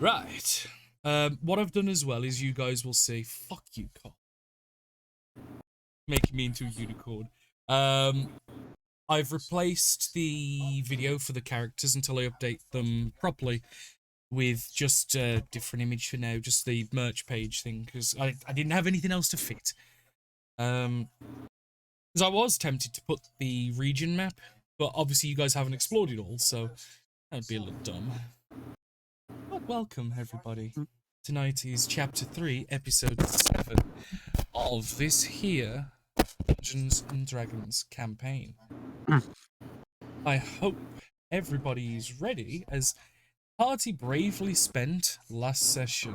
Right. What I've done as well is you guys will see. Fuck you, cop. Making me into a unicorn. I've replaced the video for the characters until I update them properly with just a different image for now, just the merch page thing, because I didn't have anything else to fit. Because I was tempted to put the region map, but obviously you guys haven't explored it all, so that'd be a little dumb. But welcome, everybody. Tonight is Chapter 3, Episode 7 of this here Dungeons and Dragons campaign. I hope everybody's ready, as party bravely spent last session.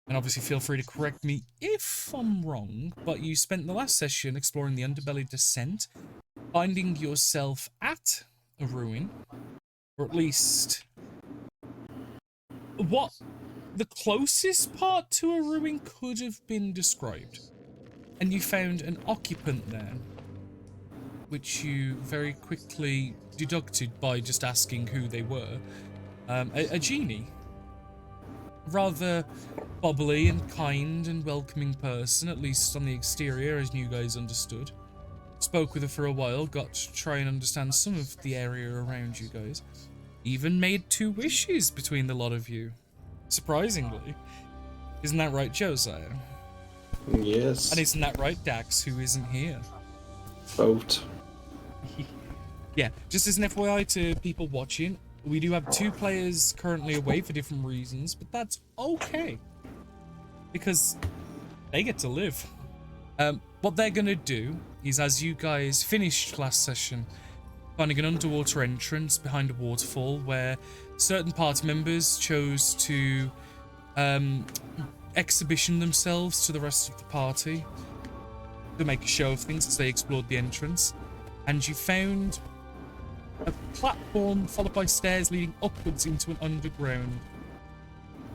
And obviously feel free to correct me if I'm wrong, but you spent the last session exploring the Underbelly Descent, finding yourself at a ruin, or at least what the closest part to a ruin could have been described. And you found an occupant there, which you very quickly deducted by just asking who they were. A genie. Rather bubbly and kind and welcoming person, at least on the exterior, as you guys understood. Spoke with her for a while, got to try and understand some of the area around you guys. Even made 2 wishes between the lot of you. Surprisingly. Isn't that right, Josiah? Yes. And isn't that right, Dax, who isn't here? Boat. Yeah, just as an FYI to people watching, we do have 2 players currently away for different reasons, but that's okay. Because they get to live. What they're going to do is, as you guys finished last session, finding an underwater entrance behind a waterfall where certain party members chose to exhibition themselves to the rest of the party to make a show of things as they explored the entrance. And you found a platform followed by stairs leading upwards into an underground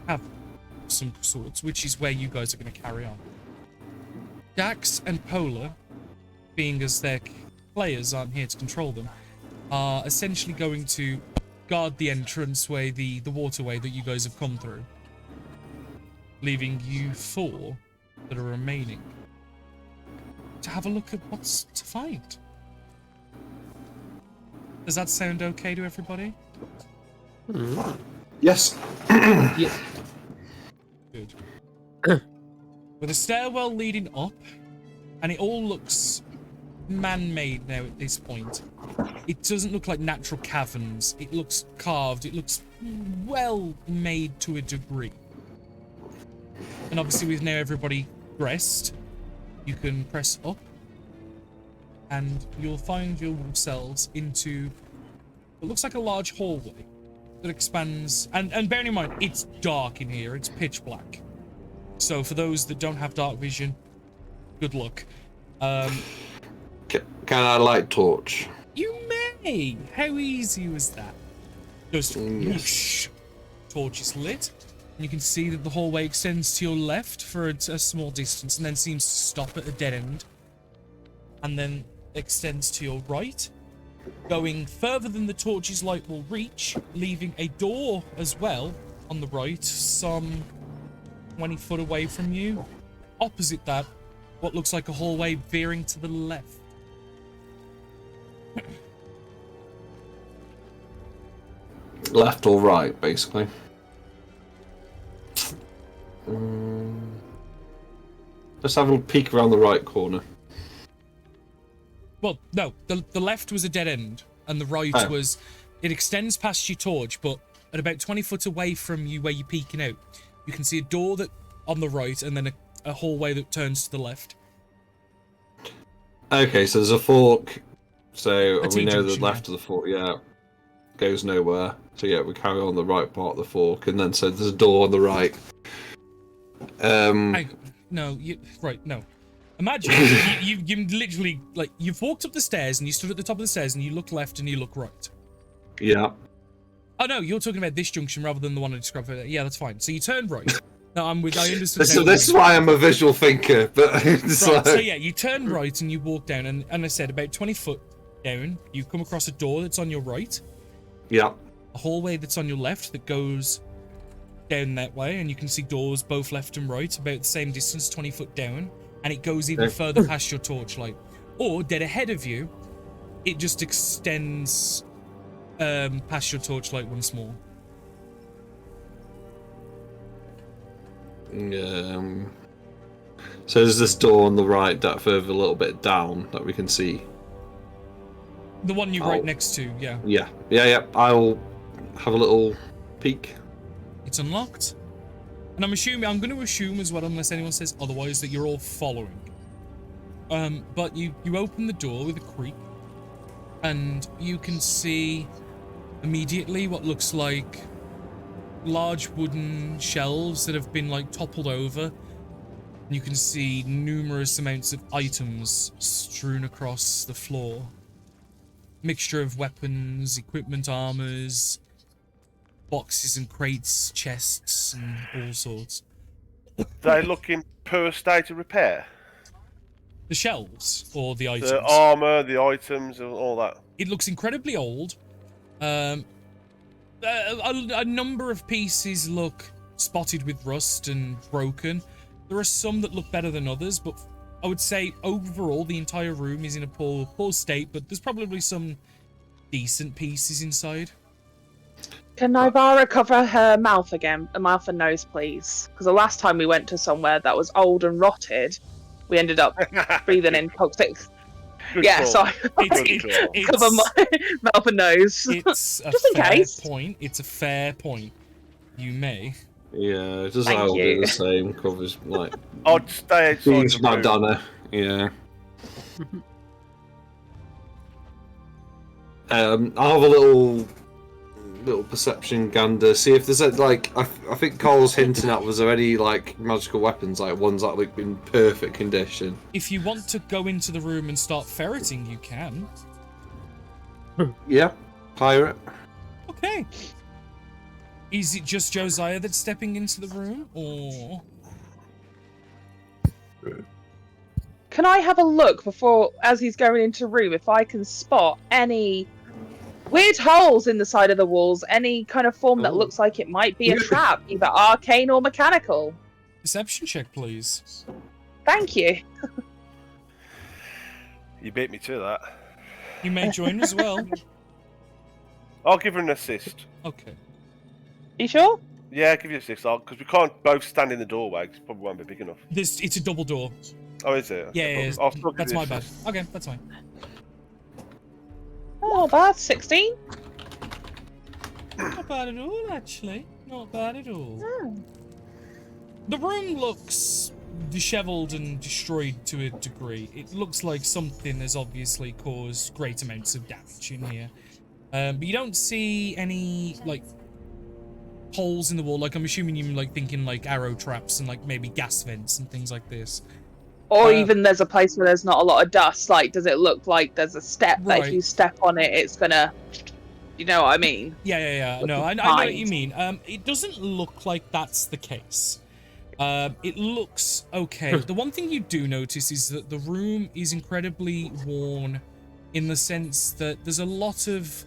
cavern of some sorts, which is where you guys are going to carry on. Dax and Polar, being as their players aren't here to control them, are essentially going to guard the entranceway, the waterway that you guys have come through, leaving you 4 that are remaining to have a look at what's to find. Does that sound okay to everybody? Yes. Yeah. Good. With a stairwell leading up, and it all looks man-made now at this point. It doesn't look like natural caverns. It looks carved. It looks well made to a degree. And obviously with now everybody dressed, you can press up and you'll find yourselves into what looks like a large hallway that expands, and bearing in mind, it's dark in here, it's pitch black. So for those that don't have dark vision, good luck. Can I light torch? You may! How easy was that? Just whoosh, torch is lit, and you can see that the hallway extends to your left for a small distance and then seems to stop at a dead end. And then extends to your right, going further than the torch's light will reach, leaving a door as well on the right, some 20 foot away from you. Opposite that, what looks like a hallway veering to the left. Left or right, basically. Let's have a peek around the right corner. Well, no, the left was a dead end, and the right was... It extends past your torch, but at about 20 foot away from you where you're peeking out, you can see a door that on the right, and then a hallway that turns to the left. Okay, so there's a fork. So we know the T-junction, left of the fork, yeah, goes nowhere. So yeah, we carry on the right part of the fork, and then so there's a door on the right. No. Imagine you literally, like, you've walked up the stairs and you stood at the top of the stairs and you look left and you look right. Yeah. Oh no, you're talking about this junction rather than the one I described. Yeah, that's fine. So you turn right. No, I understood. So this is why I'm a visual thinker. But it's right, like... so yeah, you turn right and you walk down, and I said about 20 foot down, you come across a door that's on your right. Yeah. A hallway that's on your left that goes down that way, and you can see doors both left and right, about the same distance, 20 foot down, and it goes even further past your torchlight. Or dead ahead of you, it just extends past your torchlight once more. So there's this door on the right that further a little bit down that we can see. The one you're right next to, yeah. Yeah. I'll have a little peek. It's unlocked. And I'm going to assume as well, unless anyone says otherwise, that you're all following. But you open the door with a creak, and you can see immediately what looks like large wooden shelves that have been like toppled over. You can see numerous amounts of items strewn across the floor. Mixture of weapons, equipment, armors, boxes and crates, chests, and all sorts. They look in poor state of repair. The shelves or the items? The armor, the items, and all that. It looks incredibly old. A number of pieces look spotted with rust and broken. There are some that look better than others, but I would say overall the entire room is in a poor state, but there's probably some decent pieces inside. Can Nivara cover her mouth again, her mouth and nose, please? Because the last time we went to somewhere that was old and rotted, we ended up breathing in toxic. Good yeah, call. so I cover my mouth and nose. It's a just in fair case. point. It's a fair point. You may. Yeah, it does Thank all do you. the same. Covers like. I'd stay outside Beans the room. Madonna. Yeah. I'll have a little perception gander. See if there's like I think Cole's hinting at, was there any like magical weapons, like ones that look in perfect condition? If you want to go into the room and start ferreting, you can. Yeah, pirate. Okay. Is it just Josiah that's stepping into the room, or? Can I have a look before, as he's going into the room, if I can spot any weird holes in the side of the walls, any kind of form that looks like it might be a trap, either arcane or mechanical? Perception check, please. Thank you. You beat me to that. You may join as well. I'll give her an assist. Okay. You sure? Yeah, I'll give you an assist, because we can't both stand in the doorway, 'cause it probably won't be big enough. It's a double door. Oh, is it? Yeah, Okay, yeah, I'll still give that's you my an bad. assist. Okay, that's fine. Oh, bad. 16? Not bad at all, actually. Not bad at all. Oh. The room looks disheveled and destroyed to a degree. It looks like something has obviously caused great amounts of damage in here. But you don't see any, like, holes in the wall. Like, I'm assuming you're, like, thinking, like, arrow traps and, like, maybe gas vents and things like this. Or even there's a place where there's not a lot of dust. Like, does it look like there's a step that if Right. you step on it, it's gonna... You know what I mean? Yeah. No, I know what you mean. It doesn't look like that's the case. It looks okay. The one thing you do notice is that the room is incredibly worn in the sense that there's a lot of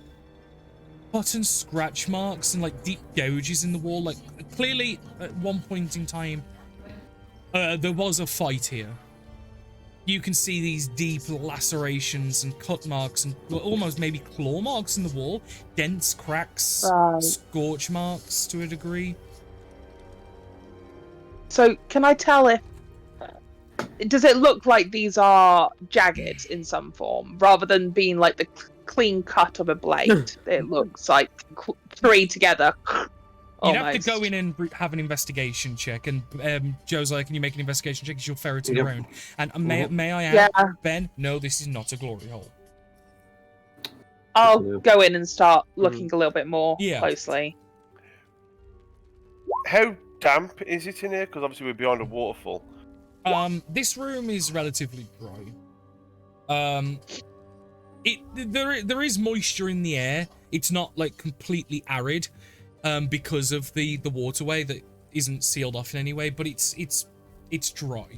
cut and scratch marks and like deep gouges in the wall. Like clearly at one point in time, there was a fight here. You can see these deep lacerations and cut marks and almost maybe claw marks in the wall, dents, cracks, Right. scorch marks to a degree. So, can I tell if... Does it look like these are jagged in some form, rather than being like the clean cut of a blade? It looks like three together. You'd have to Almost. go in and have an investigation check. And Josiah, can you make an investigation check as you're ferreting Yep. around? And may I add, Yeah. Ben, no, this is not a glory hole. I'll go in and start looking a little bit more Yeah. closely. How damp is it in here? Because obviously we're behind a waterfall. This room is relatively dry. There is moisture in the air. It's not like completely arid, because of the waterway that isn't sealed off in any way, but it's dry.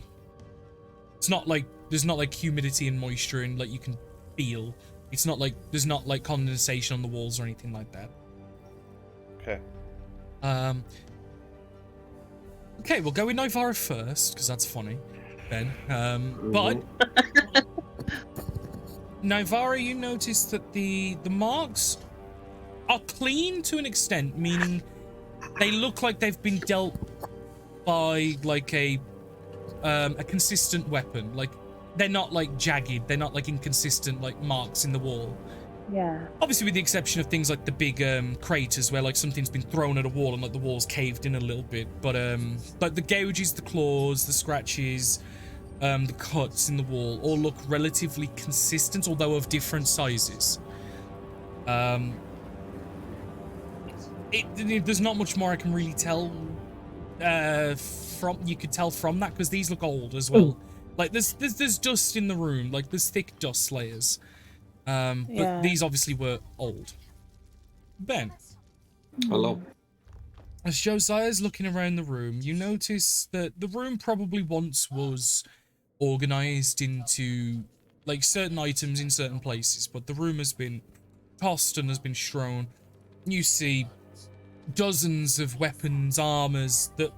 It's not like there's not like humidity and moisture and like you can feel. It's not like there's not like condensation on the walls or anything like that. Okay. Okay, we'll go with Nivara first, because that's funny, Ben. But Nivara, you notice that the marks are clean to an extent, meaning they look like they've been dealt by like a consistent weapon. Like they're not like jagged, they're not like inconsistent like marks in the wall. Yeah. Obviously, with the exception of things like the big craters where like something's been thrown at a wall and like the wall's caved in a little bit. But the gouges, the claws, the scratches, the cuts in the wall all look relatively consistent, although of different sizes. There's not much more I can really tell you could tell from that, because these look old as well. Like there's dust in the room, like there's thick dust layers. But these obviously were old. Ben. Hello. As Josiah's looking around the room, you notice that the room probably once was organized into like certain items in certain places, but the room has been tossed and has been strewn. You see dozens of weapons, armors that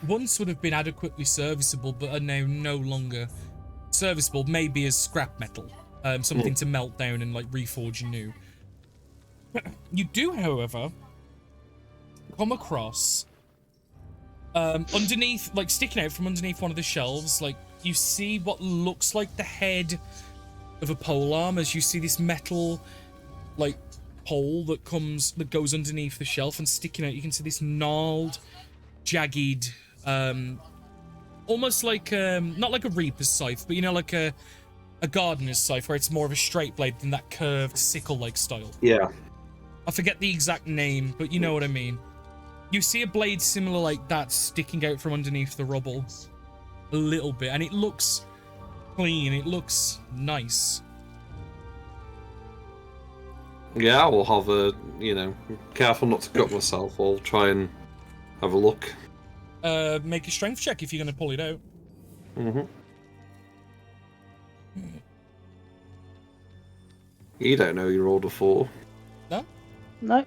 once would have been adequately serviceable but are now no longer serviceable, maybe as scrap metal, something to melt down and like reforge anew. You do, however, come across underneath, like sticking out from underneath one of the shelves, like you see what looks like the head of a polearm, as you see this metal like pole that goes underneath the shelf, and sticking out you can see this gnarled, jagged, almost like not like a reaper's scythe, but you know, like a gardener's scythe, where it's more of a straight blade than that curved sickle-like style. Yeah. I forget the exact name, but you know what I mean. You see a blade similar like that sticking out from underneath the rubble a little bit, and it looks clean, it looks nice. Yeah, I will have a, careful not to cut myself. I'll try and have a look. Make a strength check if you're going to pull it out. You don't know you rolled a 4. No? No.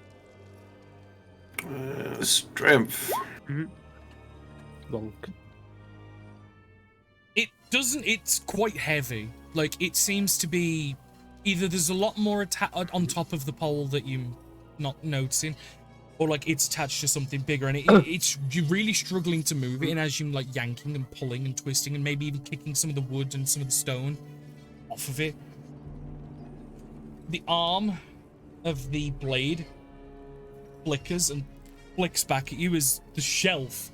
Strength. Bonk. It doesn't, it's quite heavy. Like, it seems to be either there's a lot more on top of the pole that you're not noticing, or like it's attached to something bigger, and you're really struggling to move it, and as you're like yanking and pulling and twisting and maybe even kicking some of the wood and some of the stone off of it, the arm of the blade flickers and flicks back at you as the shelf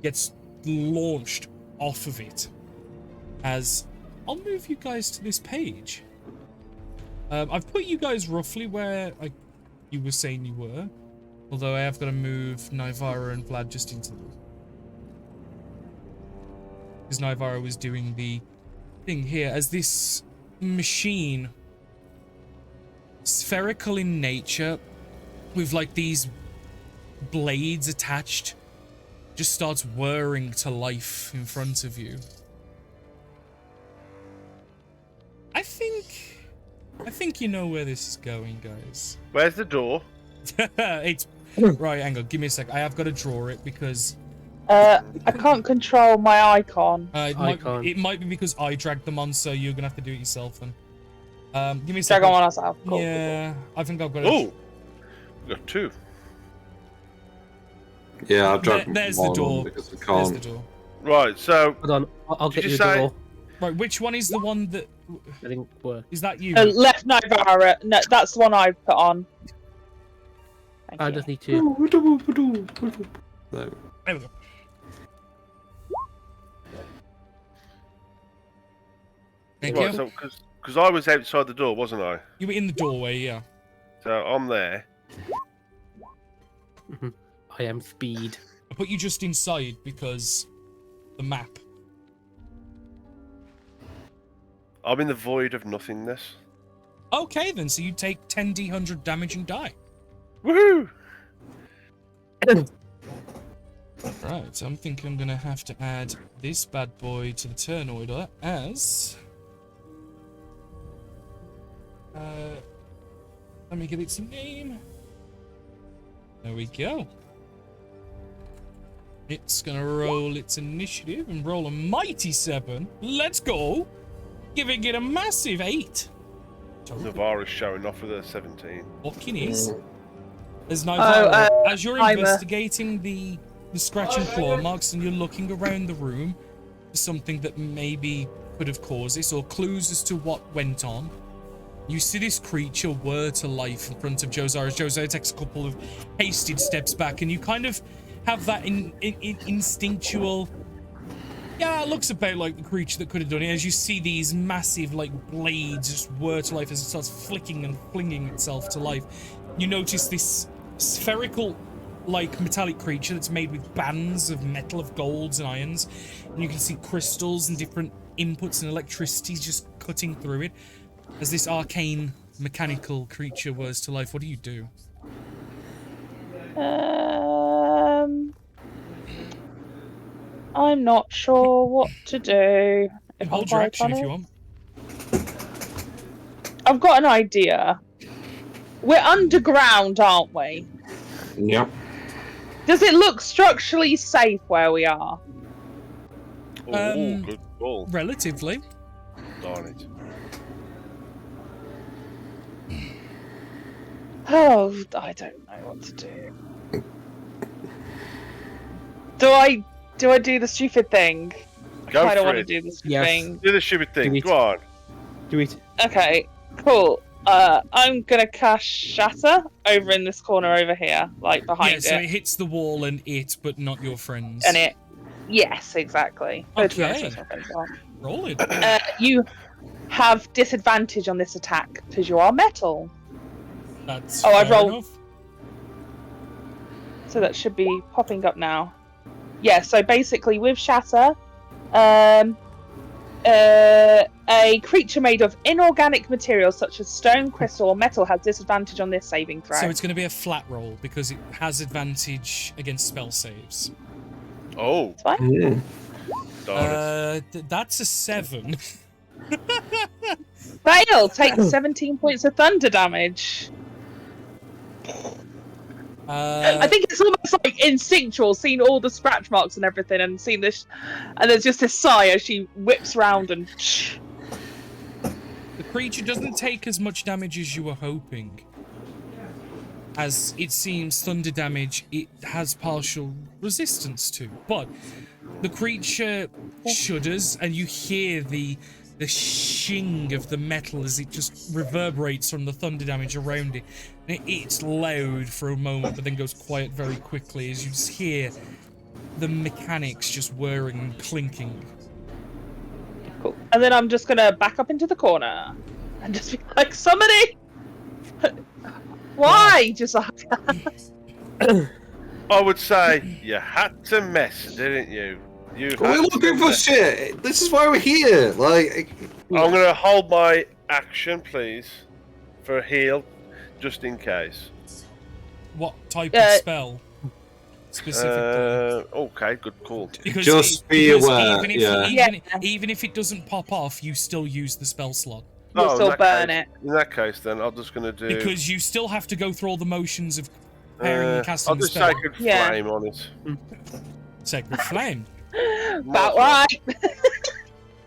gets launched off of it. As I'll move you guys to this page. I've put you guys roughly where you were saying you were, although I have got to move Nivara and Vlad just into them, because Nivara was doing the thing here as this machine, spherical in nature, with like these blades attached, just starts whirring to life in front of you. I think you know where this is going, guys. Where's the door? It's right. Hang on, give me a sec. I have got to draw it because I can't control my icon. it might be because I dragged them on, so you're gonna have to do it yourself then. Give me a sec. Drag on myself. Cool. Yeah, I think I've got it. Oh, we got 2. Yeah, I've dragged there's one the door. because we There's can't. the door. Right, so Hold on, I'll get Did you you a say- door. Right, which one is the one that That didn't work. is that you? Left Nivara. No, that's the one I put on. Thank I you. just need to. No. There we go. Thank right, you. so because I was outside the door, wasn't I? You were in the doorway, yeah. So I'm there. I am speed. I put you just inside because the map. I'm in the void of nothingness. Okay, then, so you take 10d100 damage and die. Woohoo! Right, so I'm thinking I'm gonna have to add this bad boy to the turn order as... let me give it some name. There we go. It's gonna roll its initiative and roll a mighty 7. Let's go! Giving it a massive 8. Navarra's showing off with a 17. Fucking is. As Navarra, as you're I'm investigating the scratch and claw marks and you're looking around the room for something that maybe could have caused this or clues as to what went on, you see this creature whir to life in front of Josiah as Josiah takes a couple of hasted steps back, and you kind of have that instinctual, yeah, it looks about like the creature that could have done it, as you see these massive like blades just whir to life as it starts flicking and flinging itself to life. You notice this spherical like metallic creature that's made with bands of metal, of golds and irons, and you can see crystals and different inputs and electricity just cutting through it. As this arcane mechanical creature whirs to life, what do you do? I'm not sure what to do. If Hold your action if you want. I've got an idea. We're underground, aren't we? Yep. Does it look structurally safe where we are? Good call. Relatively. Darn it. Oh, I don't know what to do. Do I do the stupid thing? Go I don't for want to it. do the stupid Yes. thing. Do the stupid thing. Do it. Go on. Do it. Okay, cool. I'm gonna cast Shatter over in this corner over here, like behind Yeah, so it. it hits the wall and it, but not your friends. And it. Yes, exactly. Oh, to be honest, Okay. that's my friends are. Roll it. You have disadvantage on this attack because you are metal. That's Oh, I fair rolled- enough. So that should be popping up now. Yeah, so basically with Shatter, a creature made of inorganic materials such as stone, crystal, or metal has disadvantage on this saving throw. So it's going to be a flat roll because it has advantage against spell saves. Oh, It's fine. Mm. darn it. That's a 7. Fail! Take 17 points of thunder damage. I think it's almost like instinctual, seeing all the scratch marks and everything, and seeing this, and there's just this sigh as she whips round and. the creature doesn't take as much damage as you were hoping. As it seems, thunder damage it has partial resistance to, but the creature shudders, and you hear the shing of the metal as it just reverberates from the thunder damage around it. And it's loud for a moment, but then goes quiet very quickly as you just hear the mechanics just whirring and clinking. Cool. And then I'm just gonna back up into the corner and just be like, somebody! Why? Just like. I would say you had to mess, didn't you? You. We're had looking to for mess. shit. This is why we're here. Like, I'm gonna hold my action, please, for a heal, just in case. What type of spell specifically? Okay, good call. Because just be aware, Even if, yeah. even if it doesn't pop off, you still use the spell slot. You'll in still that burn case- it. In that case, then I'm just gonna do. Because you still have to go through all the motions of preparing and casting I'll the just spell. Sacred Yeah. Flame on it. Sacred Flame. About right.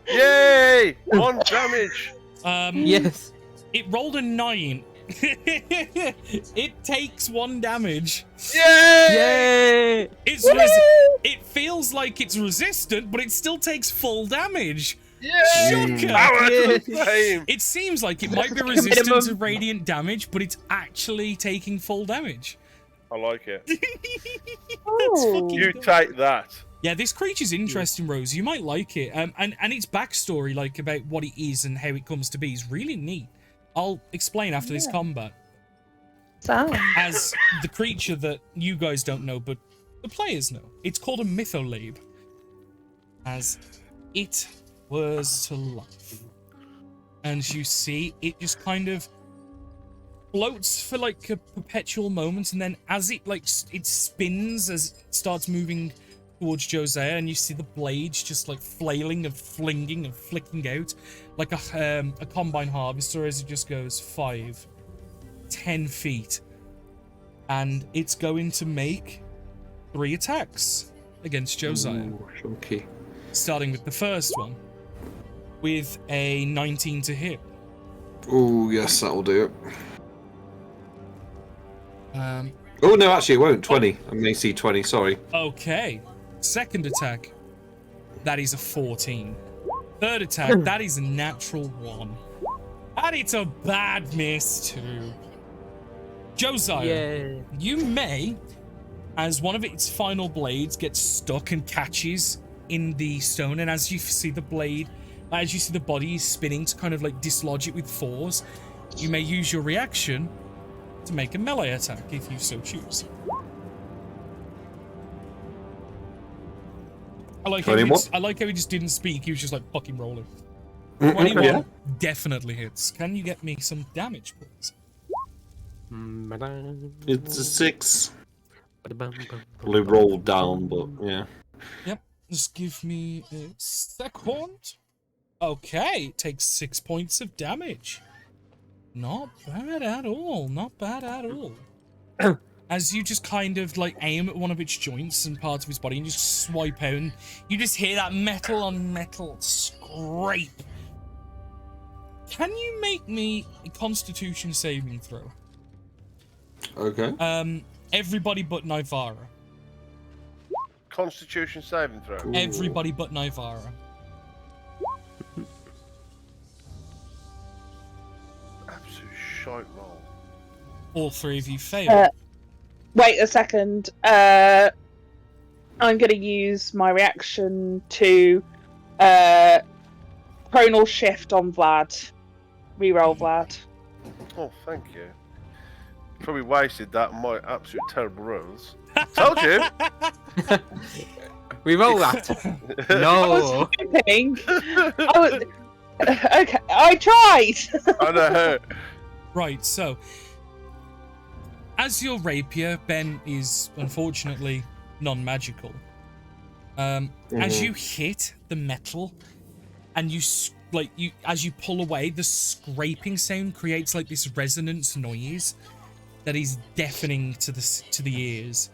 Yay! 1 damage. Yes. It rolled a 9. It takes 1 damage. Yay! Yay! It feels like it's resistant, but it still takes full damage. Yay! Shocker! Power to Yes. the flame. It seems like it might be Minimum. resistant to radiant damage, but it's actually taking full damage. I like it. Ooh. You take that. Yeah, this creature's interesting, Rose. You might like it. And its backstory, like about what it is and how it comes to be, is really neat. I'll explain after this combat. So. As the creature that you guys don't know, but the players know. It's called a mytholabe. As it whirs to life. And you see, it just kind of floats for like a perpetual moment, and then as it it spins as it starts moving towards Josiah, and you see the blades just like flailing and flinging and flicking out like a combine harvester as it just goes 5, 10 feet, and it's going to make 3 attacks. against Josiah. Ooh, chunky. Starting with the first one, with a 19 to hit. Oh, yes, that'll do it. Oh, no, actually, it won't. 20. I'm AC 20, sorry. Okay. Second attack, that is a 14. Third attack, that is a natural 1. And it's a bad miss, too. Josiah, you may, as one of its final blades gets stuck and catches in the stone, and as you see the blade, as you see the body spinning to kind of like dislodge it with force, you may use your reaction to make a melee attack if you so choose. I like how he just didn't speak. He was just like fucking rolling. 21 definitely hits. Can you get me some damage, please? It's a 6. Probably rolled down, but yeah. Yep. Just give me a second. Okay, it takes 6 points of damage. Not bad at all. Not bad at all. As you just kind of like aim at one of its joints and parts of his body and just swipe out, and you just hear that metal on metal scrape. Can you make me a Constitution saving throw? Okay. Everybody but Nivara. Constitution saving throw. Ooh. Everybody but Nivara. Absolute shite roll. All 3 of you fail. Wait a second. I'm going to use my reaction to Chronal Shift on Vlad. Reroll Vlad. Oh, thank you. Probably wasted that on my absolute terrible rolls. Told you. We roll that. I was No. hoping. Okay, I tried. I know. Right, so as your rapier, Ben, is unfortunately non-magical. As you hit the metal, and as you pull away, the scraping sound creates like this resonance noise that is deafening to the ears.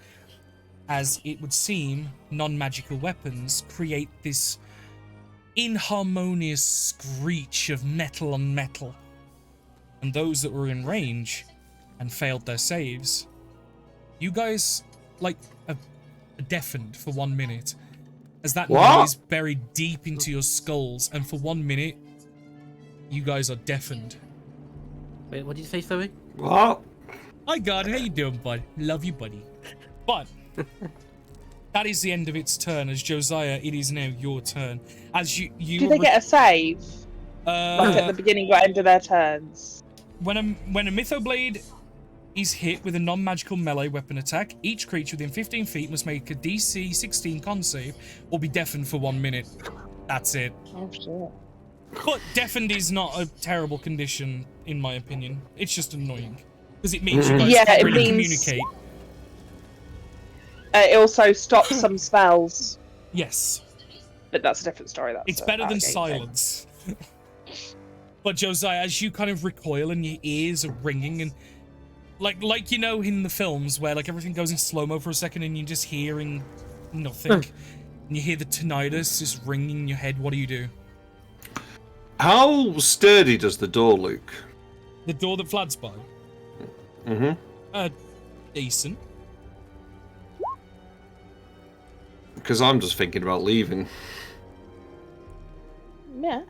As it would seem, non-magical weapons create this inharmonious screech of metal on metal. And those that were in range and failed their saves, you guys, are deafened for 1 minute. As that noise buried deep into your skulls, and for 1 minute, you guys are deafened. Wait, what did you say, sorry? What? Hi, God, how you doing, bud? Love you, buddy. But that is the end of its turn. As Josiah, it is now your turn. As you Do they get a save? Like at the beginning or end of their turns? When a Mythoblade is hit with a non-magical melee weapon attack, each creature within 15 feet must make a DC 16 con save or be deafened for 1 minute. That's it. Oh shit. But deafened is not a terrible condition, in my opinion. It's just annoying. Because it means you guys can't really communicate. It also stops some spells. Yes. But that's a different story. It's better than silence. But Josiah, as you kind of recoil and your ears are ringing, and like you know in the films where like everything goes in slow-mo for a second and you're just hearing nothing, and you hear the tinnitus just ringing in your head, what do you do? How sturdy does the door look? The door that Vlad's by? Decent. Because I'm just thinking about leaving. Yeah.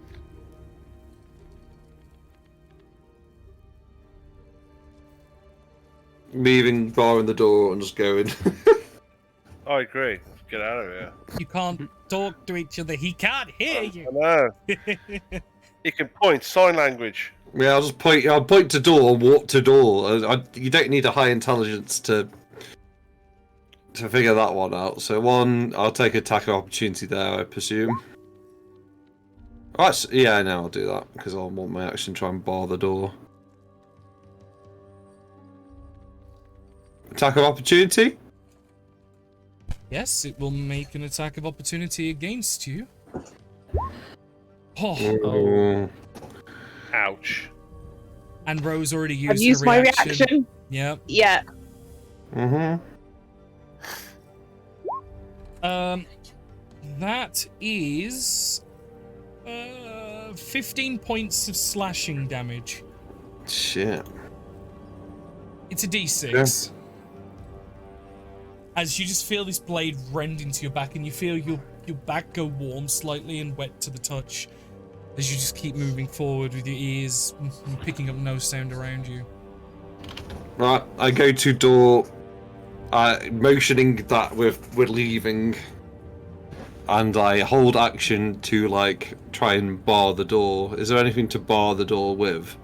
Leaving, barring the door, and just going. I agree. Get out of here. You can't talk to each other. He can't hear you. I know. He can point, sign language. Yeah, I'll just point. I'll point to door, walk to door. You don't need a high intelligence to figure that one out. So one, I'll take attack of opportunity there, I presume. Right, yeah, no, I'll do that because I'll want my action to try and bar the door. Attack of opportunity? Yes, it will make an attack of opportunity against you. Oh. Ouch. And Rose already used I've used her my reaction. reaction. Yep. Yeah. That is 15 points of slashing damage. Shit. It's a d6. As you just feel this blade rend into your back, and you feel your back go warm slightly and wet to the touch, as you just keep moving forward with your ears picking up no sound around you. Right, I go to door, motioning that we're leaving, and I hold action to like try and bar the door. Is there anything to bar the door with?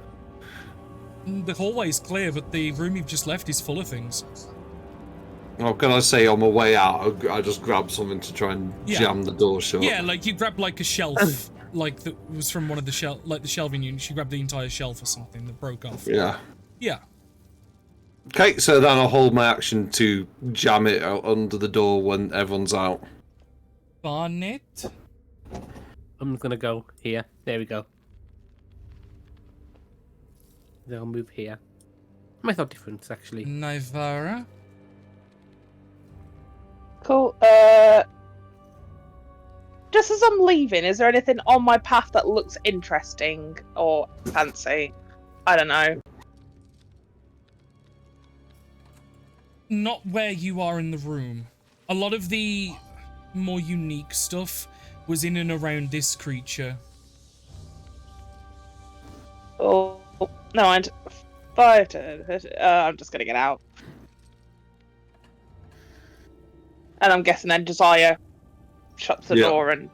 The hallway's clear, but the room you've just left is full of things. Well, can I say on my way out, I just grab something to try and jam the door shut? Yeah, like you grab like a shelf, like that was from one of the the shelving units. You grab the entire shelf or something that broke off. Yeah. Yeah. Okay, so then I'll hold my action to jam it out under the door when everyone's out. Barnet. I'm gonna go here. There we go. Then I'll move here. Might not difference actually. Nivara. Cool. Just as I'm leaving, is there anything on my path that looks interesting or fancy? I don't know. Not where you are in the room. A lot of the more unique stuff was in and around this creature. Oh no, I'm just gonna get out. And I'm guessing then Josiah shuts the door and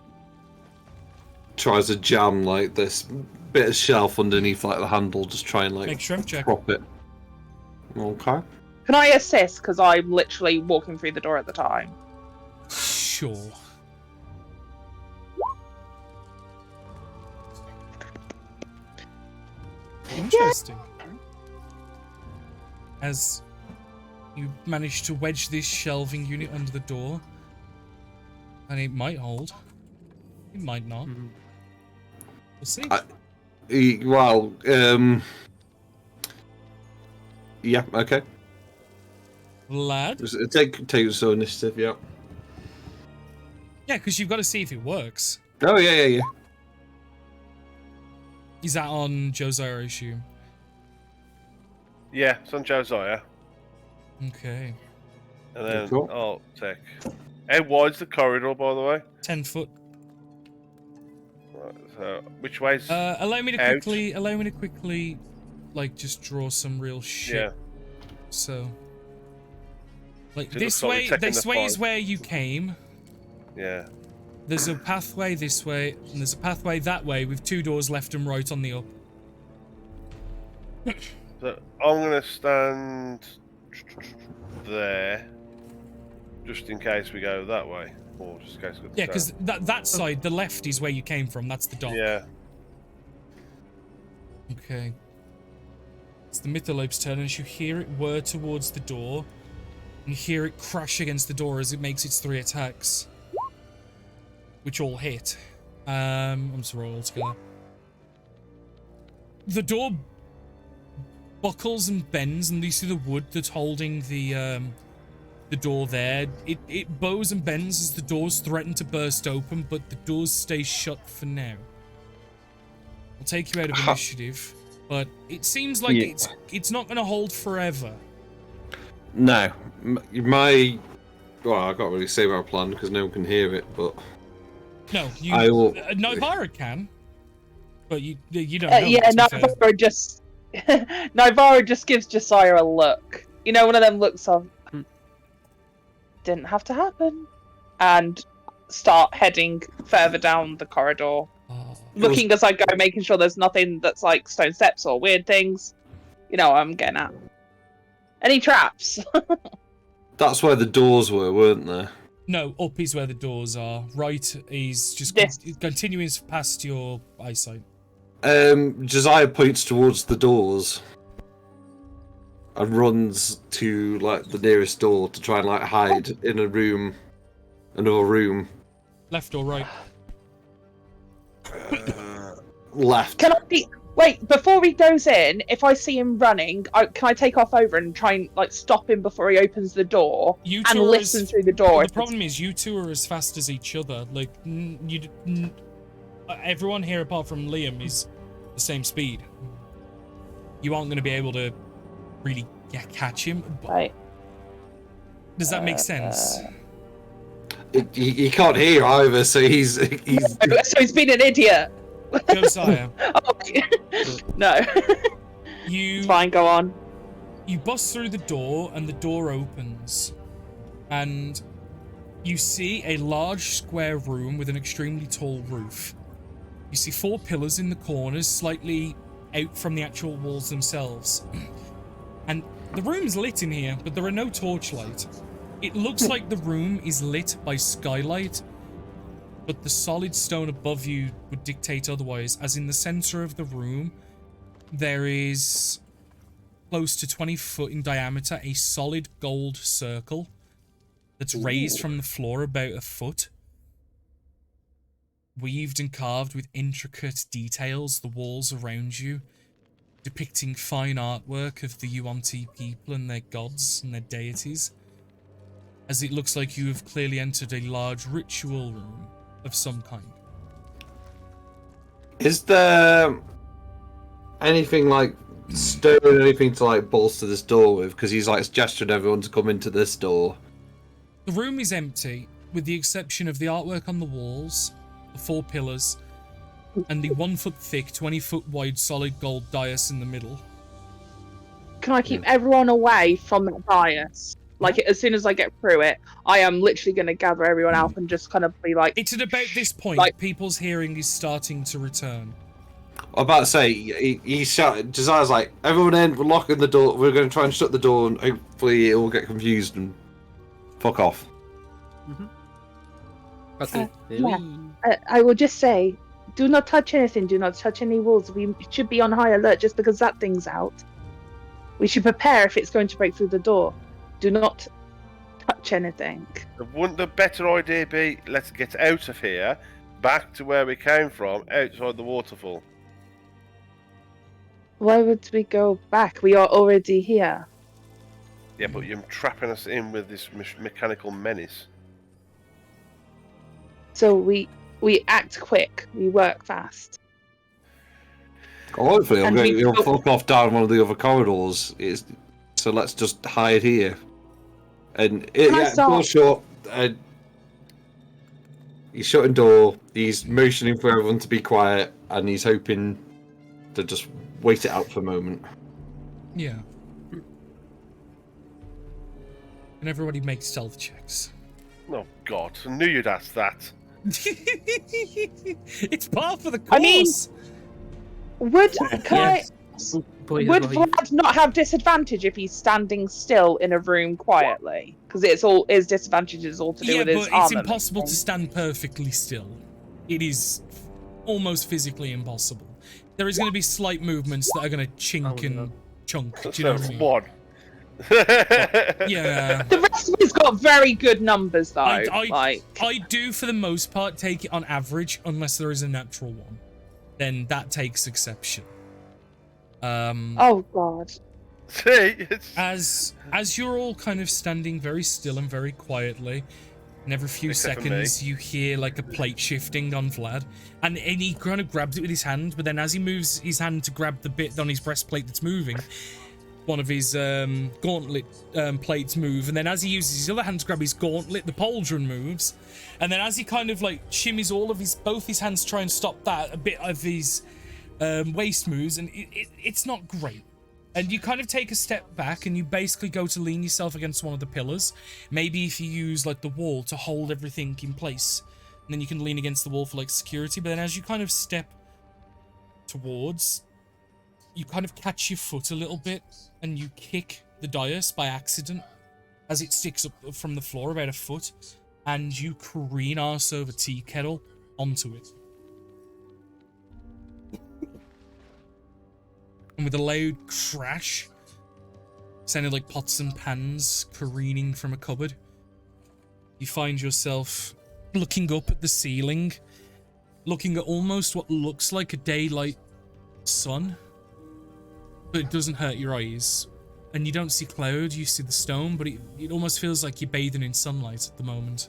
tries to jam like this bit of shelf underneath like the handle, just try and like make strength check. prop it. Okay. Can I assist? Because I'm literally walking through the door at the time. Sure. Interesting. As you manage to wedge this shelving unit under the door, and it might hold. It might not. We'll see. Well, yeah, okay. Vlad? Take your initiative, yeah. Yeah, because you've got to see if it works. Oh, yeah. Is that on Josiah, I assume? Yeah, it's on Josiah. Okay. And then Cool. I'll take. How wide's the corridor, by the way? 10 foot. Right, so which way's Allow me to out? quickly, like, just draw some real shit. Yeah. So, like, So it this looks like way, we're taking this the way is five. where you came. Yeah. There's a pathway this way, and there's a pathway that way with 2 doors left and right on the up. So I'm gonna stand there, just in case we go that way, or just in case we go. Yeah, because that side, the left, is where you came from. That's the dock. Yeah. Okay. It's the Mytholope's turn, and as you hear it whir towards the door, and you hear it crash against the door as it makes its 3 attacks, which all hit. I'm just roll all together. The door buckles and bends, and you see the wood that's holding the door there. It bows and bends as the doors threaten to burst open, but the doors stay shut for now. I'll take you out of initiative, but it seems like it's not going to hold forever. No. Well, I can't really say my plan because no one can hear it, but... No, you... I will... Nivara can, but you don't know. Yeah, Nivara just... Nivara just gives Josiah a look. You know, one of them looks of... Didn't have to happen. And start heading further down the corridor. Looking as I go, making sure there's nothing that's like stone steps or weird things. You know what I'm getting at. Any traps? That's where the doors were, weren't there? No, up is where the doors are. Right is just continuing past your eyesight. Josiah points towards the doors and runs to like the nearest door to try and like hide in a room, another room. Left or right? Left. Can I Wait, before he goes in, if I see him running, can I take off over and try and like stop him before he opens the door You and two are listen through the door? Well, the problem is you two are as fast as each other. Like everyone here apart from Liam is the same speed. You aren't going to be able to really catch him. Right. Does that make sense? He can't hear either, so he's So he's been an idiot. Josiah. No. You It's fine, go on. You bust through the door and the door opens. And you see a large square room with an extremely tall roof. You see 4 pillars in the corners, slightly out from the actual walls themselves. And the room's lit in here, but there are no torchlight. It looks like the room is lit by skylight, but the solid stone above you would dictate otherwise, as in the center of the room, there is, close to 20 foot in diameter, a solid gold circle that's raised from the floor about a foot. Weaved and carved with intricate details, the walls around you, depicting fine artwork of the Yuan-Ti people and their gods and their deities, as it looks like you have clearly entered a large ritual room of some kind. Is there anything like stone, anything to like bolster this door with? Because he's like gesturing everyone to come into this door. The room is empty, with the exception of the artwork on the walls, the 4 pillars, and the 1 foot thick, 20 foot wide solid gold dais in the middle. Can I keep everyone away from that dais? Like, as soon as I get through it, I am literally going to gather everyone up and just kind of be like... It's at about this point, like, people's hearing is starting to return. I'm about to say, he shouted, Josiah's like, everyone in, we're locking the door, we're going to try and shut the door, and hopefully it will get confused and fuck off. Okay. I will just say, do not touch anything, do not touch any walls. We should be on high alert just because that thing's out. We should prepare if it's going to break through the door. Do not touch anything. Wouldn't the better idea be, let's get out of here, back to where we came from, outside the waterfall? Why would we go back? We are already here. Yeah, but you're trapping us in with this mechanical menace. So we act quick. We work fast. Well, hopefully And he'll fuck off down one of the other corridors. So let's just hide here. And door shut. He's shutting door. He's motioning for everyone to be quiet, and he's hoping to just wait it out for a moment. Yeah. And everybody make stealth checks. Oh God, I knew you'd ask that. It's part of the course. I mean, would Vlad not have disadvantage if he's standing still in a room quietly? Because his disadvantage is all to do with his armor. Yeah, but it's impossible to stand perfectly still. It is almost physically impossible. There is going to be slight movements that are going to chink and chunk. Do you know what I mean? One. Yeah. The rest of it's got very good numbers, though. I do, for the most part, take it on average, unless there is a natural one. Then that takes exception. Oh God. See, as you're all kind of standing very still and very quietly, and every few Except for seconds you hear like a plate shifting on Vlad, and he kind of grabs it with his hand, but then as he moves his hand to grab the bit on his breastplate that's moving, one of his gauntlet plates move, and then as he uses his other hand to grab his gauntlet, the pauldron moves, and then as he kind of like shimmies both his hands to try and stop that, a bit of his waist moves, and it's not great. And you kind of take a step back and you basically go to lean yourself against one of the pillars. Maybe if you use like the wall to hold everything in place, and then you can lean against the wall for like security. But then as you kind of step towards, you kind of catch your foot a little bit and you kick the dais by accident as it sticks up from the floor about a foot, and you careen arse over tea kettle onto it. And with a loud crash, sounding like pots and pans careening from a cupboard, you find yourself looking up at the ceiling, looking at almost what looks like a daylight sun, but it doesn't hurt your eyes. And you don't see cloud, you see the stone, but it almost feels like you're bathing in sunlight at the moment.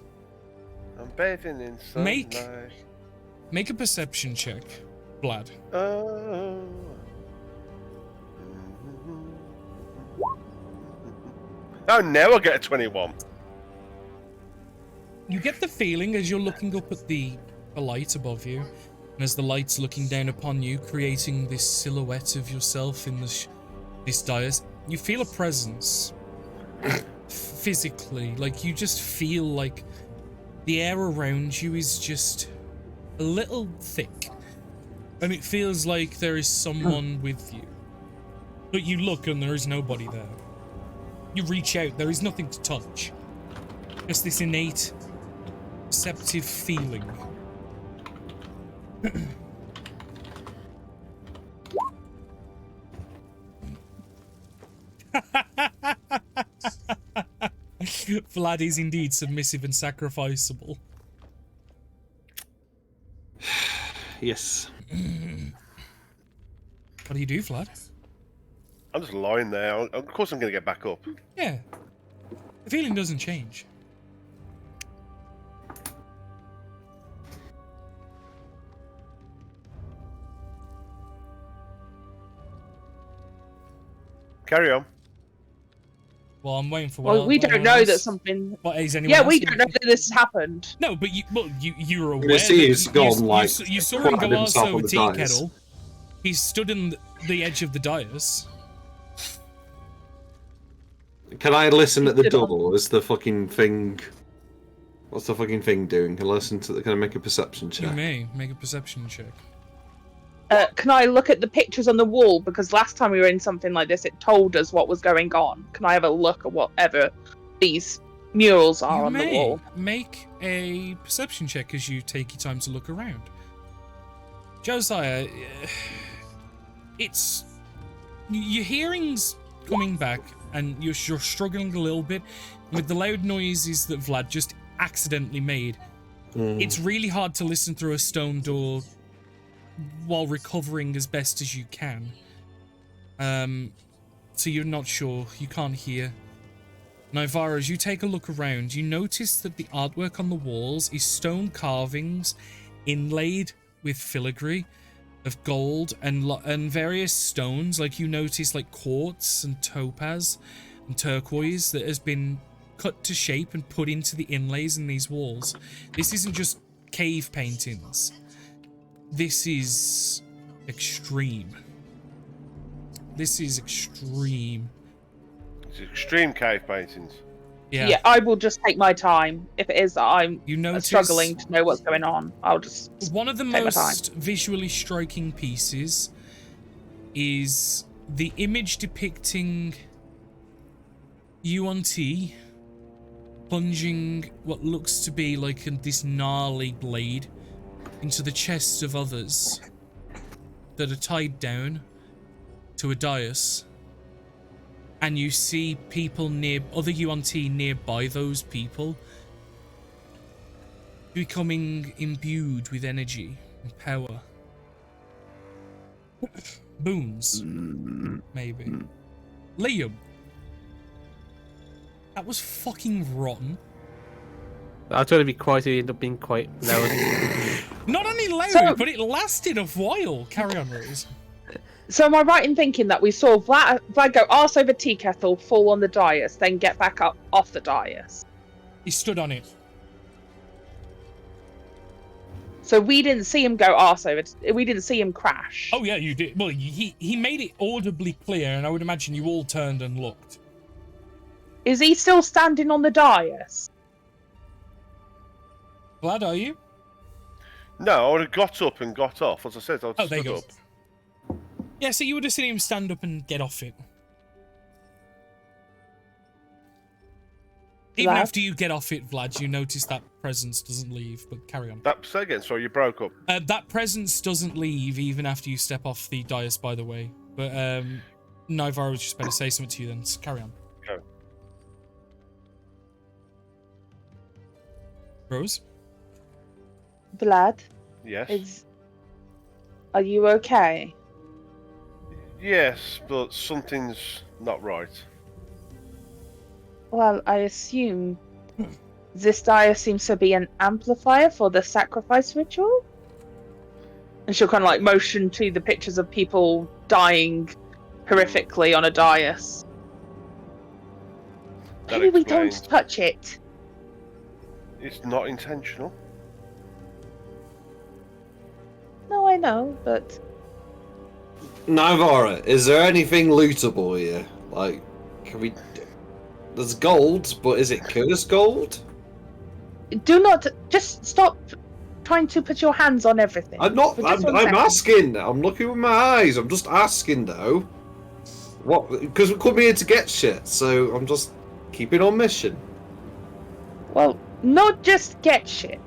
I'm bathing in sunlight. Make a perception check, Vlad. Oh. Oh, now I get a 21. You get the feeling as you're looking up at the light above you, and as the light's looking down upon you, creating this silhouette of yourself in this dais, you feel a presence. Physically, like you just feel like the air around you is just a little thick, and it feels like there is someone with you. But you look and there is nobody there. You reach out, there is nothing to touch. Just this innate, perceptive feeling. Vlad is indeed submissive and sacrificable. Yes. What do you do, Vlad? I'm just lying there. Of course I'm going to get back up. Yeah. The feeling doesn't change. Carry on. Well, I'm waiting for. Well, we don't know that something. What is anyone? Yeah, else? we don't know that this has happened. No, but you were aware. You see, he's that gone like you saw him quite go himself also on a the tea dais. kettle. He stood in the edge of the dais. Can I listen at the Did door? Is the fucking thing? What's the fucking thing doing? Can I listen to? Can I make a perception You check? may make a perception check. Can I look at the pictures on the wall? Because last time we were in something like this, it told us what was going on. Can I have a look at whatever these murals are You on the may wall? make a perception check as you take your time to look around. Josiah, it's your hearing's coming back, and you're struggling a little bit with the loud noises that Vlad just accidentally made. It's really hard to listen through a stone door while recovering as best as you can. So you're not sure, you can't hear. Naivara, as you take a look around, you notice that the artwork on the walls is stone carvings inlaid with filigree of gold and various stones. Like you notice like quartz and topaz and turquoise that has been cut to shape and put into the inlays in these walls. This isn't just cave paintings. This is extreme. This is extreme. It's extreme cave paintings. Yeah. I will just take my time. If it is that I'm You notice struggling to know what's going on, I'll just one of the take my time. most visually striking pieces is the image depicting Yuan-Ti plunging what looks to be like this gnarly blade into the chests of others that are tied down to a dais, and you see people other Yuan-Ti nearby those people becoming imbued with energy and power. Boons, maybe. Liam, that was fucking rotten. I was trying to be quiet, it ended up being quite loud. Not only loud, So- but it lasted a while. Carry on, Rose. So am I right in thinking that we saw Vlad go arse over tea kettle, fall on the dais, then get back up off the dais? He stood on it. So we didn't see him go arse over. We didn't see him crash. Oh yeah, you did. Well, he made it audibly clear, and I would imagine you all turned and looked. Is he still standing on the dais? Vlad, are you? No, I would have got up and got off. As I said, I'd Oh, there you stood go. up. Yeah, so you would have seen him stand up and get off it. Even Vlad? after you get off it, Vlad, you notice that presence doesn't leave, but carry on. Say again, sorry, you broke up. That presence doesn't leave even after you step off the dais, by the way. But, Naivara was just about to say something to you then, so carry on. Okay. Rose? Vlad, Yes. are you okay? Yes, but something's not right. Well, I assume this dais seems to be an amplifier for the sacrifice ritual? And she'll kind of like motion to the pictures of people dying horrifically on a dais. That Maybe we don't explains. touch it. It's not intentional. No, I know, but Navara, is there anything lootable here? Like, can we... There's gold, but is it cursed gold? do not just stop trying to put your hands on everything. I'm not. For just I'm one second. asking. I'm looking with my eyes. I'm just asking, though. What? Because we come here to get shit, so I'm just keeping on mission. Well, not just get shit.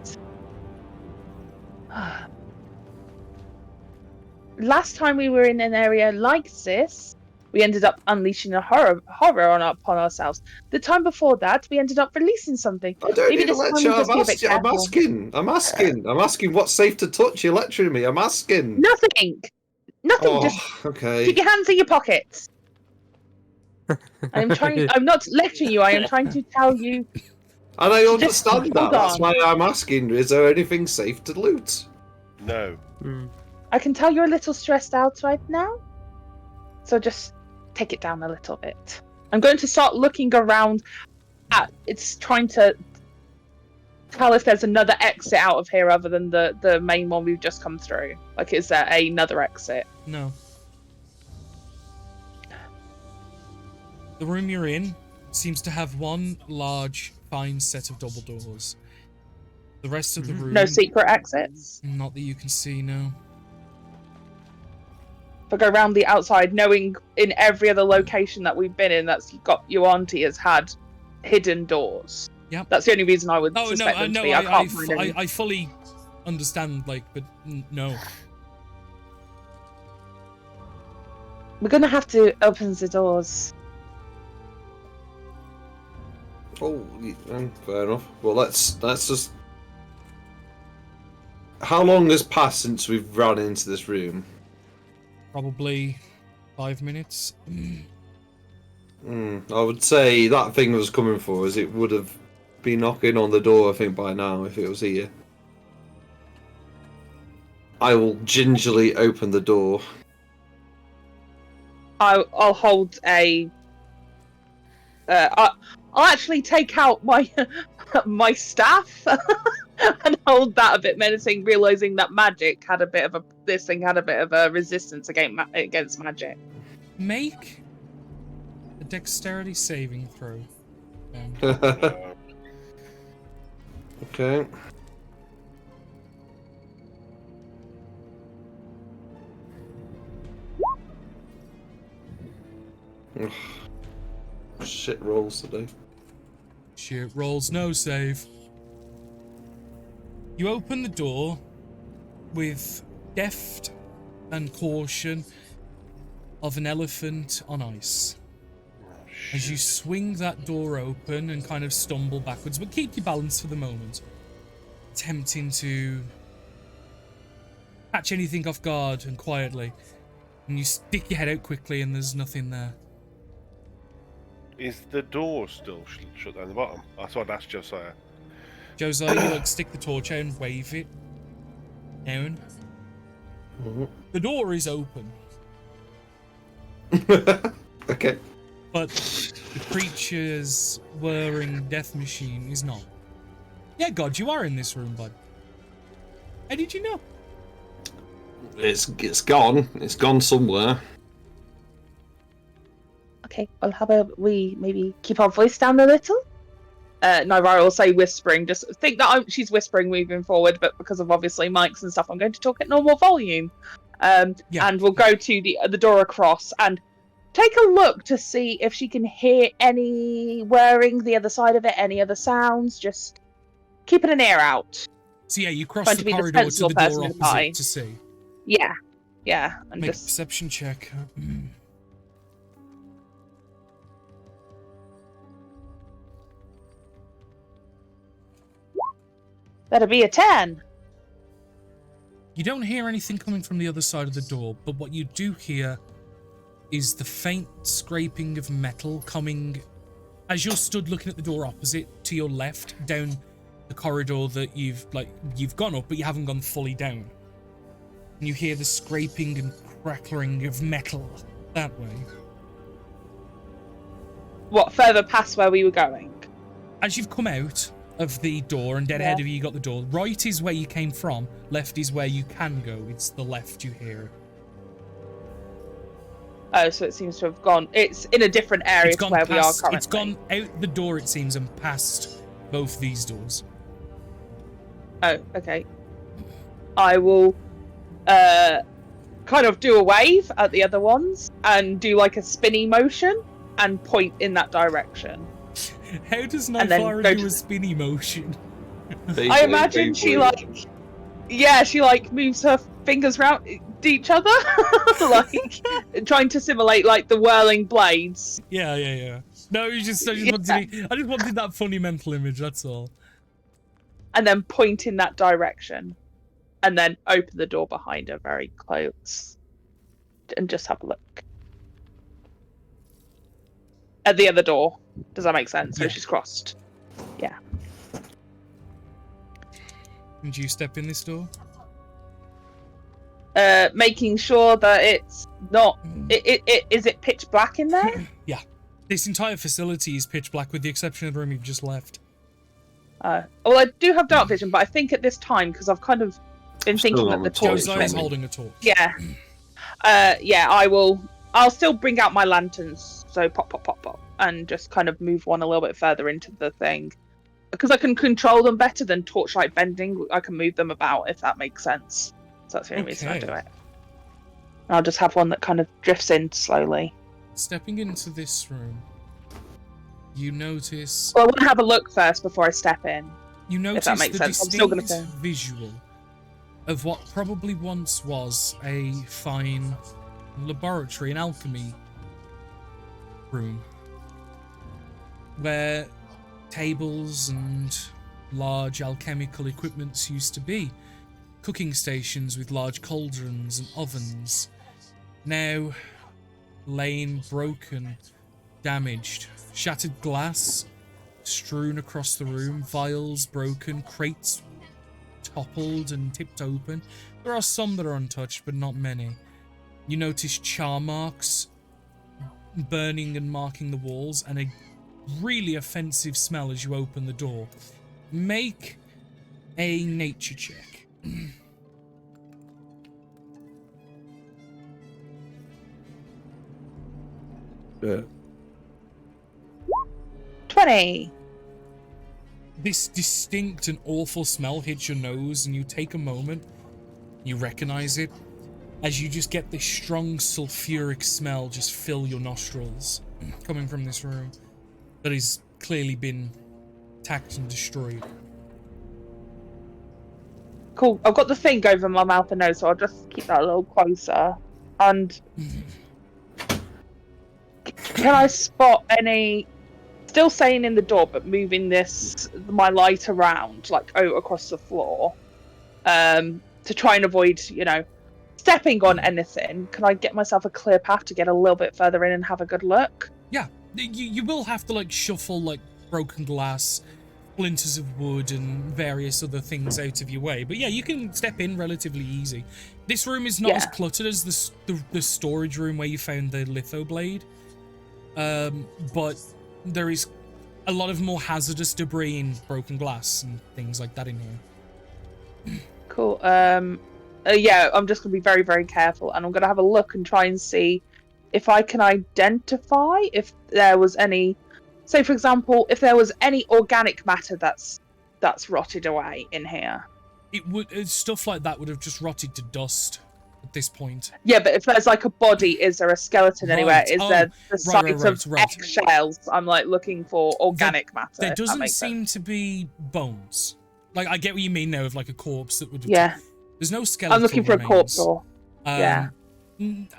Last time we were in an area like this, we ended up unleashing a horror upon ourselves. The time before that, we ended up releasing something. I don't Maybe need to this time lecture. we just be a bit I'm careful. asking. I'm asking. I'm asking what's safe to touch. You're lecturing me. I'm asking. Nothing. Oh, Just okay. keep your hands in your pockets. I'm trying. I'm not lecturing you. I am trying to tell you. And I Just understand that. hold That's on. why I'm asking. Is there anything safe to loot? No. I can tell you're a little stressed out right now. So just take it down a little bit. I'm going to start looking around at it's trying to tell if there's another exit out of here other than the main one we've just come through. Like, is there another exit? No. The room you're in seems to have one large, fine set of double doors. The rest of the room... No secret exits? Not that you can see, no. If I go around the outside, knowing in every other location that we've been in that's got Yuan-Ti has had hidden doors. Yep. That's the only reason I would Oh, suspect no, them to no, be. I can't find any. I fully understand, like, but no. We're gonna have to open the doors. Oh, fair enough. Well, let's just. How long has passed since we've run into this room? Probably 5 minutes. I would say that thing was coming for us. It would have been knocking on the door, I think, by now if it was here. I will gingerly open the door. I'll hold a. I'll actually take out my my staff and hold that a bit menacing, realizing that magic had a bit of a. This thing had a bit of a resistance against magic. Make a dexterity saving throw. Okay. Shit rolls today. Shit rolls, no save. You open the door with deft and caution of an elephant on ice. As you swing that door open and kind of stumble backwards, but keep your balance for the moment. Attempting to catch anything off guard and quietly. And you stick your head out quickly and there's nothing there. Is the door still shut down the bottom? I thought that's Josiah. Josiah, you like stick the torch out and wave it down. The door is open. Okay. But the creature's whirring death machine is not. Yeah, God, you are in this room, bud. How did you know? It's gone. It's gone somewhere. Okay, well, how about we maybe keep our voice down a little? Naira will say whispering. Just think that she's whispering moving forward, but because of obviously mics and stuff, I'm going to talk at normal volume. And we'll go to the door across and take a look to see if she can hear any whirring the other side of it, any other sounds. Just keeping an ear out. So yeah, you cross Trying the to be the corridor to sensible the door person in the party. opposite to see. Yeah, and Make a just perception check. better be a 10. You don't hear anything coming from the other side of the door, but what you do hear is the faint scraping of metal coming as you're stood looking at the door opposite to your left down the corridor that you've gone up, but you haven't gone fully down. And you hear the scraping and crackling of metal that way. What, further past where we were going? As you've come out of the door and dead ahead of you got the door, right is where you came from, left is where you can go. It's the left you hear. Oh, so it seems to have gone. It's in a different area to where we are currently. It's gone out the door, it seems, and past both these doors. Oh, okay. I will kind of do a wave at the other ones and do like a spinny motion and point in that direction. How does Nifara do a spinny motion? I imagine she moves her fingers around each other, like trying to simulate like the whirling blades. Yeah. No, I just wanted that funny mental image. That's all. And then point in that direction, and then open the door behind her very close, and just have a look at the other door. Does that make sense? So she's crossed. Yeah. Would you step in this door? Making sure that it's not. Is it pitch black in there? Yeah. This entire facility is pitch black with the exception of the room you've just left. Well, I do have dark vision, but I think at this time, because I've kind of been thinking that the torch. Josiah's holding a torch. Yeah. I'll still bring out my lanterns. So pop, and just kind of move one a little bit further into the thing. Because I can control them better than torchlight bending. I can move them about, if that makes sense. So that's the only reason I do it. And I'll just have one that kind of drifts in slowly. Stepping into this room, you notice... Well, I want to have a look first before I step in. You notice if that makes the sense. I'm still gonna visual of what probably once was a fine laboratory, an alchemy room, where tables and large alchemical equipments used to be. Cooking stations with large cauldrons and ovens. Now laying broken, damaged, shattered glass strewn across the room, vials broken, crates toppled and tipped open. There are some that are untouched, but not many. You notice char marks burning and marking the walls, and a really offensive smell as you open the door. Make a nature check. Yeah. 20. This distinct and awful smell hits your nose, and you take a moment. You recognize it as you just get this strong sulfuric smell just fill your nostrils coming from this room that has clearly been attacked and destroyed. Cool. I've got the thing over my mouth and nose, so I'll just keep that a little closer. And can I spot any? Still staying in the door, but moving my light around, like across the floor, to try and avoid, stepping on anything. Can I get myself a clear path to get a little bit further in and have a good look? Yeah, you will have to shuffle broken glass, splinters of wood, and various other things out of your way. But yeah, you can step in relatively easy. This room is not as cluttered as the storage room where you found the litho blade, but there is a lot of more hazardous debris and broken glass and things like that in here. Cool. Yeah, I'm just gonna be very, very careful, and I'm gonna have a look and try and see if I can identify if there was any. Say, for example, if there was any organic matter that's rotted away in here. Stuff like that would have just rotted to dust at this point. Yeah, but if there's a body, is there a skeleton anywhere? Is there the size of eggshells? I'm looking for organic matter. There doesn't seem to be bones. I get what you mean now of a corpse that would have... Yeah. There's no skeletal I'm looking for remains. a corpse or... yeah.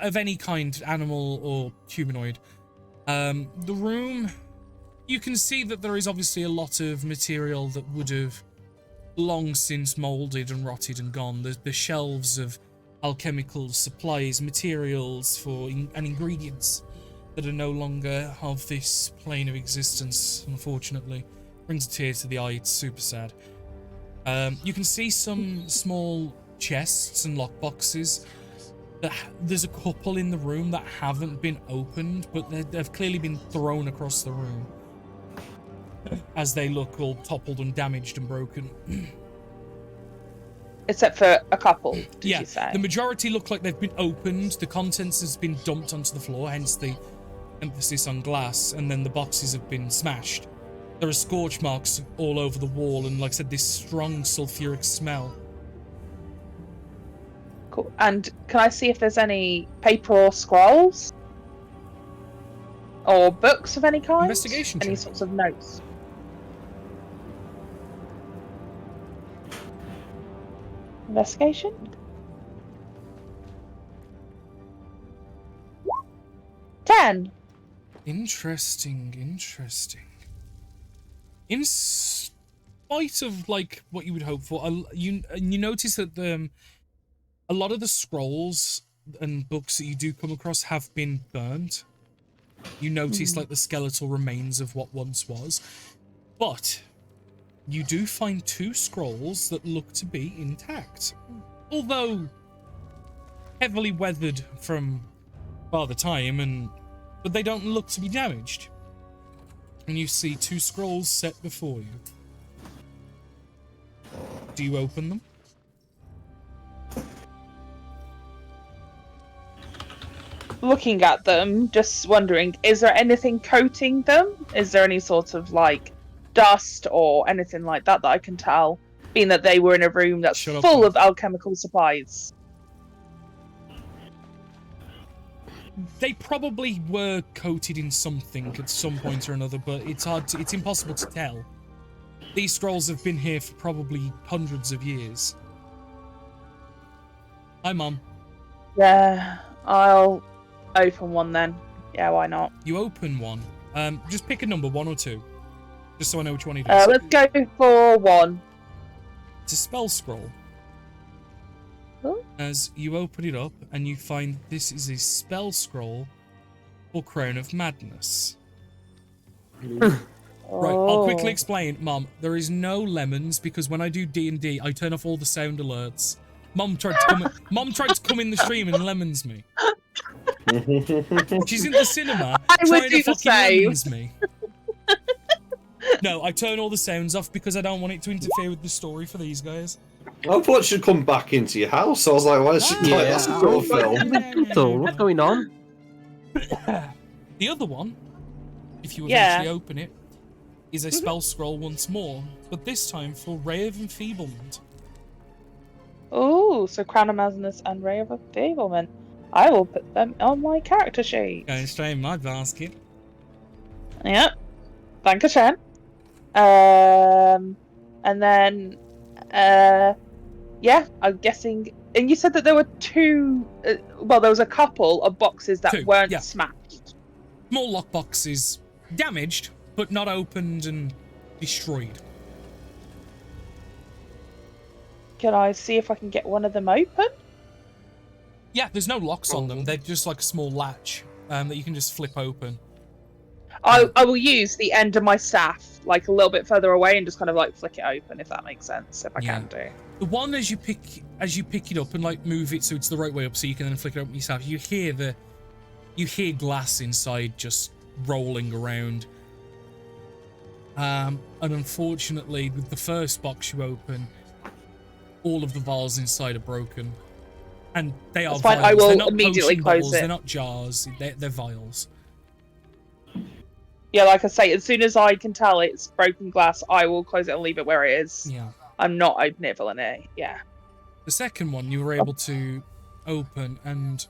Of any kind, animal or humanoid. The room... You can see that there is obviously a lot of material that would have long since moulded and rotted and gone. The shelves of alchemical supplies, materials and ingredients that are no longer of this plane of existence, unfortunately. Brings a tear to the eye, it's super sad. You can see some small chests and lockboxes. There's a couple in the room that haven't been opened, but they've clearly been thrown across the room as they look all toppled and damaged and broken. Except for a couple, did Yeah, you say? the majority look like they've been opened, the contents has been dumped onto the floor, hence the emphasis on glass, and then the boxes have been smashed. There are scorch marks all over the wall, and like I said, this strong sulfuric smell. Cool. And can I see if there's any paper or scrolls? Or books of any kind? Investigation Any check. sorts of notes? Investigation? Ten. Interesting. In spite of like what you would hope for, you notice that a lot of the scrolls and books that you do come across have been burnt. You notice like the skeletal remains of what once was, but you do find 2 scrolls that look to be intact, although heavily weathered from Father Time, but they don't look to be damaged. And you see 2 scrolls set before you. Do you open them? Looking at them, just wondering, is there anything coating them? Is there any sort of like dust or anything like that I can tell, being that they were in a room that's Shut up, full Mom. of alchemical supplies? They probably were coated in something at some point or another, but it's impossible to tell. These scrolls have been here for probably hundreds of years. Hi, Mom. Yeah, I'll open one then. Yeah, why not? You open one. Just pick a number, 1 or 2. Just so I know which one it is. Let's go for 1. It's a spell scroll. Oh. As you open it up and you find this is a spell scroll for Crown of Madness. Right, I'll quickly explain, Mom. There is no lemons because when I do D&D, I turn off all the sound alerts. Mom tried to come in the stream and lemons me. She's in the cinema trying to fucking lemons me. No, I turn all the sounds off because I don't want it to interfere with the story for these guys. I thought she'd come back into your house. I was like, why is she like that's a sort of film? So, what's going on? The other one, if you eventually open it, is a spell scroll once more, but this time for Ray of Enfeeblement. Oh, so Crown of Madness and Ray of Enfeeblement. I will put them on my character sheet. Going straight in my basket. Yeah. Thank you, Shen. And then, yeah, I'm guessing. And you said that there were 2. Well, there was a couple of boxes that 2, weren't yeah. smashed. Small lockboxes, damaged, but not opened and destroyed. Can I see if I can get one of them open? Yeah, there's no locks on them. They're just like a small latch that you can just flip open. I will use the end of my staff, like a little bit further away, and just kind of like flick it open, if that makes sense. If I can do. The one as you pick it up and like move it so it's the right way up, so you can then flick it open yourself. You hear glass inside just rolling around. And unfortunately, with the first box you open, all of the vials inside are broken. And they are That's fine, vials. I will They're not immediately potion close bottles, it. They're not jars. They're vials. Yeah, like I say, as soon as I can tell it's broken glass, I will close it and leave it where it is. Yeah. I'm not opening it for it. Yeah. The second one you were able to open, and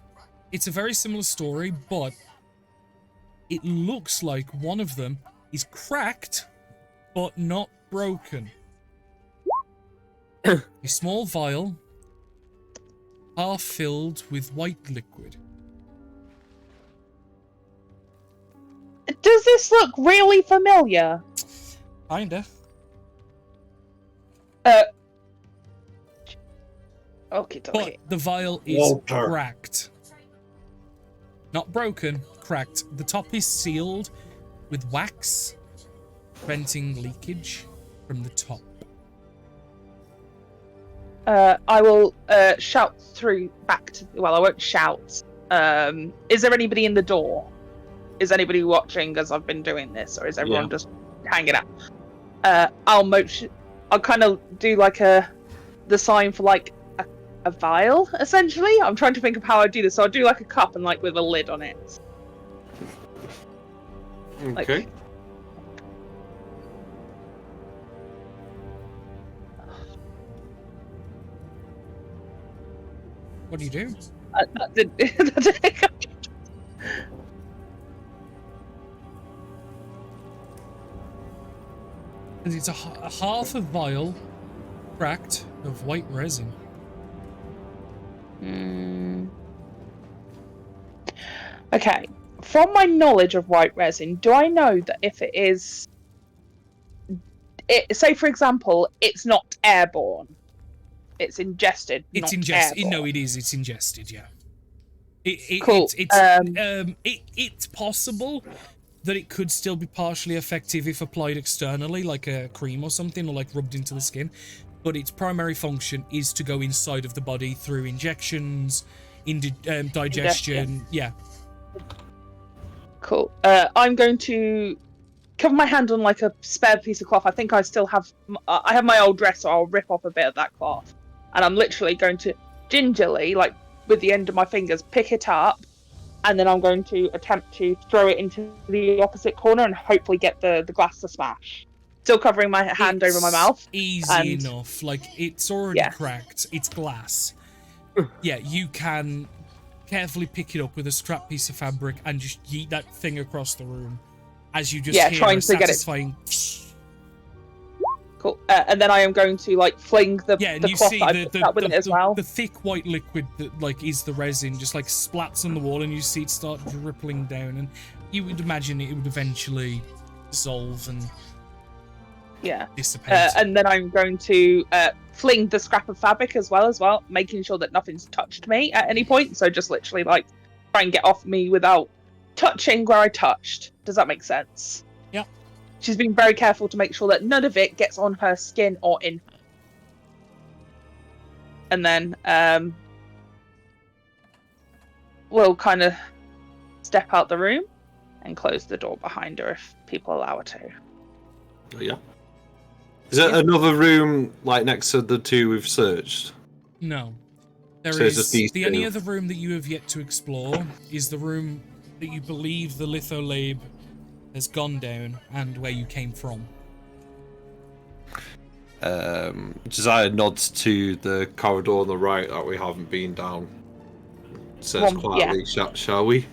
it's a very similar story, but it looks like one of them is cracked, but not broken. A small vial, half filled with white liquid. Does this look really familiar? Kinda. Okay, But okay. the vial is Walter. cracked. Not broken, cracked. The top is sealed with wax, preventing leakage from the top. I will shout through back to. Well, I won't shout. Is there anybody in the door? Is anybody watching as I've been doing this, or is everyone just hanging out? I'll kind of do like the sign for like a vial, essentially. I'm trying to think of how I do this. So I'll do like a cup and like with a lid on it. Okay. Like, What do you do? It's a half a vial cracked of white resin. Okay. From my knowledge of white resin, do I know that if it is, say for example, it's not airborne, it's ingested, It's not ingested. airborne. No, it is. It's ingested. Yeah. Cool. It's possible that it could still be partially effective if applied externally, like a cream or something, or like rubbed into the skin. But its primary function is to go inside of the body through injections, digestion. Yeah. Cool. I'm going to cover my hand on like a spare piece of cloth. I think I still have. I have my old dress, so I'll rip off a bit of that cloth, and I'm literally going to gingerly, like with the end of my fingers, pick it up, and then I'm going to attempt to throw it into the opposite corner and hopefully get the glass to smash. Still covering my hand over my mouth. Easy enough. Like, it's already cracked. It's glass. Yeah, you can carefully pick it up with a scrap piece of fabric and just yeet that thing across the room as you just hear trying a to get it. satisfying. Cool. And then I am going to like fling the and you cloth see that I picked up with it as well. the thick white liquid that like is the resin just like splats on the wall, and you see it start dripping down, and you would imagine it would eventually dissolve and dissipate. And then I'm going to fling the scrap of fabric as well, making sure that nothing's touched me at any point. So just literally like try and get off me without touching where I touched. Does that make sense? Yeah. She's been very careful to make sure that none of it gets on her skin or in her. And then we'll kind of step out the room and close the door behind her if people allow her to. Oh, yeah. Is there another room like next to the two we've searched? No. There So it's is just these the two. only other room that you have yet to explore is the room that you believe the litholab has gone down and where you came from. Josiah nods to the corridor on the right that we haven't been down. Says quietly, shall we?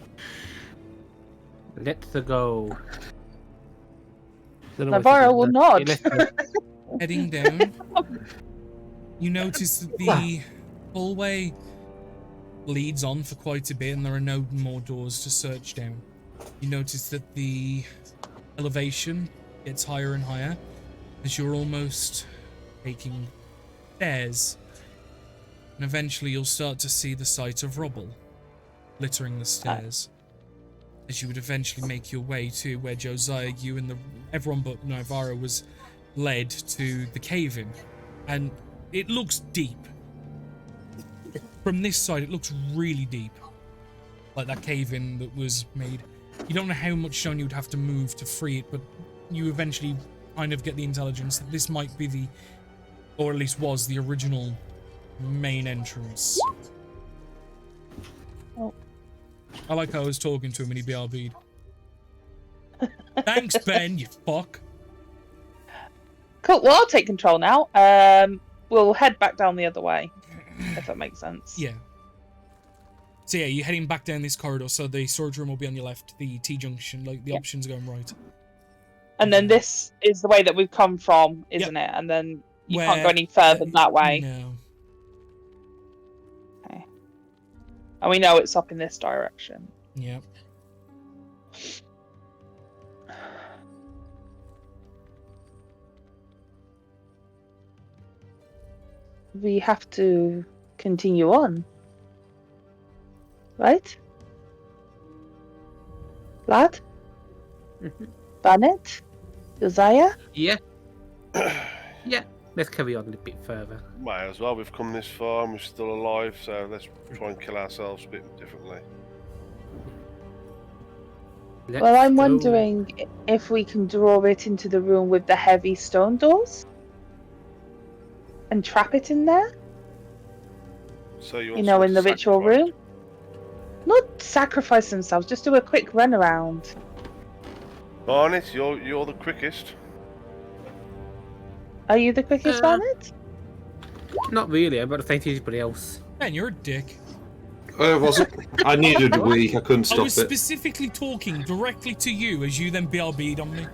Let's go. Navarro will nod. Heading down, you notice that the hallway leads on for quite a bit and there are no more doors to search down. You notice that the elevation gets higher and higher as you're almost taking stairs, and eventually you'll start to see the sight of rubble littering the stairs. As you would eventually make your way to where Josiah, you and everyone but Navarro was led to the cave-in. And it looks deep. From this side, it looks really deep. Like that cave-in that was made. You don't know how much stone you would have to move to free it, but you eventually kind of get the intelligence that this might be the, or at least was, the original main entrance. Oh. I like how I was talking to him and he BRB'd. Thanks, Ben, you fuck. Cool. Well, I'll take control now. We'll head back down the other way, if that makes sense. Yeah. So yeah, you're heading back down this corridor, so the storage room will be on your left, the T-junction, like the options going right. And then this is the way that we've come from, isn't it? And then you can't go any further that way. No. Okay. And we know it's up in this direction. Yep. We have to continue on. Right? Lad? Mhm. Barnett? Josiah? Yeah. Yeah. Let's carry on a bit further. Might as well. We've come this far and we're still alive, so let's try and kill ourselves a bit differently. Well, I'm Let's go. wondering if we can draw it into the room with the heavy stone doors and trap it in there. So you You want know, someone in the to ritual sacrifice? room. Not sacrifice themselves, just do a quick run around. Barnett, you're the quickest. Are you the quickest, Barnett? Not really. I'm about to say to anybody else. Ben, you're a dick. It wasn't. I needed a wee. I couldn't I stop was it. specifically talking directly to you as you then BRB'd on me.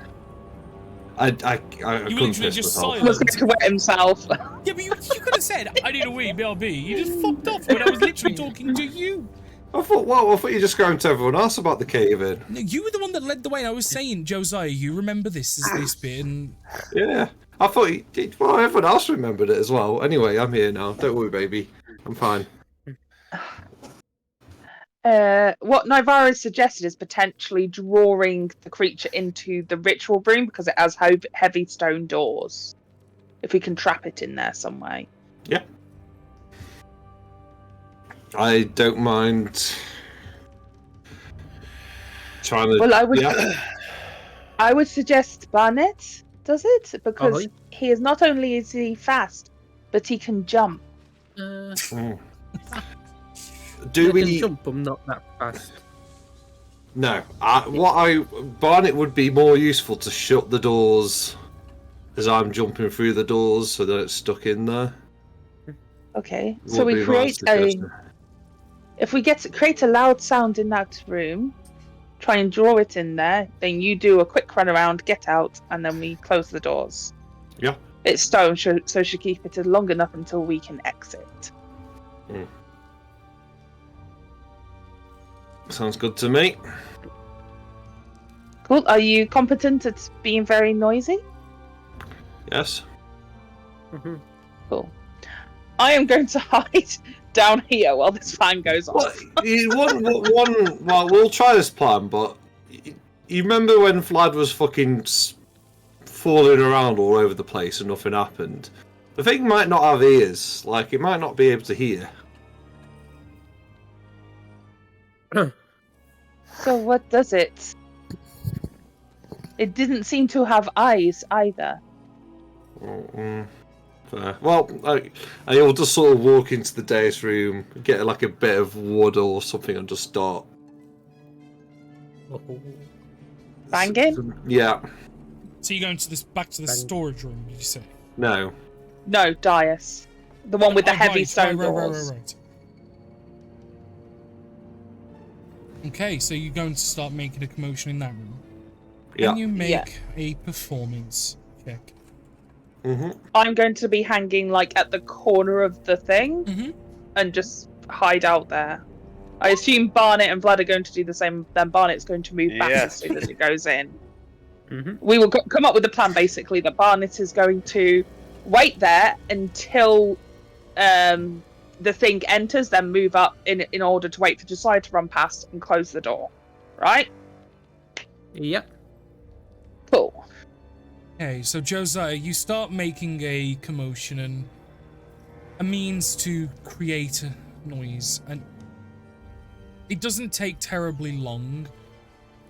I You couldn't literally piss just myself. He was silent. going to wet himself. Yeah, but you could have said, I need a wee, BRB. You just fucked off when I was literally talking to you. I thought you were just going to everyone else about the cave in. No, you were the one that led the way. And I was saying, Josiah, you remember this as this bit, and Yeah. I thought well, everyone else remembered it as well. Anyway, I'm here now. Don't worry, baby. I'm fine. What Nivara suggested is potentially drawing the creature into the ritual room because it has heavy stone doors. If we can trap it in there some way. Yeah. I don't mind trying to. Well, Yeah. I would suggest Barnett does it because Oh, he is not only is he fast, but he can jump. Mm. I Do can we? jump, I'm not that fast. No. Barnett would be more useful to shut the doors as I'm jumping through the doors so that it's stuck in there. Okay, so Would we be my create suggestion. if we create a loud sound in that room, try and draw it in there, then you do a quick run around, get out, and then we close the doors. Yeah. It's stone, so should keep it long enough until we can exit. Sounds good to me. Cool. Are you competent at being very noisy? Yes. Mhm. Cool. I am going to hide down here while this fan goes Well, off. well, we'll try this plan, but you remember when Vlad was fucking falling around all over the place and nothing happened? The thing might not have ears, like it might not be able to hear. So what does it? It didn't seem to have eyes either. Fair. Well, I'll just sort of walk into the dais room, get like a bit of wood or something, and just start. Banging? Yeah. so you're going to this back to the Bang. storage room, did you say? No. No, Dias. The one with the Oh, heavy right, stone right, doors. right. Okay, so you're going to start making a commotion in that room. Yeah. Can you make Yeah. a performance check? I'm going to be hanging like at the corner of the thing Mm-hmm. and just hide out there. I assume Barnett and Vlad are going to do the same. Then Barnett's going to move back Yes. as soon as it goes in. Mhm. We will come up with a plan basically that Barnett is going to wait there until the thing enters, then move up in order to wait for Josiah to run past and close the door. Right? Yep. Cool. Okay, so Josiah, you start making a commotion and a means to create a noise, and it doesn't take terribly long,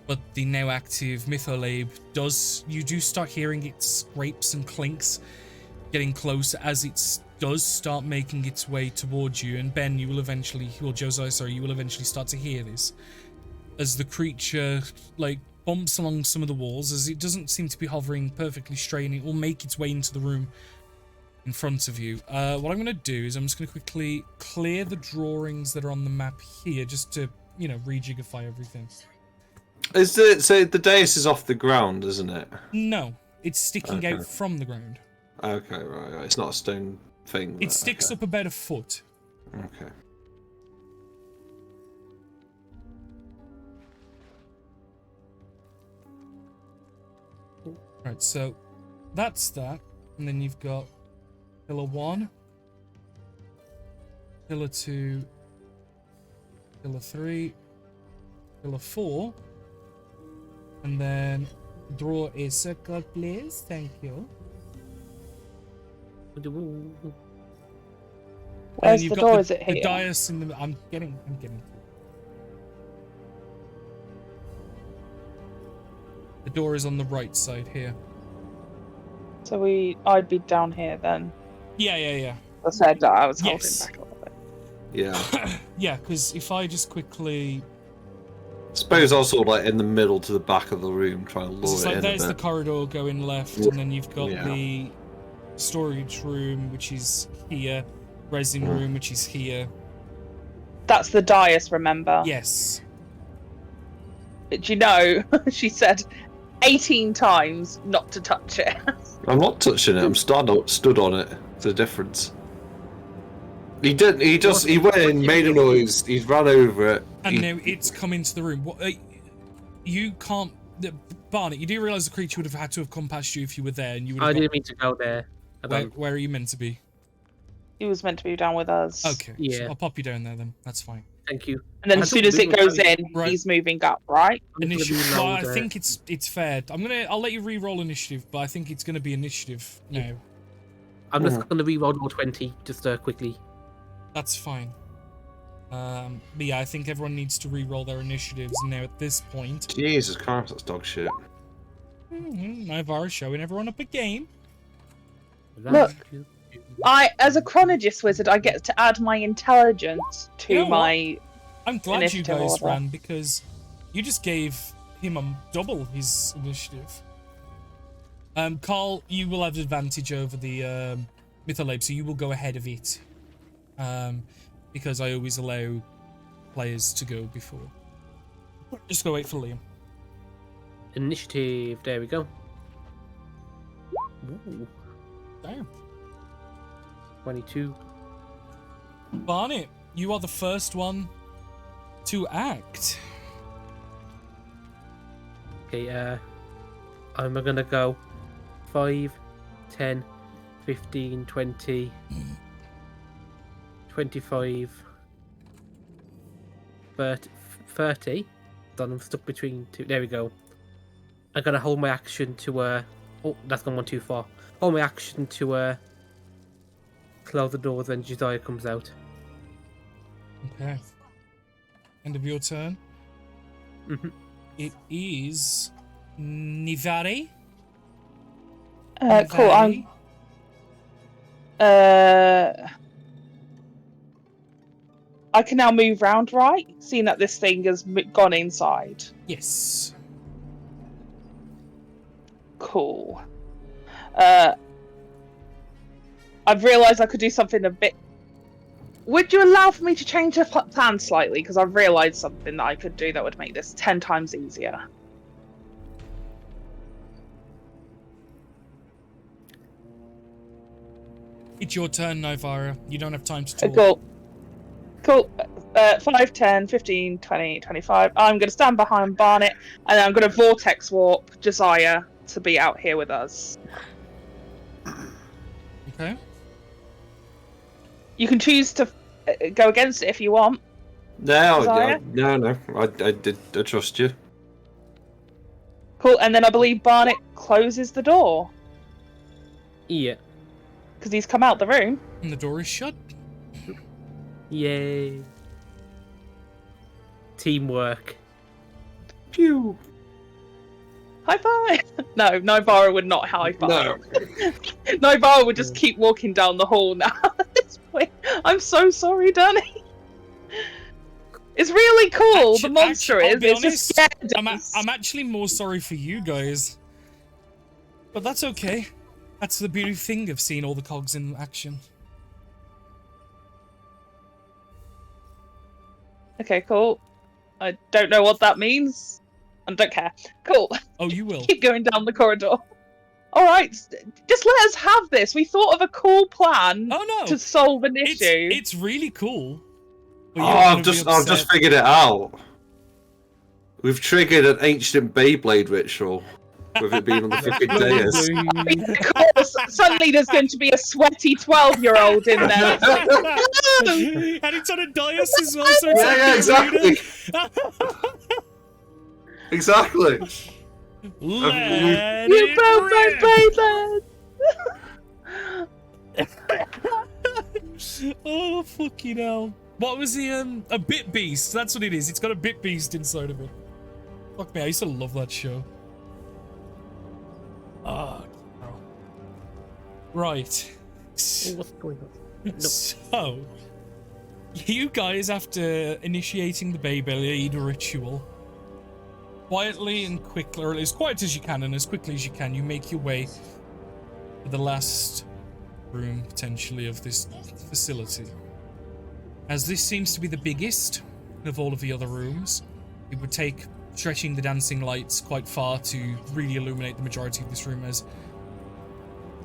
but the now active Mytholabe you do start hearing it scrapes and clinks, getting closer as it does start making its way towards you, and Ben, you will eventually, well, Josiah, sorry, you will eventually start to hear this, as the creature, like, bumps along some of the walls, as it doesn't seem to be hovering perfectly straight, and it will make its way into the room in front of you. What I'm going to do is I'm just going to quickly clear the drawings that are on the map here, just to, you know, rejigify everything. So the dais is off the ground, isn't it? No, it's sticking Okay. out from the ground. Okay, right. It's not a stone thing. It sticks up about a foot. Okay. Right, so that's that. And then you've got pillar 1. Pillar 2. Pillar 3. Pillar 4. And then draw a circle, please. Thank you. Where's you've the got door? Is it the here? dais in the. I'm getting to it. The door is on the right side here. So I'd be down here then. Yeah. I said that I was Yes. holding back a little bit. Yeah. Yeah, because if I just quickly. Suppose also like in the middle to the back of the room, trying to lure It's it like in there's a the bit. corridor going left, and then you've got Yeah. the storage room, which is here. Resin room, which is here. That's the dais, remember? Yes. But you know, she said 18 times not to touch it. I'm not touching it. I'm stood on it. It's a difference. He didn't. He went in, made a noise. He ran over it. And now it's come into the room. What? You can't. Barnett, you do realise the creature would have had to have come past you if you were there, and you would have. I didn't mean to go there. Where are you meant to be? He was meant to be down with us. Okay. Yeah. So I'll pop you down there then. That's fine. Thank you. And then I as soon thought as it we were goes going- in, Right. he's moving up, right? Initiative. gonna be Well, I loud, think it's fair. I'll let you re-roll initiative, but I think it's going to be initiative now. I'm just going to re-roll roll 20 just quickly. That's fine. But yeah, I think everyone needs to re-roll their initiatives now at this point. Jesus Christ, that's dog shit. Nivara showing everyone up a game. Look. As a chronologist wizard, I get to add my intelligence to You know what? my. I'm glad you Initiative guys order. ran because you just gave him double his initiative. Carl, you will have advantage over the Mytholabe, so you will go ahead of it. Because I always allow players to go before. Just go wait for Liam. Initiative. There we go. Ooh, Damn. 22. Barnett, you are the first one to act. Okay, I'm gonna go 5, 10, 15, 20, 25, 30. Then I'm stuck between two. There we go. I'm gonna hold my action to oh, that's gone one too far. Hold my action to close the doors when Josiah comes out. Okay. End of your turn. Mhm. It is Nivari. Cool. I'm. I can now move round, right? Seeing that this thing has gone inside. Yes. Cool. I've realised I could do something a bit. Would you allow for me to change the plan slightly? Because I've realised something that I could do that would make this 10 times easier. It's your turn, Nivara. You don't have time to talk. Cool. Cool. 5, 10, 15, 20, 25. I'm going to stand behind Barnett, and I'm going to vortex warp Josiah to be out here with us. Okay. You can choose to go against it if you want. No, Desire? no. I trust you. Cool. And then I believe Barnett closes the door Yeah. because he's come out the room. And the door is shut. Yay. Teamwork. Phew. High five! No, Nivara would not high five. No. Nivara would just keep walking down the hall now at this point. I'm so sorry, Danny. It's really cool. The monster I'll is. be It's honest, just scared. I'm actually more sorry for you guys. But that's okay. That's the beauty thing of seeing all the cogs in action. Okay, cool. I don't know what that means. I don't care. Cool. Oh, you will. Keep going down the corridor. Alright, just let us have this. We thought of a cool plan Oh no. to solve an issue. It's really cool. But Oh, you're gonna I've be just upset. figured it out. We've triggered an ancient Beyblade ritual. with it being on the fucking dais. Of course, suddenly there's going to be a sweaty 12-year-old in there. It's like, And it's on a dais as well, so it's Yeah, exactly. Exactly. Let you it broke my playland! Oh, fucking hell. What was the, a bit beast? That's what it is. It's got a bit beast inside of it. Fuck me, I used to love that show. Oh, no. Right. Oh, what's going on? No. So, you guys, after initiating the Beyblade ritual, quietly and quickly, or as quiet as you can and as quickly as you can, you make your way to the last room, potentially, of this facility. As this seems to be the biggest of all of the other rooms, it would take stretching the dancing lights quite far to really illuminate the majority of this room, as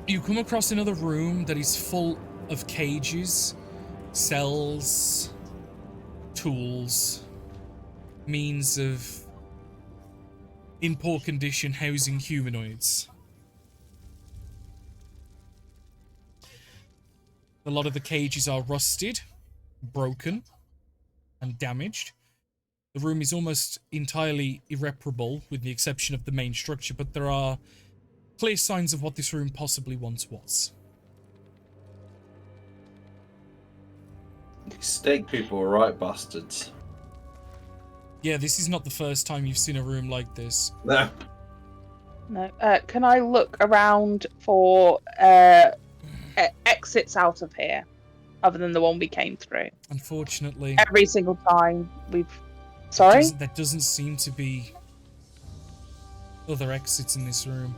you come across another room that is full of cages, cells, tools, means of, in poor condition, housing humanoids. A lot of the cages are rusted, broken, and damaged. The room is almost entirely irreparable, with the exception of the main structure, but there are clear signs of what this room possibly once was. These steak people are right bastards. Yeah, this is not the first time you've seen a room like this. No. No. Can I look around for exits out of here, other than the one we came through? Unfortunately, Every single time we've... Sorry? there doesn't seem to be other exits in this room.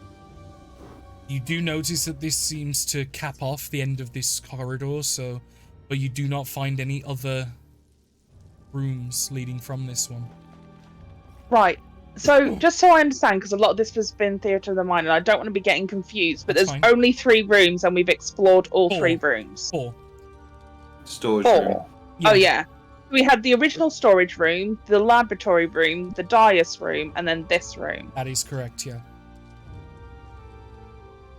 You do notice that this seems to cap off the end of this corridor, but you do not find any other rooms leading from this one. Right. So, just so I understand, because a lot of this has been theatre of the mind, and I don't want to be getting confused, but That's there's fine. only 3 rooms, and we've explored all 3 rooms. 4. Storage room. 4. Oh, yeah. We had the original storage room, the laboratory room, the dais room, and then this room. That is correct, yeah.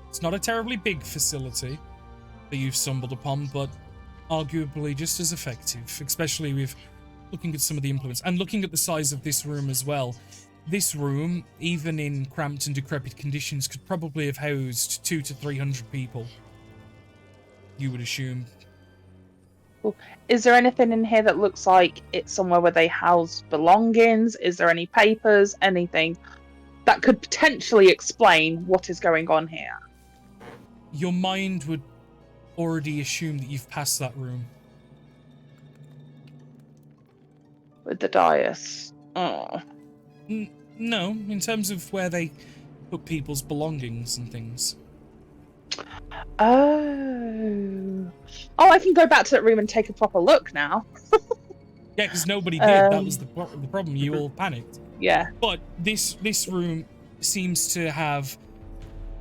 It's not a terribly big facility that you've stumbled upon, but arguably just as effective, especially with looking at some of the implements and looking at the size of this room as well. This room, even in cramped and decrepit conditions, could probably have housed 200 to 300 people, you would assume. Is there anything in here that looks like it's somewhere where they house belongings? Is there any papers, anything that could potentially explain what is going on here? Your mind would already assume that you've passed that room. With the dais. Oh. No, in terms of where they put people's belongings and things. Oh. Oh, I can go back to that room and take a proper look now. Yeah, because nobody did. That was the problem. You all panicked. Yeah. But this room seems to have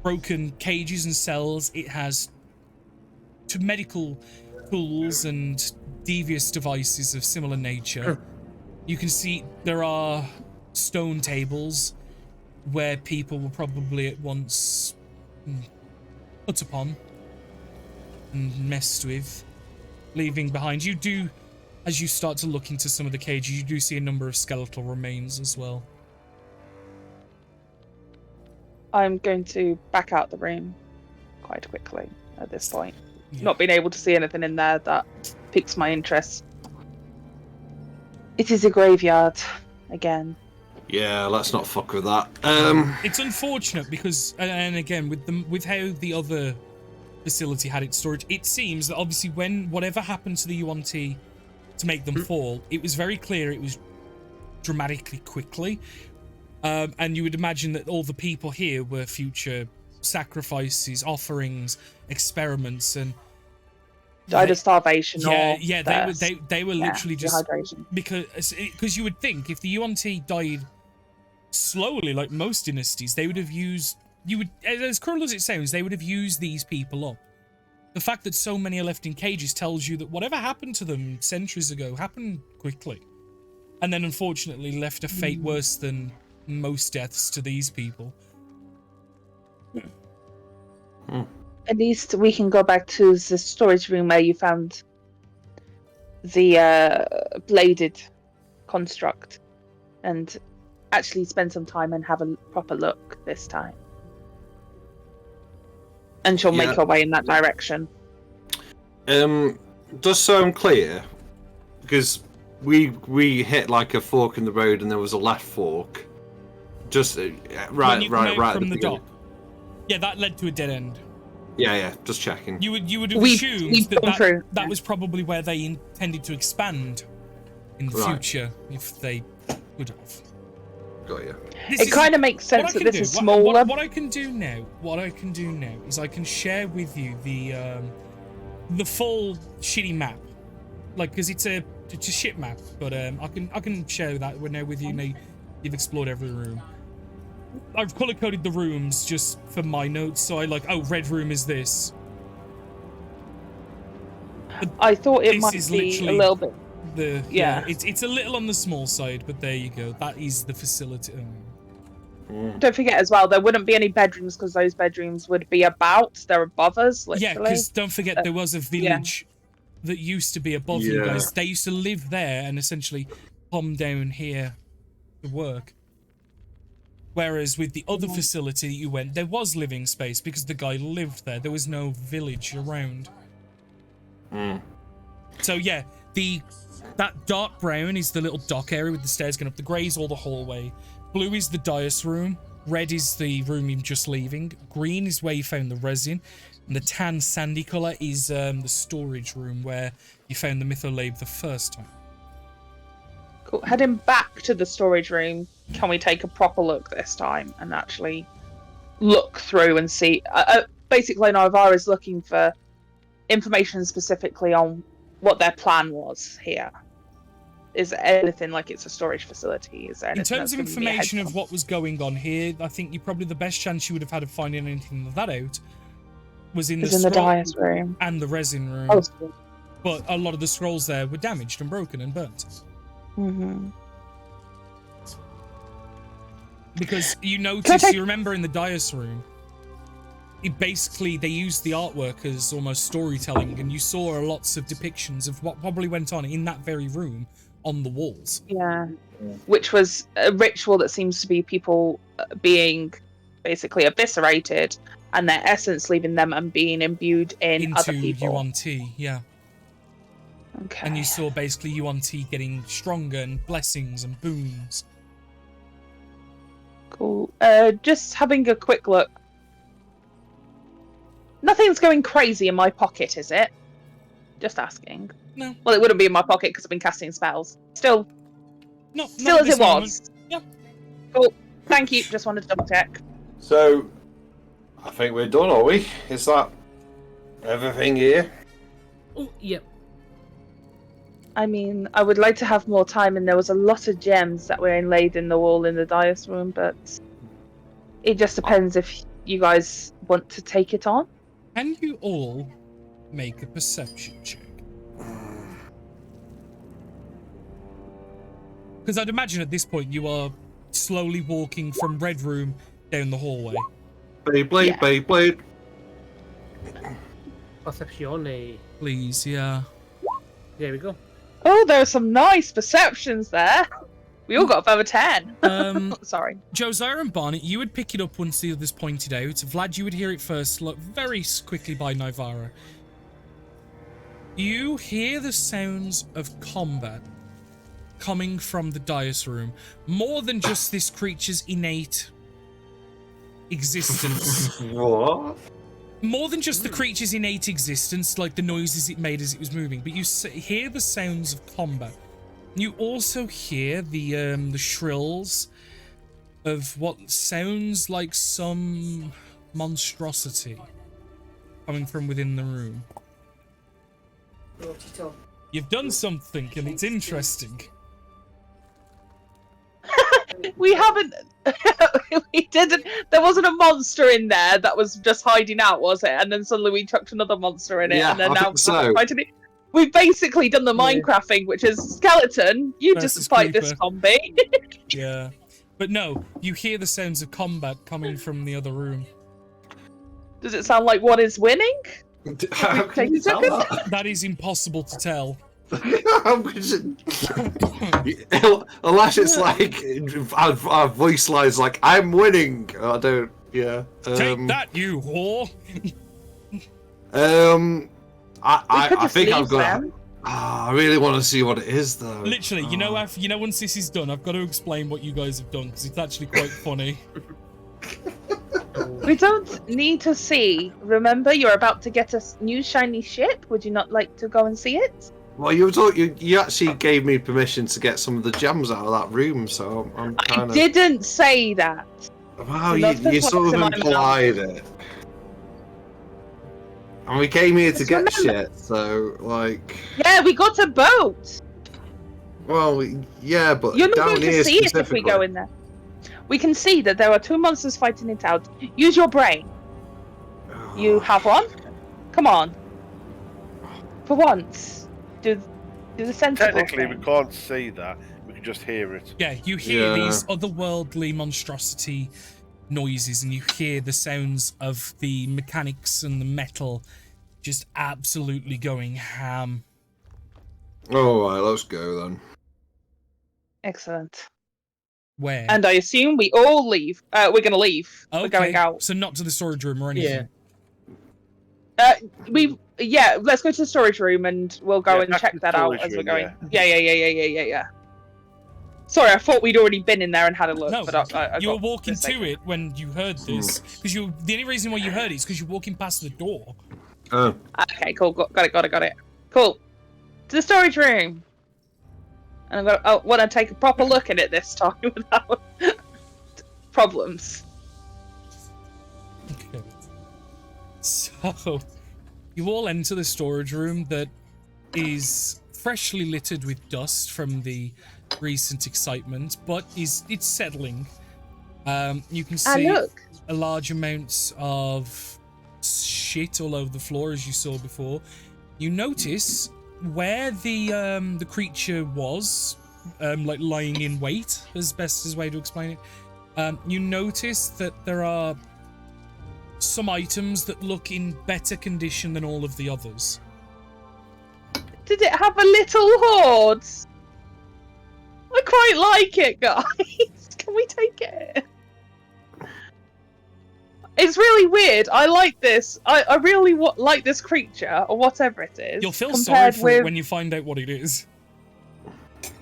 broken cages and cells. It has medical tools and devious devices of similar nature. You can see there are stone tables where people were probably at once put upon and messed with, leaving behind. You do, as you start to look into some of the cages, you do see a number of skeletal remains as well. I'm going to back out the room quite quickly at this point. Yeah. Not being able to see anything in there that piques my interest. It is a graveyard again. Yeah, let's not fuck with that. It's unfortunate because, and again, with how the other facility had its storage, it seems that obviously when whatever happened to the Yuan-Ti to make them fall, it was very clear it was dramatically quickly. And you would imagine that all the people here were future sacrifices, offerings, experiments, and Died of starvation yeah, or yeah, thirst. they were literally just dehydration. because you would think if the Yuan-Ti died slowly like most dynasties, they would have used, as cruel as it sounds, they would have used these people up. The fact that so many are left in cages tells you that whatever happened to them centuries ago happened quickly, and then unfortunately left a fate worse than most deaths to these people. At least we can go back to the storage room where you found the bladed construct and actually spend some time and have a proper look this time. And she'll make her way in that direction. Just so I'm clear, because we hit like a fork in the road and there was a left fork. Just right from the dock. Yeah, that led to a dead end. Yeah, just checking. You would have assumed that was probably where they intended to expand in the future, if they would have. Got you. It kind of makes sense that this is smaller. What I can do now is I can share with you the full shitty map, like, because it's a shit map, but I can share that now with you. Now you've explored every room. I've color coded the rooms just for my notes, so red room is this. But I thought it might be a little bit. It's a little on the small side, but there you go. That is the facility. Don't forget as well, there wouldn't be any bedrooms because those bedrooms would be they're above us, literally. Yeah, because don't forget there was a village that used to be above you guys. They used to live there and essentially come down here to work. Whereas with the other facility that you went, there was living space because the guy lived there. There was no village around. So yeah, that dark brown is the little dock area with the stairs going up. The grey is all the hallway. Blue is the dais room. Red is the room you're just leaving. Green is where you found the resin. And the tan sandy colour is the storage room where you found the mytholabe the first time. Cool. Heading back to the storage room, can we take a proper look this time and actually look through and see? Basically, Navarre is looking for information specifically on what their plan was here. Is there anything like it's a storage facility? Is there anything in terms of information of what was going on here, I think probably the best chance you would have had of finding anything of that out was in the dais room and the resin room. Oh, but a lot of the scrolls there were damaged and broken and burnt. Because you notice, you remember in the dais room, they used the artwork as almost storytelling, and you saw lots of depictions of what probably went on in that very room on the walls. Yeah, which was a ritual that seems to be people being basically eviscerated and their essence leaving them and being imbued in other people. Yuan-Ti, yeah. Okay. And you saw basically Yuan-Ti getting stronger and blessings and boons. Cool. Just having a quick look. Nothing's going crazy in my pocket, is it? Just asking. No. Well, it wouldn't be in my pocket because I've been casting spells. Still as it was. Yeah. Cool. Thank you. Just wanted to double check. So, I think we're done, are we? Is that everything here? Oh, yep. I mean, I would like to have more time, and there was a lot of gems that were inlaid in the wall in the dais room, but it just depends if you guys want to take it on. Can you all make a perception check? Because I'd imagine at this point you are slowly walking from Red Room down the hallway. Beyblade, Beyblade. Percepzione. Please, yeah. There we go. Oh, there are some nice perceptions there. We all got above a 10. Sorry. Josiah and Barnett, you would pick it up once the others pointed out. Vlad, you would hear it first, very quickly by Nivara. You hear the sounds of combat coming from the dais room. More than just this creature's innate existence. What? More than just the creature's innate existence, like the noises it made as it was moving, but you hear the sounds of combat. You also hear the shrills of what sounds like some monstrosity coming from within the room. You've done something, and it's interesting. We haven't. We didn't. There wasn't a monster in there that was just hiding out, was it? And then suddenly we chucked another monster in it, and then now we've basically done the Minecraft thing, which is skeleton. You just fight this zombie. Yeah, but no, you hear the sounds of combat coming from the other room. Does it sound like one is winning? How can you tell that? That is impossible to tell. How could unless it's like our voice lines like I'm winning. I don't. Yeah. Take that, you whore! I think I've got. I really want to see what it is though. Literally, you know, once this is done, I've got to explain what you guys have done because it's actually quite funny. We don't need to see. Remember, you're about to get a new shiny ship. Would you not like to go and see it? Well, you actually gave me permission to get some of the gems out of that room, so I'm kind of. I didn't say that. Wow, So you sort of implied it. And we came here to Just get remember. shit, so like. Yeah, we got a boat. Well, yeah, but You're not down going to here see it if we go in there. We can see that there are two monsters fighting it out. Use your brain. You have one? Come on. For once. Do the sensible Technically, thing. we can't see that. We can just hear it. Yeah, you hear Yeah. these otherworldly monstrosity noises, and you hear the sounds of the mechanics and the metal just absolutely going ham. Alright, let's go then. Excellent. Where? And I assume we all leave. We're going to leave. Okay, We're going out. so not to the storage room or anything. Yeah, let's go to the storage room and we'll go Yeah, and back check to that the out storage as we're room, going. Yeah. Sorry, I thought we'd already been in there and had a look. No, but I you were got walking mistaken. to it when you heard this, because the only reason why you heard it is because you're walking past the door. Oh. Okay, cool. Got it. Cool. To the storage room. And I want to take a proper look at it this time without problems. Okay. So, you all enter the storage room that is freshly littered with dust from the recent excitement, but it's settling. You can see Look. a large amount of shit all over the floor, as you saw before. You notice where the creature was, like lying in wait, as best as way to explain it. You notice that there are some items that look in better condition than all of the others. Did it have a little horde? I quite like it, guys. Can we take it? It's really weird. I like this. I really like this creature, or whatever it is. You'll feel sorry compared for it with... when you find out what it is.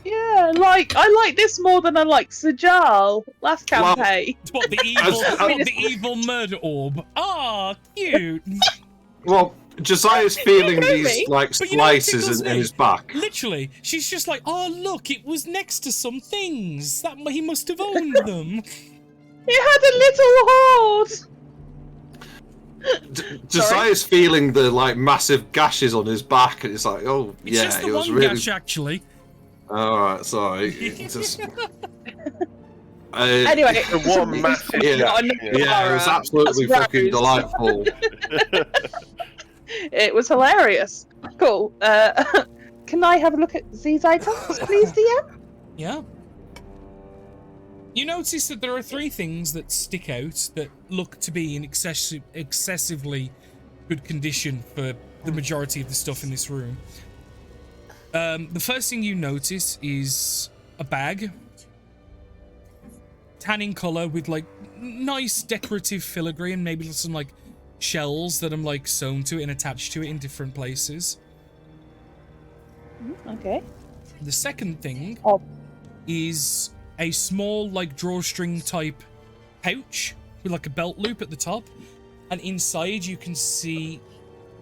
Yeah, I like this more than I like Sajal last Well- campaign. What, the evil murder orb? Ah, cute. Well, Josiah's feeling Maybe. these like But you know what slices tickles in me? his back. Literally, she's just like, oh look, it was next to some things. That he must have owned them. It had a little horde. Josiah's feeling the like massive gashes on his back, and it's like, oh It's yeah, just the it was one really. gash, actually. All right, sorry. It just. Anyway, The one massive Yeah. gash, Yeah, it was absolutely That's fucking gross. delightful. It was hilarious. Cool. Can I have a look at these items, please, DM? Yeah. You notice that there are three things that stick out that look to be in excessively good condition for the majority of the stuff in this room. The first thing you notice is a bag. Tan in colour with like nice decorative filigree and maybe some like shells that are like sewn to it and attached to it in different places. Okay. The second thing Oh. is a small like drawstring type pouch with like a belt loop at the top, and inside you can see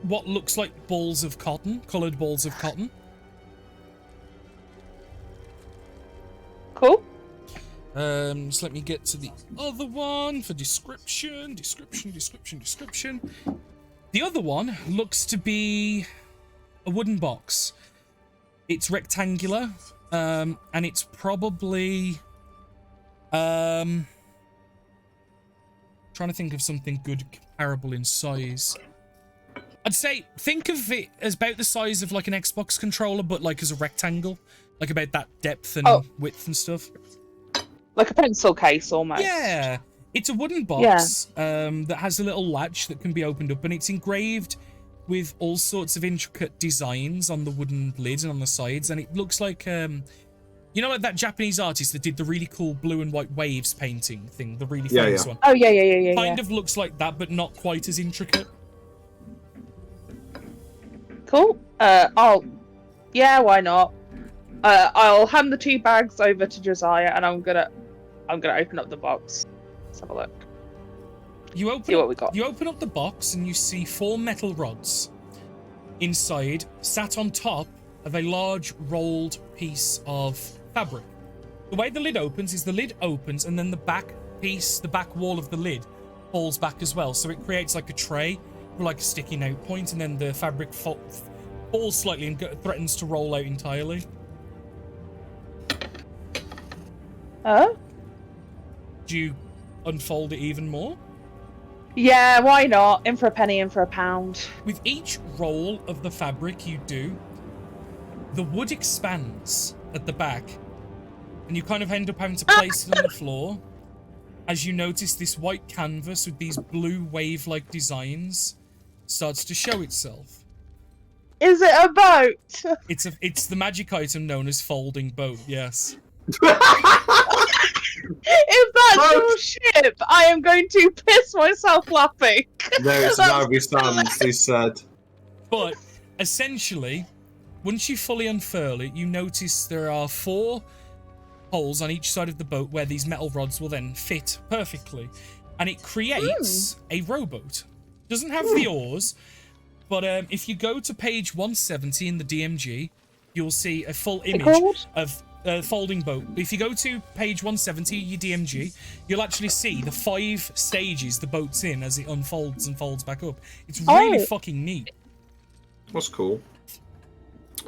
what looks like balls of cotton, coloured balls of cotton. Cool. Just let me get to the other one for description. The other one looks to be a wooden box. It's rectangular, and it's probably trying to think of something good comparable in size. I'd say think of it as about the size of like an Xbox controller, but like as a rectangle, like about that depth and width and stuff. Like a pencil case, almost. Yeah, It's a wooden box that has a little latch that can be opened up, and it's engraved with all sorts of intricate designs on the wooden lid and on the sides, and it looks like you know, like that Japanese artist that did the really cool blue and white waves painting thing, the really famous one. Oh yeah. Kind of looks like that, but not quite as intricate. Cool. Why not? I'll hand the 2 bags over to Josiah, and I'm gonna open up the box. Let's have a look. See what we got. You open up the box and you see 4 metal rods inside, sat on top of a large rolled piece of fabric. The way the lid opens is the lid opens and then the back wall of the lid falls back as well. So it creates like a tray with like a sticking out point, and then the fabric falls slightly and threatens to roll out entirely. Oh? Do you unfold it even more? Yeah, why not? In for a penny, in for a pound. With each roll of the fabric you do, the wood expands at the back, and you kind of end up having to place it on the floor as you notice this white canvas with these blue wave-like designs starts to show itself. Is it a boat? It's the magic item known as folding boat, yes. If that's your ship, I am going to piss myself laughing. There it's now we stand, he said. But essentially, once you fully unfurl it, you notice there are 4 holes on each side of the boat where these metal rods will then fit perfectly. And it creates a rowboat. Doesn't have the oars, but if you go to page 170 in the DMG, you'll see a full image of folding boat. If you go to page 170, your DMG, you'll actually see the 5 stages the boat's in as it unfolds and folds back up. It's really fucking neat. That's cool.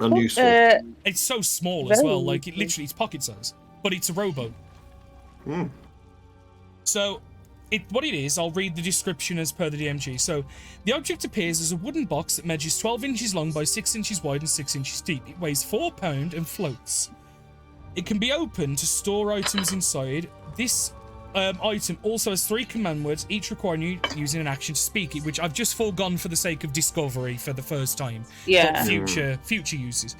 And useful. It's so small as well, like it literally it's pocket size, but it's a rowboat. So what it is, I'll read the description as per the DMG. So the object appears as a wooden box that measures 12 inches long by 6 inches wide and 6 inches deep. It weighs 4 pounds and floats. It can be opened to store items inside. This item also has 3 command words, each requiring you using an action to speak it, which I've just foregone for the sake of discovery for the first time. Yeah. But future uses.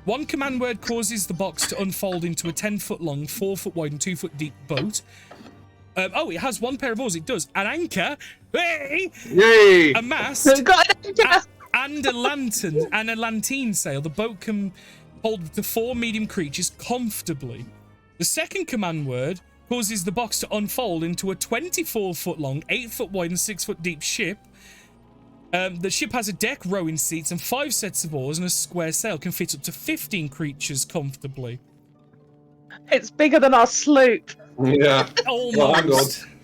1 command word causes the box to unfold into a 10-foot long, 4-foot wide, and 2-foot deep boat. It has 1 pair of oars. It does. An anchor. Hey! Yay! A mast. And a lantern and a lantern sail. The boat can hold up to 4 medium creatures comfortably. The 2nd command word causes the box to unfold into a 24-foot long, 8-foot wide, and 6-foot deep ship. The ship has a deck, rowing seats, and 5 sets of oars, and a square sail can fit up to 15 creatures comfortably. It's bigger than our sloop. Yeah. Almost. Well,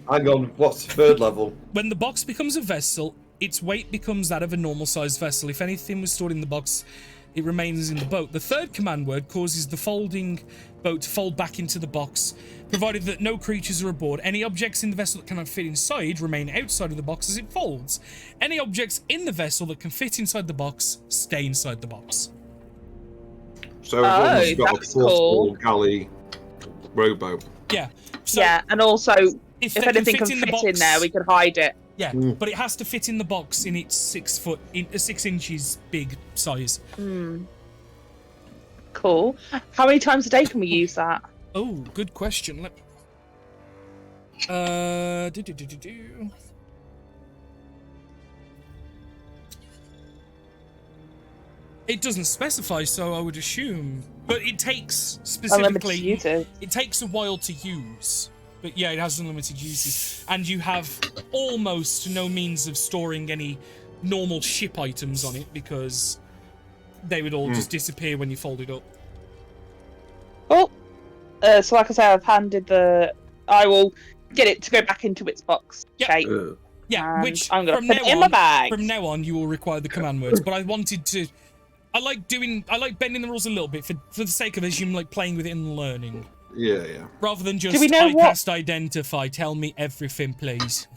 hang on. What's the 3rd level? When the box becomes a vessel, its weight becomes that of a normal-sized vessel. If anything was stored in the box, it remains in the boat. The 3rd command word causes the folding boat to fold back into the box, provided that no creatures are aboard. Any objects in the vessel that cannot fit inside remain outside of the box as it folds. Any objects in the vessel that can fit inside the box stay inside the box. So everyone's got a portable galley rowboat. Yeah. So yeah, and also, if anything can fit in there, we can hide it. Yeah, but it has to fit in the box in its 6 inches big size. Cool. How many times a day can we use that? Oh, good question. It doesn't specify, so I would assume. But it takes specifically. It takes a while to use. But yeah, it has unlimited uses. And you have almost no means of storing any normal ship items on it because they would all just disappear when you fold it up. Oh, so like I say, I've handed I will get it to go back into its box shape. Yeah, which I'm gonna put it in my bag. From now on, you will require the command words. But I wanted to. I like bending the rules a little bit for the sake of as you like playing with it and learning. Yeah. Rather than just I cast identify, tell me everything, please.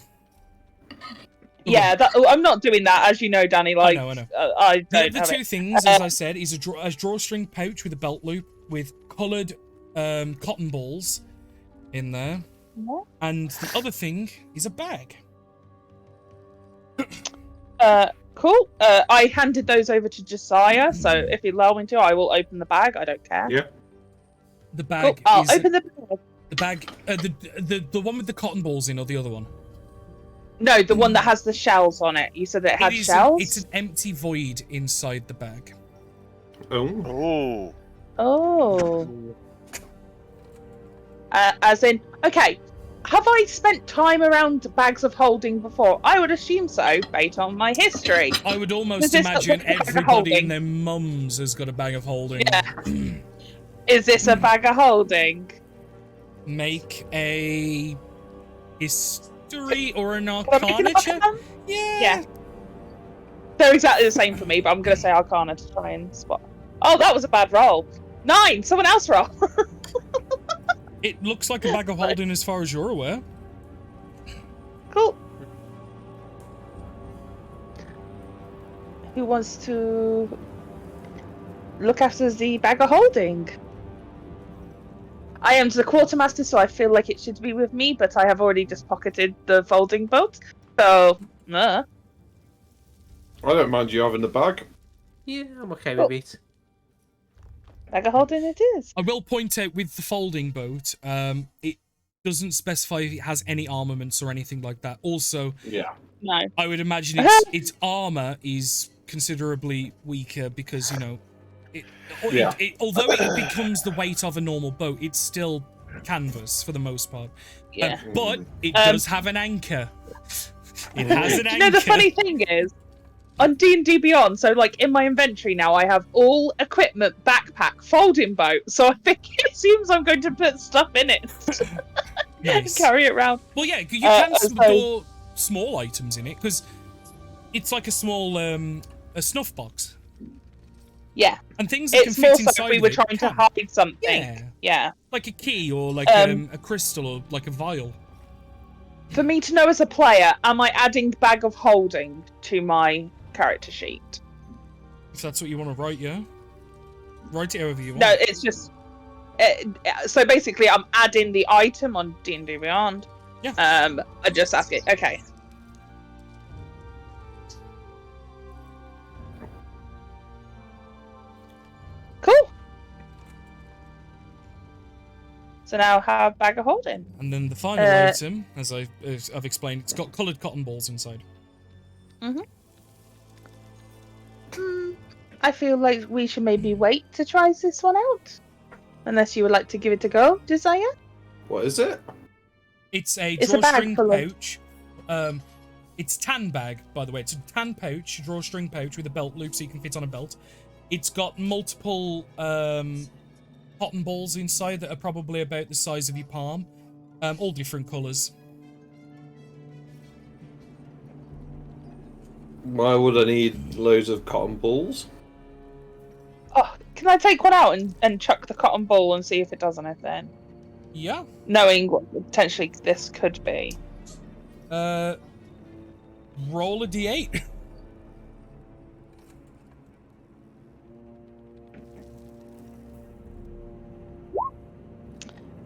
Yeah, I'm not doing that, as you know, Danny. Like, I know. I don't the 2 things, as I said, is a drawstring pouch with a belt loop with coloured cotton balls in there. And the other thing is a bag. Cool. I handed those over to Josiah, so if you allow me to, I will open the bag. I don't care. Yeah. The Cool. bag I'll is open the bag. the bag. The one with the cotton balls in, or the other one. No, the one that has the shells on it. You said that it had shells? It's an empty void inside the bag. Oh. Oh. Oh. As in, okay, have I spent time around bags of holding before? I would assume so, based on my history. I would Does almost this imagine look like a bag of everybody holding? and their mums has got a bag of holding. Yeah. Is this a bag of holding? Make a history or an Can I make arcana an check? arcana? Yeah. Yeah. They're exactly the same for me, but I'm going to say arcana to try and spot. Oh, that was a bad roll. 9! Someone else roll. It looks like a bag of holding as far as you're aware. Cool. Who wants to look after the bag of holding? I am the quartermaster, so I feel like it should be with me, but I have already just pocketed the folding boat. So, I don't mind you having the bag. Yeah, I'm okay with it. bag of holding it is. I will point out with the folding boat, it doesn't specify if it has any armaments or anything like that. Also, Yeah. No. I would imagine its armor is considerably weaker because, you know, Yeah. although it becomes the weight of a normal boat, it's still canvas for the most part. Yeah. But it does have an anchor. It has an anchor. You know, the funny thing is, on D&D Beyond, so like in my inventory now, I have all equipment, backpack, folding boat. So I think it seems I'm going to put stuff in it and Nice. carry it around. Well, yeah, you can so- store small items in it because it's like a small a snuff box, Yeah, and things that can it's more fit so inside we of were it trying to can. hide something. Yeah, Yeah. like a key or like a crystal or like a vial. For me to know as a player, am I adding bag of holding to my character sheet? If that's what you want to write, yeah. Write it however you want. No, it's just. So basically, I'm adding the item on D&D Beyond. Yeah. I just ask it. Okay. Cool. So now I have bag of holding. And then the final item, as I've explained, it's got coloured cotton balls inside. I feel like we should maybe wait to try this one out. Unless you would like to give it a go, Desire? What is it? It's a It's a bag drawstring full of- pouch. It's tan bag, by the way. It's a tan pouch, drawstring pouch with a belt loop so you can fit on a belt. It's got multiple cotton balls inside that are probably about the size of your palm, all different colours. Why would I need loads of cotton balls? Oh, can I take one out and chuck the cotton ball and see if it does anything? Yeah. Knowing what potentially this could be. Roll a d8.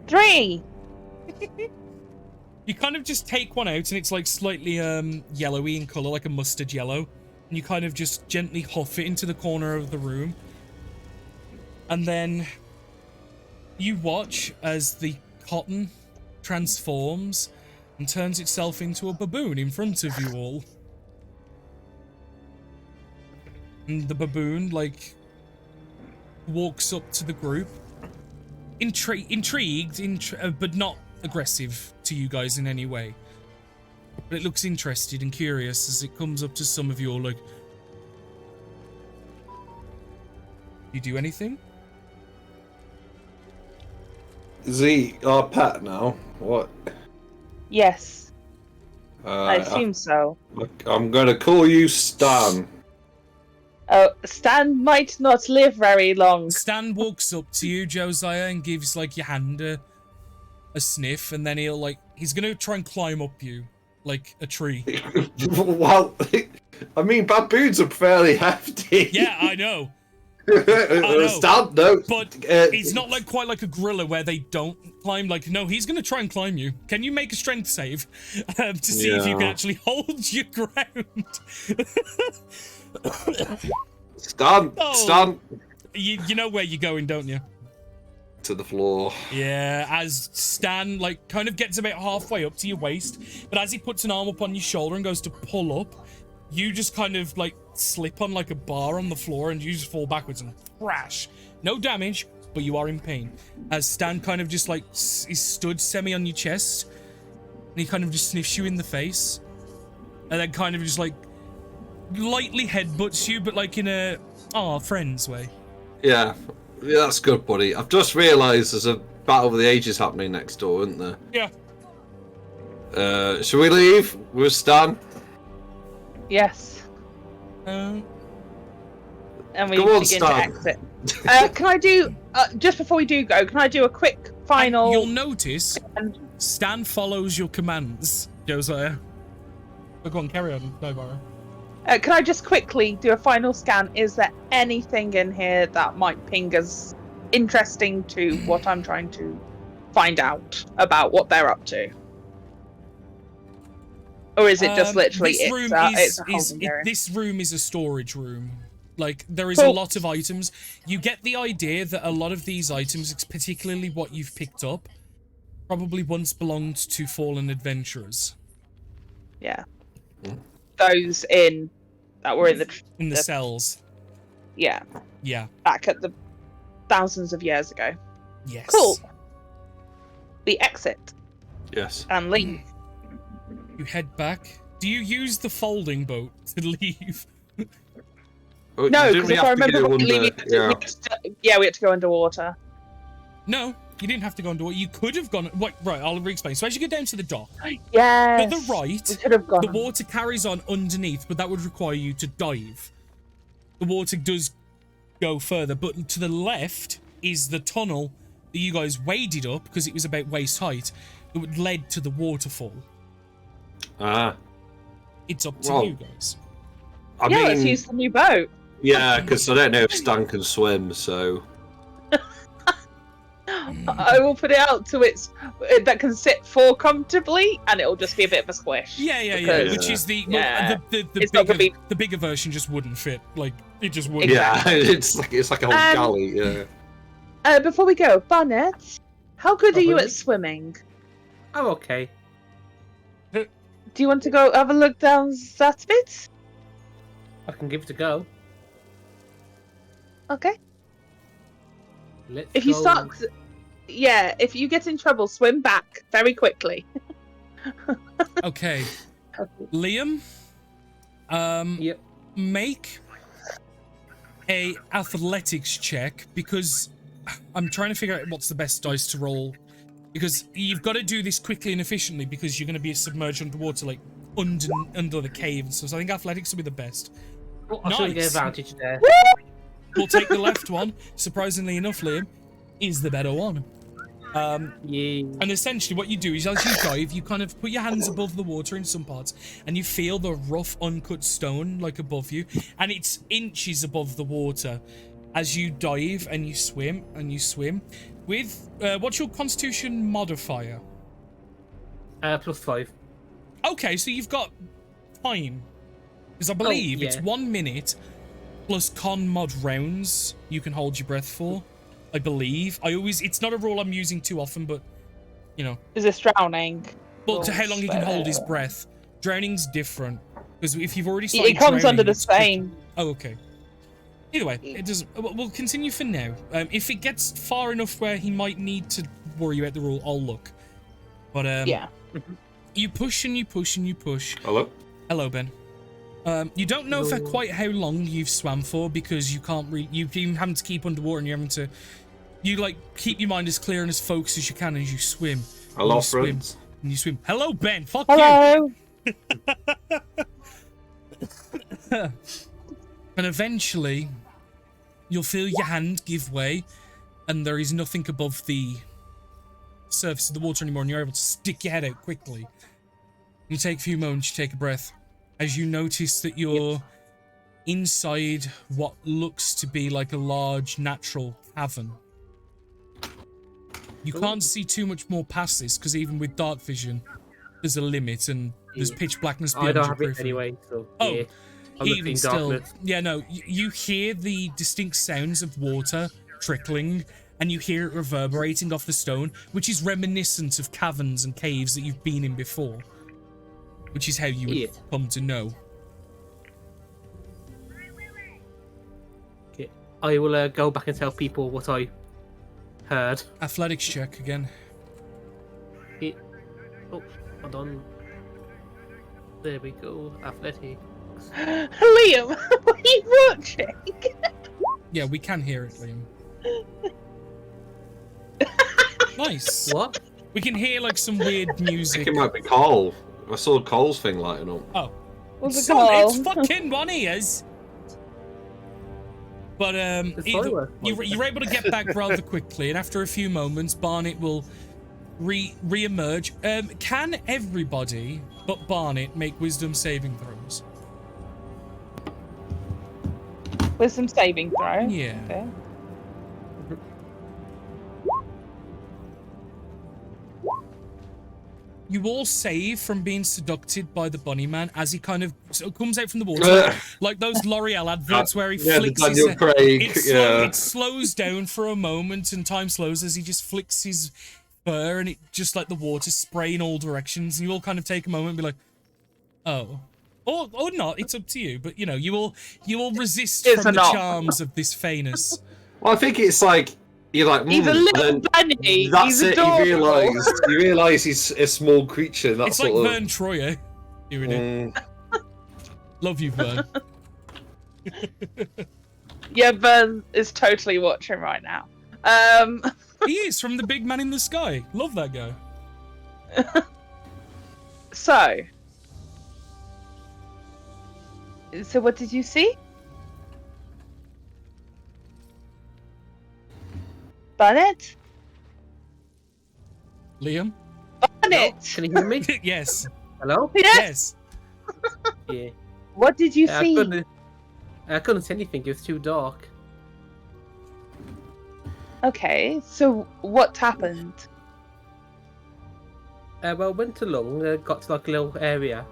Three! You kind of just take one out and it's like slightly yellowy in colour, like a mustard yellow. And you kind of just gently huff it into the corner of the room. And then you watch as the cotton transforms and turns itself into a baboon in front of you all. And the baboon, like, walks up to the group. Intrigued, but not aggressive to you guys in any way. But it looks interested and curious as it comes up to some of you all, like... You do anything? Is he our pet now? What? Yes, I Uh, assume so. I'm gonna call you Stan. Oh, Stan might not live very long. Stan walks up to you, Josiah, and gives, like, your hand a sniff, and then he's gonna try and climb up you, like a tree. Well, I mean, baboons are fairly hefty. Yeah, I know. know, Stan, no. But it's not like quite like a gorilla where they don't climb. Like, no, he's going to try and climb you. Can you make a strength save to see if you can actually hold your ground? Stan, Oh. Stan. You know where you're going, don't you? To the floor. Yeah, as Stan, like, kind of gets about halfway up to your waist, but as he puts an arm up on your shoulder and goes to pull up, you just kind of, like, slip on, like, a bar on the floor and you just fall backwards and crash. No damage, but you are in pain. As Stan kind of just, like, is stood semi on your chest, and he kind of just sniffs you in the face, and then kind of just, like, lightly headbutts you, but, like, in a, friends way. Yeah, that's good, buddy. I've just realised there's a battle of the ages happening next door, isn't there? Yeah. Should we leave with Stan? Yes. And we Go on, begin Stan. to exit. Can I do, just before we do go, can I do a quick final... You'll notice Stan follows your commands, Josiah. But go on, carry on, Nobara. Can I just quickly do a final scan? Is there anything in here that might ping as interesting to what I'm trying to find out about what they're up to? Or is it just literally it's a holding area? This room is a storage room. Like, there is Cool. a lot of items. You get the idea that a lot of these items, particularly what you've picked up, probably once belonged to fallen adventurers. Yeah. Those that were in the cells. Yeah. Yeah. Back at the thousands of years ago. Yes. Cool. We exit Yes. and leave. You head back. Do you use the folding boat to leave? Oh, No, didn't because we if I have to remember go rightly, under- we had to go underwater. No, you didn't have to go underwater. You could have gone... Wait, right, I'll re-explain. So as you get down to the dock, Yes. to the right, We could have gone. the water carries on underneath, but that would require you to dive. The water does go further, but to the left is the tunnel that you guys waded up, because it was about waist height, that led to the waterfall. Ah. It's up to Well, you guys. I Yeah, mean, let's use the new boat. yeah, because I don't know if Stan can swim, so... I will put it out to that can sit four comfortably, and it'll just be a bit of a squish. Yeah. Because- Which is the Yeah. It's bigger, not gonna be- the bigger version just wouldn't fit. Like, it just wouldn't. Yeah, it's like a whole galley, yeah. Before we go, Barnett, how good are you really? at swimming? I'm okay. Do you want to go have a look down that bit? I can give it a go. Okay. Let's If you go. start, if you get in trouble, swim back very quickly. Okay. Liam, Yep. make a athletics check, because I'm trying to figure out what's the best dice to roll, because you've got to do this quickly and efficiently, because you're going to be submerged underwater, like under the cave and stuff. So I think athletics will be the best. Oh, I should get Nice. advantage there. We'll take the left one. Surprisingly enough, Liam is the better one. Yeah. And essentially what you do is, as you dive, you kind of put your hands above the water in some parts, and you feel the rough, uncut stone, like, above you, and it's inches above the water as you dive and you swim, with, what's your constitution modifier? +5. Okay, so you've got time. Because I believe yeah. it's 1 minute plus con mod rounds you can hold your breath for. I believe. It's not a rule I'm using too often, but, you know. Is this drowning? Well, to how long he can hold his breath. Drowning's different. Because if you've already started It comes drowning, under the it's quick. same. Oh, okay. Either way, it doesn't. We'll continue for now. If it gets far enough where he might need to worry about the rule, I'll look. But, Yeah. you push and you push and you push. Hello? Hello, Ben. You don't know for quite how long you've swam for, because you can't you even having to keep underwater, and you're having to, keep your mind as clear and as focused as you can as you swim. Hello, You swim, friends. and you swim. Hello, Ben. Fuck Hello. you. And eventually, you'll feel your hand give way, and there is nothing above the surface of the water anymore, and you're able to stick your head out quickly. You take a few moments, you take a breath, as you notice that your inside what looks to be like a large natural cavern. You can't see too much more past this, because even with dark vision, there's a limit, and there's pitch blackness beyond I don't your have it periphery. anyway, so Oh, yeah. I'm looking even in still, darkness. yeah, no, you hear the distinct sounds of water trickling, and you hear it reverberating off the stone, which is reminiscent of caverns and caves that you've been in before, which is how you would Yeah. come to know. Okay. I will go back and tell people what I heard. Athletics check again. Oh, hold on. There we go. Athletics. Liam, what are you watching? Yeah, we can hear it, Liam. Nice. What? We can hear like some weird I music. think it might be Cole. I saw Cole's thing lighting up. Oh, What's it son, called? it's fucking one ears. But It's either, firework. you're able to get back rather quickly, and after a few moments, Barnet will re-emerge. Can everybody but Barnet make wisdom saving throws? Wisdom saving throw. Yeah. Okay. You all save from being seduced by the bunny man as he kind of comes out from the water, like those L'Oreal adverts where he Yeah, the flicks his Daniel Craig. It slows down for a moment, and time slows as he just flicks his fur, and it just like the water spray in all directions. And you all kind of take a moment and be like, "Oh," or not. It's up to you. But you know, you will resist It's from a the not. charms of this fairness. Well, I think it's like you're like. He's a and little then bunny. That's He's it. adorable. You realise he's a small creature. That's It's like sort of. Vern Troyer doing it. Love you, Vern. Yeah, Vern is totally watching right now. He is from the Big Man in the Sky. Love that guy. So what did you see? Barnet? Liam? Barnet! Can you hear me? Yes. Hello? Yes! Yeah. What did you I see? couldn't see anything. It was too dark. Okay, so what happened? Well, I went along, got to like a little area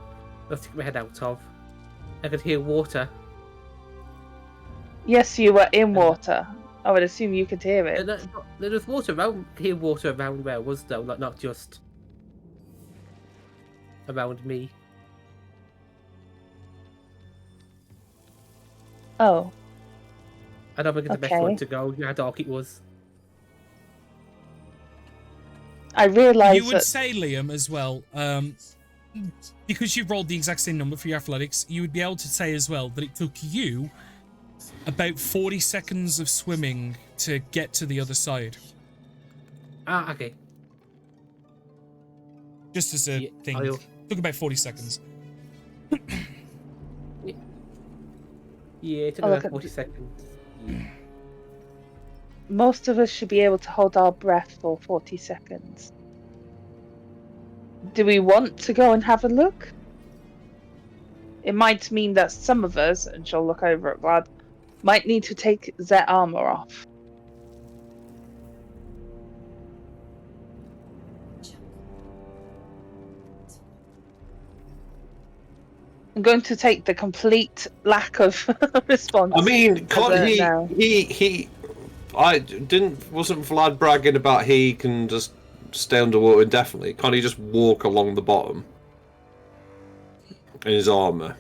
I took my head out of. I could hear water. Yes, you were in water. I would assume you could hear it. There was water around. Hear water around where I was though, like not just around me. Oh, I don't think it's the best Okay. one to go. How dark it was. I realised You would that. say, Liam, as well, because you rolled the exact same number for your athletics, you would be able to say as well that it took you about 40 seconds of swimming to get to the other side. Ah, okay. Just as a Yeah, thing. I'll- Took about 40 seconds. Yeah, it took Oh, look about at 40 seconds. Most of us should be able to hold our breath for 40 seconds. Do we want to go and have a look? It might mean that some of us, and she'll look over at Vlad, might need to take their armor off. I'm going to take the complete lack of response. I mean, can't as a he? no. Wasn't Vlad bragging about he can just stay underwater indefinitely? Can't he just walk along the bottom in his armor?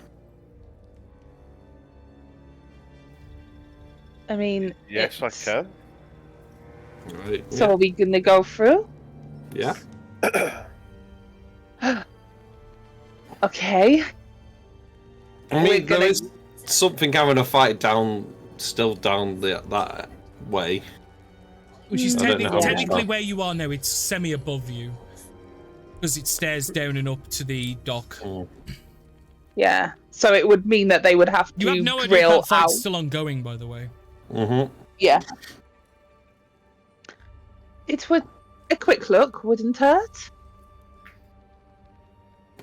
I mean, Yes, I it's- can. Right. So are we going to go through? Yeah. Okay. I We're mean, there gonna- is something having a fight down that way. Which is I don't know how much technically that- where you are now. It's semi above you. Because it stares down and up to the dock. Yeah. So it would mean that they would have to You have no idea if drill that fight's out. still ongoing, by the way. Mm-hmm. Yeah. It would a quick look wouldn't hurt.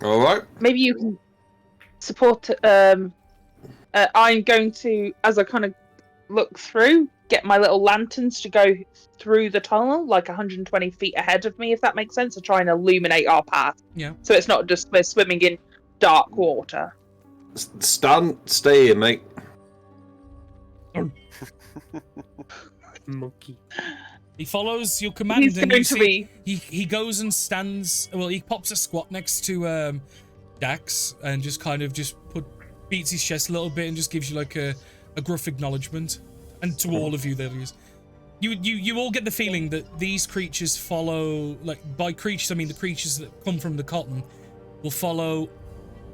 All right. Maybe you can support I'm going to, as I kind of look through, get my little lanterns to go through the tunnel, like 120 feet ahead of me, if that makes sense, to try and illuminate our path. Yeah. So it's not just we're swimming in dark water. Stay here, mate. Monkey. He follows your command, He's and going you to see be. he goes and stands. Well, he pops a squat next to Dax and just kind of beats his chest a little bit and just gives you like a gruff acknowledgement. And to all of you, that is, you all get the feeling that these creatures follow, like by creatures I mean the creatures that come from the cotton, will follow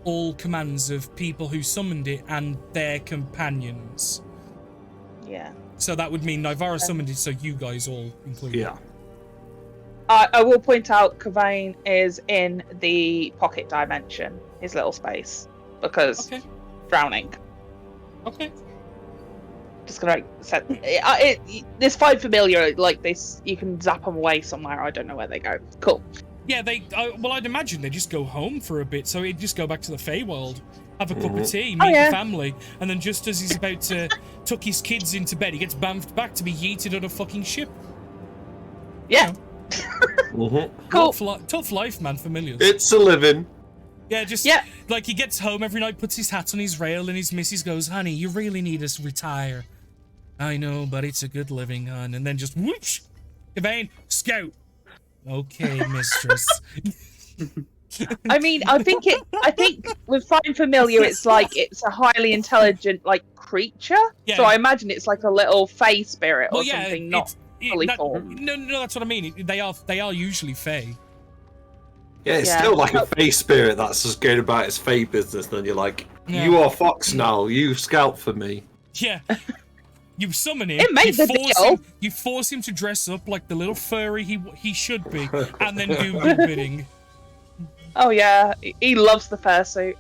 all commands of people who summoned it and their companions. Yeah. So that would mean Nivara summoned it, so you guys all included. Yeah. I will point out Kavain is in the pocket dimension, his little space, because drowning. Okay. Just gonna set this find familiar like this. You can zap them away somewhere. I don't know where they go. Cool. Yeah, well, I'd imagine they just go home for a bit, so he'd just go back to the Feywild, have a cup of tea, meet the family, and then just as he's about to tuck his kids into bed, he gets bamfed back to be yeeted on a fucking ship. Yeah. Cool. Tough life, man, familiars. It's a living. Yeah, like he gets home every night, puts his hat on his rail, and his missus goes, "Honey, you really need to retire." "I know, but it's a good living, hon." And then just whoosh, Kavain, scout. "Okay, mistress." I mean, I think with Find Familiar, it's like it's a highly intelligent like creature. Yeah. So I imagine it's like a little fey spirit or Well, yeah, something, not fully formed. No, that's what I mean. They are usually fey. Yeah, it's still like a fey spirit that's just going about its fey business. Then you're like, you are Fox now. You scout for me. Yeah. You summon him. It made the deal. You force him to dress up like the little furry he should be, and then do your bidding. Oh yeah, he loves the fursuit.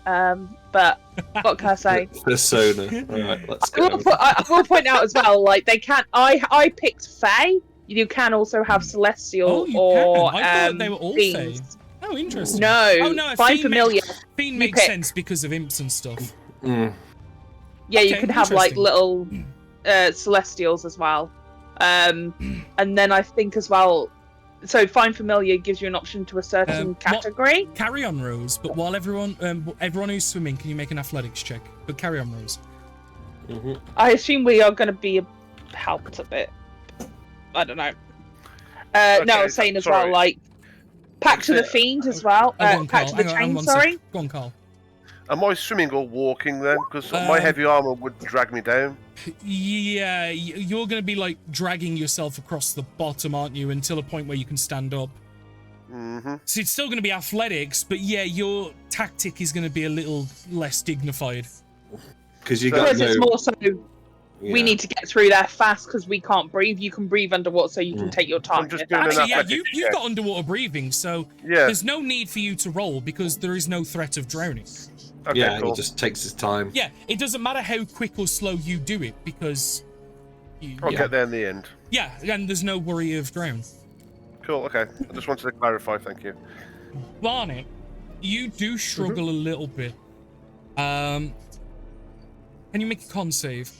But what can I say? Persona. All right, let's go. I will point out as well, like they can't. I picked Fae. You can also have Celestial or I thought they were all Fae. Fiends. Oh, interesting. No. Oh no. Find Familiar. Fiend makes sense because of imps and stuff. Mm. Yeah, Okay, you can have like little Celestials as well. And then I think as well. So Find Familiar gives you an option to a certain category. Carry on, Rose. But while everyone who's swimming, can you make an athletics check? But carry on, Rose. I assume we are going to be helped a bit. I don't know. No, I was saying as well, like Pack to the Fiend as well. Pack to the Chain. Sorry. Go on, Carl. Am I swimming or walking then? Because my heavy armor would drag me down. Yeah, you're going to be like dragging yourself across the bottom, aren't you? Until a point where you can stand up. Mm-hmm. So it's still going to be athletics, but yeah, your tactic is going to be a little less dignified. Because it's more so we need to get through there fast because we can't breathe. You can breathe underwater, so you can take your time. Actually, yeah, you've got underwater breathing, so there's no need for you to roll because there is no threat of drowning. Okay, yeah, cool. he just takes his time. Yeah, it doesn't matter how quick or slow you do it because I'll get there in the end. Yeah, and there's no worry of drown. Cool. Okay, I just wanted to clarify. Thank you. Barnet, you do struggle a little bit. Can you make a con save?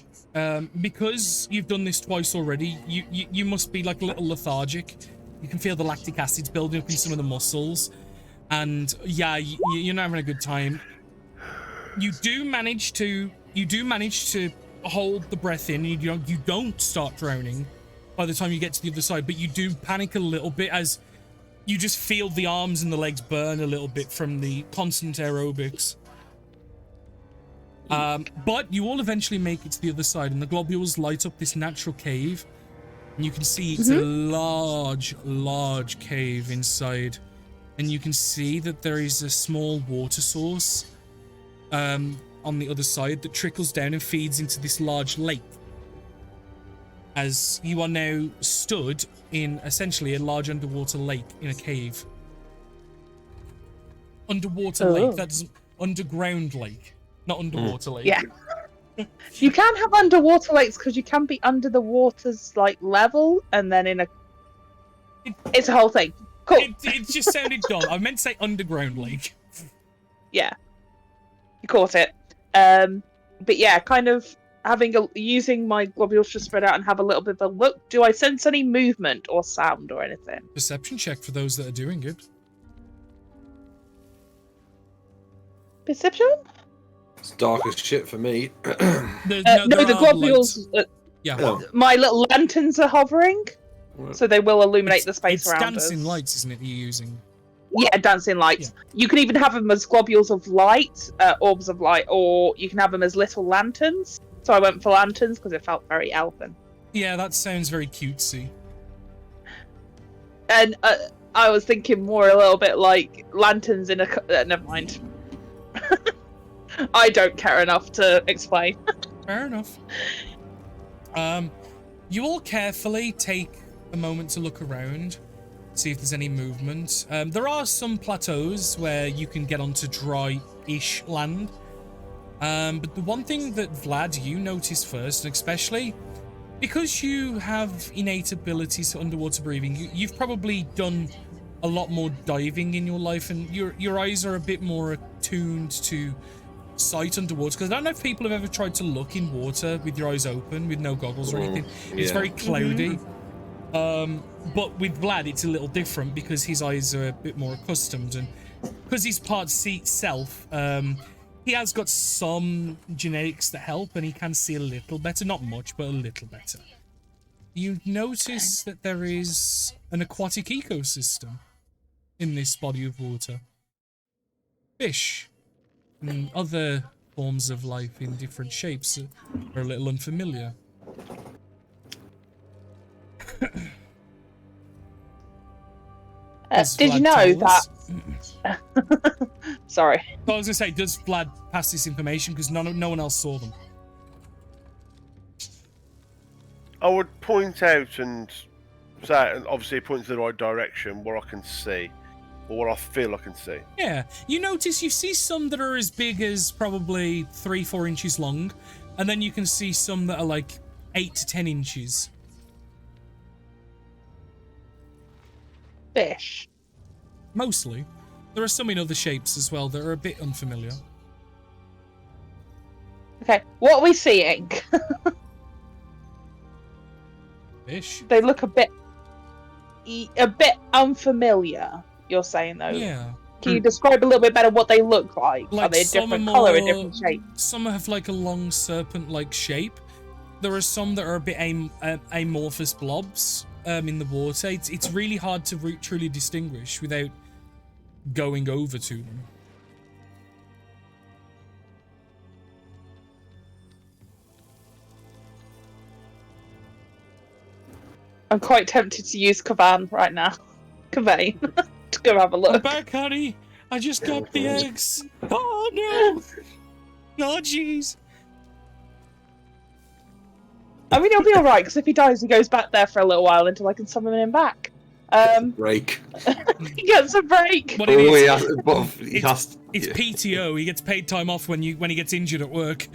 Because you've done this twice already, you must be like a little lethargic. You can feel the lactic acids building up in some of the muscles, and yeah, you're not having a good time. You do manage to hold the breath in. You don't start drowning by the time you get to the other side, but you do panic a little bit as you just feel the arms and the legs burn a little bit from the constant aerobics. But you all eventually make it to the other side, and the globules light up this natural cave, and you can see it's a large cave inside, and you can see that there is a small water source on the other side that trickles down and feeds into this large lake. As you are now stood in essentially a large underwater lake in a cave. Underwater lake, that doesn't... Underground lake, not underwater lake. Yeah. You can have underwater lakes because you can be under the water's like level and then in a... It's a whole thing. Cool. It just sounded dumb. I meant to say underground lake. Yeah. You caught it. But yeah, kind of using my globules to spread out and have a little bit of a look. Do I sense any movement or sound or anything? Perception check for those that are doing it. Perception? It's dark as shit for me. No, There the are globules. Yeah. Oh. My little lanterns are hovering, so they will illuminate the space it's around dancing us. lights, isn't it, that you're using? Yeah, dancing lights. You can even have them as globules of light, orbs of light, or you can have them as little lanterns. So I went for lanterns because it felt very elfin. Yeah, that sounds very cutesy. And I was thinking more a little bit like lanterns in a. Never mind. I don't care enough to explain. Fair enough. You all carefully take a moment to look around, see if there's any movement. There are some plateaus where you can get onto dry-ish land. But the one thing that, Vlad, you notice first, and especially because you have innate abilities to underwater breathing, you've probably done a lot more diving in your life, and your eyes are a bit more attuned to sight underwater. Because I don't know if people have ever tried to look in water with your eyes open, with no goggles or anything. It's very cloudy. But with Vlad, it's a little different because his eyes are a bit more accustomed, and because he's part self, he has got some genetics that help, and he can see a little better. Not much, but a little better. You notice that there is an aquatic ecosystem in this body of water. Fish and other forms of life in different shapes are a little unfamiliar. Did you know that? Sorry. I was gonna say, does Vlad pass this information because no one else saw them? I would point out and say, and obviously point to the right direction where I can see, or what I feel I can see. Yeah, you see some that are as big as probably 3-4 inches long, and then you can see some that are like 8 to 10 inches. Fish. Mostly. There are some in other shapes as well that are a bit unfamiliar. Okay, what are we seeing? Fish? They look a bit unfamiliar. You're saying though. Yeah. Can you describe a little bit better what they look like? Are they a some different are color, a more- different shape? Some have like a long serpent-like shape. There are some that are a bit amorphous blobs in the water. It's really hard to truly distinguish without going over to them. I'm quite tempted to use Kavan right now. Kavane. To go have a I'm look. back, honey. I just got the eggs. Oh no! Oh jeez. I mean, he'll be alright, because if he dies, he goes back there for a little while until I can summon him back. Break. He gets a break. What it is, He has. it's PTO. He gets paid time off when he gets injured at work.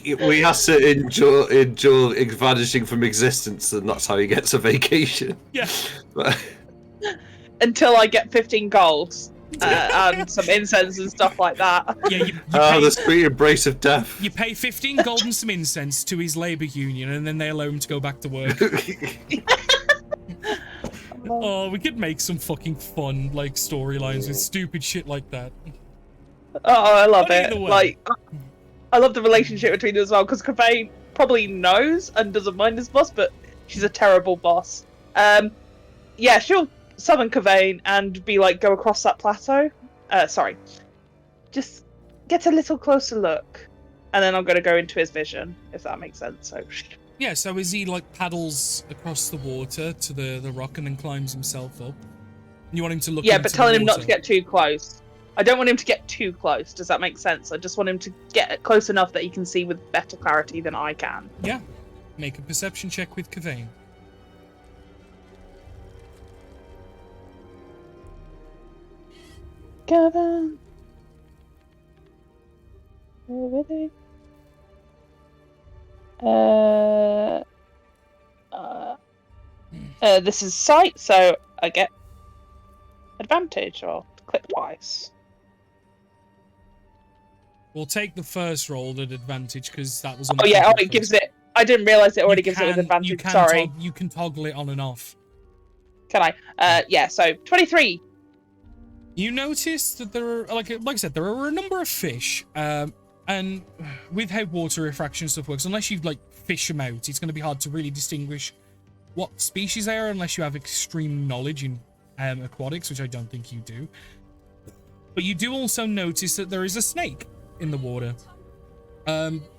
We has to endure vanishing from existence, and that's how he gets a vacation. Yeah. But, Until I get 15 golds. And some incense and stuff like that. Yeah, you the sweet embrace of death. You pay 15 gold and some incense to his labour union, and then they allow him to go back to work. Oh, we could make some fucking fun, like, storylines with stupid shit like that. Oh, I love But it. either way. Like, I love the relationship between them as well, because Kavane probably knows and doesn't mind his boss, but she's a terrible boss. Yeah, she'll summon Kavane and be like, go across that plateau. Sorry. Just get a little closer look. And then I'm going to go into his vision, if that makes sense. So, Yeah, so as he, like, paddles across the water to the rock and then climbs himself up, you want him to look yeah, into but the telling him not to water. get too close. I don't want him to get too close. Does that make sense? I just want him to get close enough that he can see with better clarity than I can. Yeah. Make a perception check with Kavane. Kevin. Really? This is sight, so I get advantage or click twice. We'll take the first roll at advantage because that was. Oh yeah, untoggled it gives first. it. I didn't realise it already You gives it with can- advantage. You can Sorry. you can toggle it on and off. Can I? Yeah. So 23. You notice that there are, like I said, there are a number of fish, and with how water refraction stuff works, unless you like fish them out, it's going to be hard to really distinguish what species they are unless you have extreme knowledge in aquatics, which I don't think you do. But you do also notice that there is a snake in the water.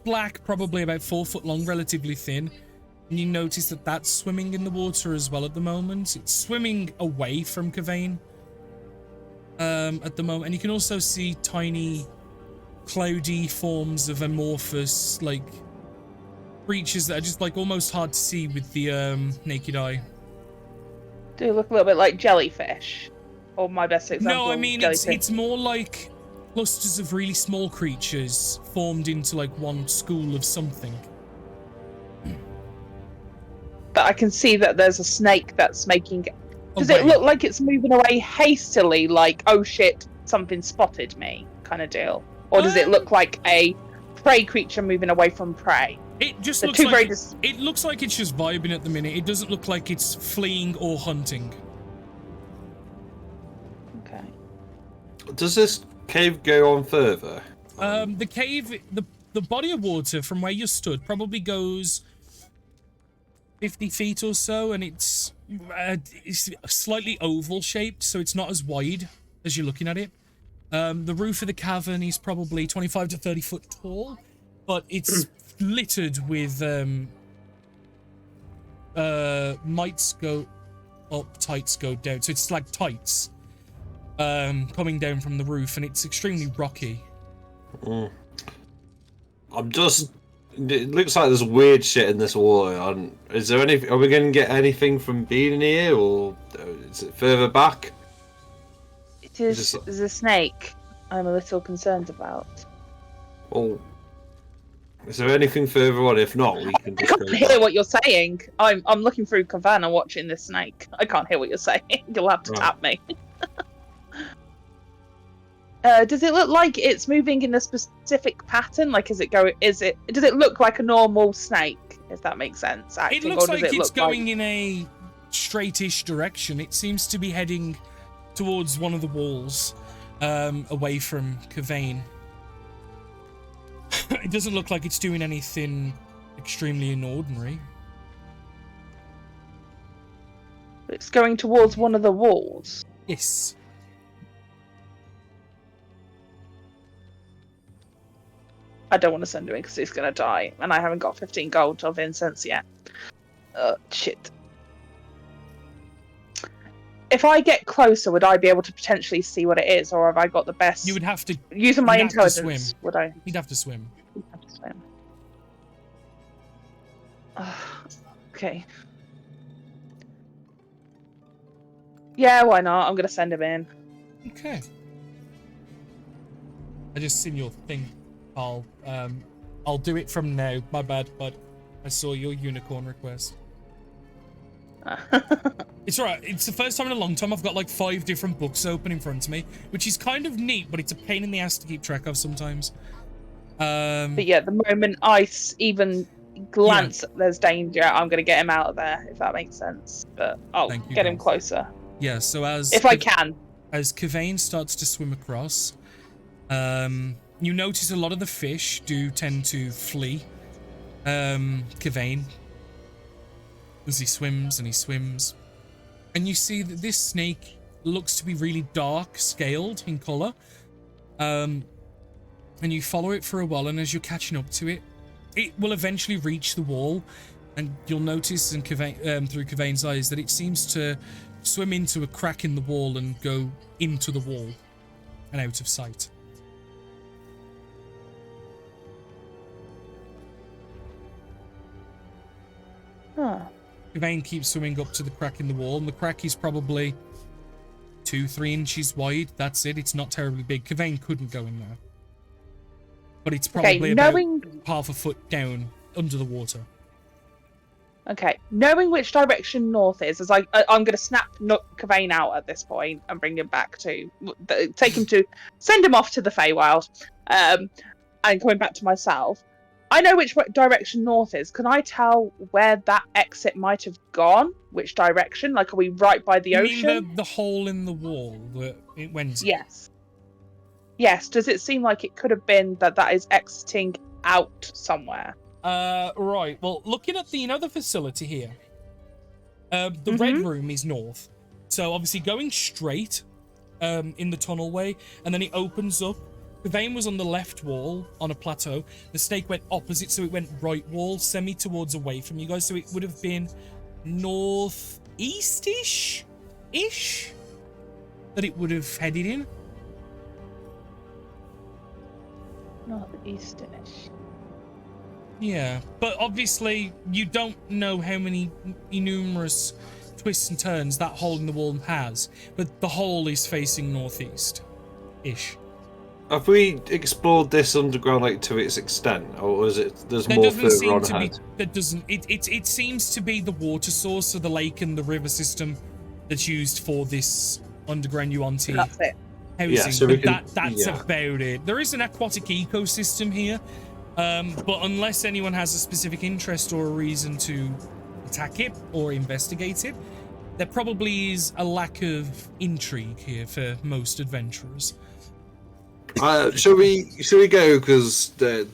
Black, probably about 4 foot long, relatively thin. And you notice that that's swimming in the water as well at the moment. It's swimming away from Kavain at the moment. And you can also see tiny, cloudy forms of amorphous, like, creatures that are just, like, almost hard to see with the naked eye. Do look a little bit like jellyfish. Or my best example. No, I mean, jellyfish. it's more like clusters of really small creatures formed into, like, one school of something. But I can see that there's a snake that's making. Does Away. it look like it's moving away hastily, like, oh shit, something spotted me, kind of deal? Or does it look like a prey creature moving away from prey? It just The looks two like very it looks like it's just vibing at the minute. It doesn't look like it's fleeing or hunting. Okay. Does this cave go on further? The cave, the body of water from where you stood probably goes 50 feet or so, and it's slightly oval shaped, so it's not as wide as you're looking at it. The roof of the cavern is probably 25 to 30 foot tall, but it's littered with mites go up, tights go down. So it's like tights coming down from the roof, and it's extremely rocky. I'm just. It looks like there's weird shit in this water. Is there any? Are we going to get anything from being in here, or is it further back? It is the snake I'm a little concerned about. Well, is there anything further on? If not, we can I just can't go hear back. what you're saying. I'm looking through Cavan and watching this snake. I can't hear what you're saying. You'll have to Right. tap me. Does it look like it's moving in a specific pattern? Like, does it look like a normal snake? If that makes sense. Acting, It looks or does like it it's look going in a straightish direction. It seems to be heading towards one of the walls, away from Kavain. It doesn't look like it's doing anything extremely inordinary. It's going towards one of the walls. Yes. I don't want to send him in because he's going to die, and I haven't got 15 gold of incense yet. Shit. If I get closer, would I be able to potentially see what it is, or have I got the best? You would have to. Using my you'd have to intelligence, swim. would I? You'd have to swim. Have to swim. Okay. Yeah, why not? I'm going to send him in. Okay. I just seen your thing, Carl. I'll do it from now. My bad, but I saw your unicorn request. It's alright. It's the first time in a long time I've got like 5 different books open in front of me, which is kind of neat, but it's a pain in the ass to keep track of sometimes. But yeah, the moment I even glance at there's danger, I'm going to get him out of there, if that makes sense. But I'll Thank you, get him guys. closer. Yeah, so If I can. As Kavain starts to swim across, you notice a lot of the fish do tend to flee Kavain as he swims and he swims. And you see that this snake looks to be really dark scaled in color. And you follow it for a while, and as you're catching up to it, it will eventually reach the wall, and you'll notice in through Kavain's eyes that it seems to swim into a crack in the wall and go into the wall and out of sight. Huh. Kavain keeps swimming up to the crack in the wall, and the crack is probably 2-3 inches wide. That's it. It's not terribly big. Kavain couldn't go in there. But it's probably about half a foot down under the water. Okay, knowing which direction north is, as I'm going to snap Kavain out at this point and bring him back to, send him off to the Feywild. and coming back to myself, I know which direction north is. Can I tell where that exit might have gone? Which direction? Like, are we right by the You ocean? mean the hole in the wall that it went in? Yes. Yes. Does it seem like it could have been that is exiting out somewhere? Right. Well, looking at the facility here, the red room is north. So obviously going straight, in the tunnel way, and then it opens up. The vein was on the left wall on a plateau. The snake went opposite, so it went right wall, semi towards away from you guys. So it would have been northeast-ish that it would have headed in. Northeast-ish. Yeah, but obviously you don't know how many numerous twists and turns that hole in the wall has, but the hole is facing northeast-ish. Have we explored this underground lake to its extent, or is it there's There more doesn't further seem on to be. ahead? There doesn't. It seems to be the water source of the lake and the river system that's used for this underground Yuan-Ti That's it. housing. Yeah, so we but can- that's yeah. about it. There is an aquatic ecosystem here, but unless anyone has a specific interest or a reason to attack it or investigate it, there probably is a lack of intrigue here for most adventurers. Shall we go? Because there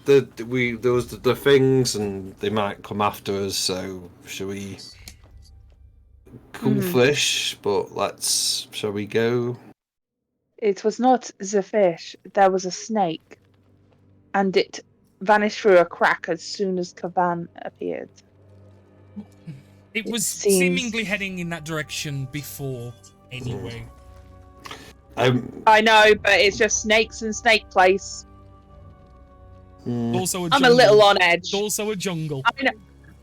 was the things, and they might come after us. So shall we? Cool fish, but shall we go? It was not the fish. There was a snake, and it vanished through a crack as soon as Kavan appeared. It was seems- seemingly heading in that direction before, anyway. I know, but it's just snakes and snake place. Also a I'm jungle. a little on edge. It's also a jungle.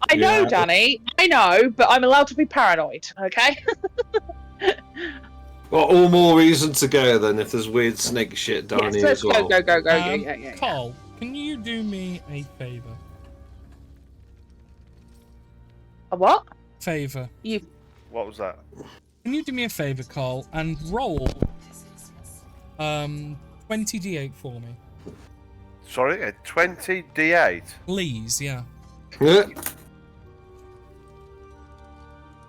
I know, Yeah. Danny. I know, but I'm allowed to be paranoid. Okay. Well, all more reason to go then if there's weird snake shit down Yes, here let's as well. go. Yeah. Carl, can you do me a favor? A what? Favor. What was that? Can you do me a favor, Carl, and roll 20d8 for me? Sorry, a 20d8. Please, yeah. Yeah.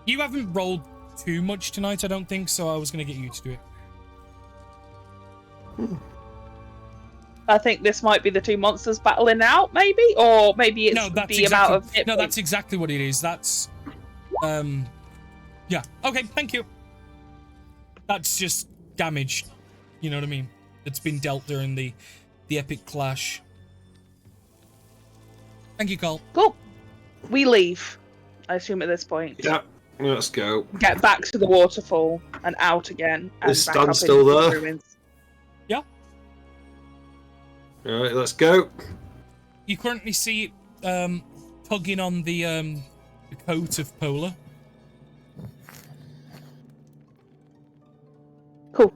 You haven't rolled too much tonight, I don't think, so I was going to get you to do it. I think this might be the two monsters battling out, maybe, or maybe it's No, that's the amount of. exactly, no, that's exactly what it is. That's, yeah. Okay, thank you. That's just damage. You know what I mean? That's been dealt during the epic clash. Thank you, Carl. Cool. We leave. I assume at this point. Yeah. Let's go. Get back to the waterfall and out again. And Is back Stan up still into the there? ruins. Yeah. All right, let's go. You currently see it tugging on the coat of Polar. Cool.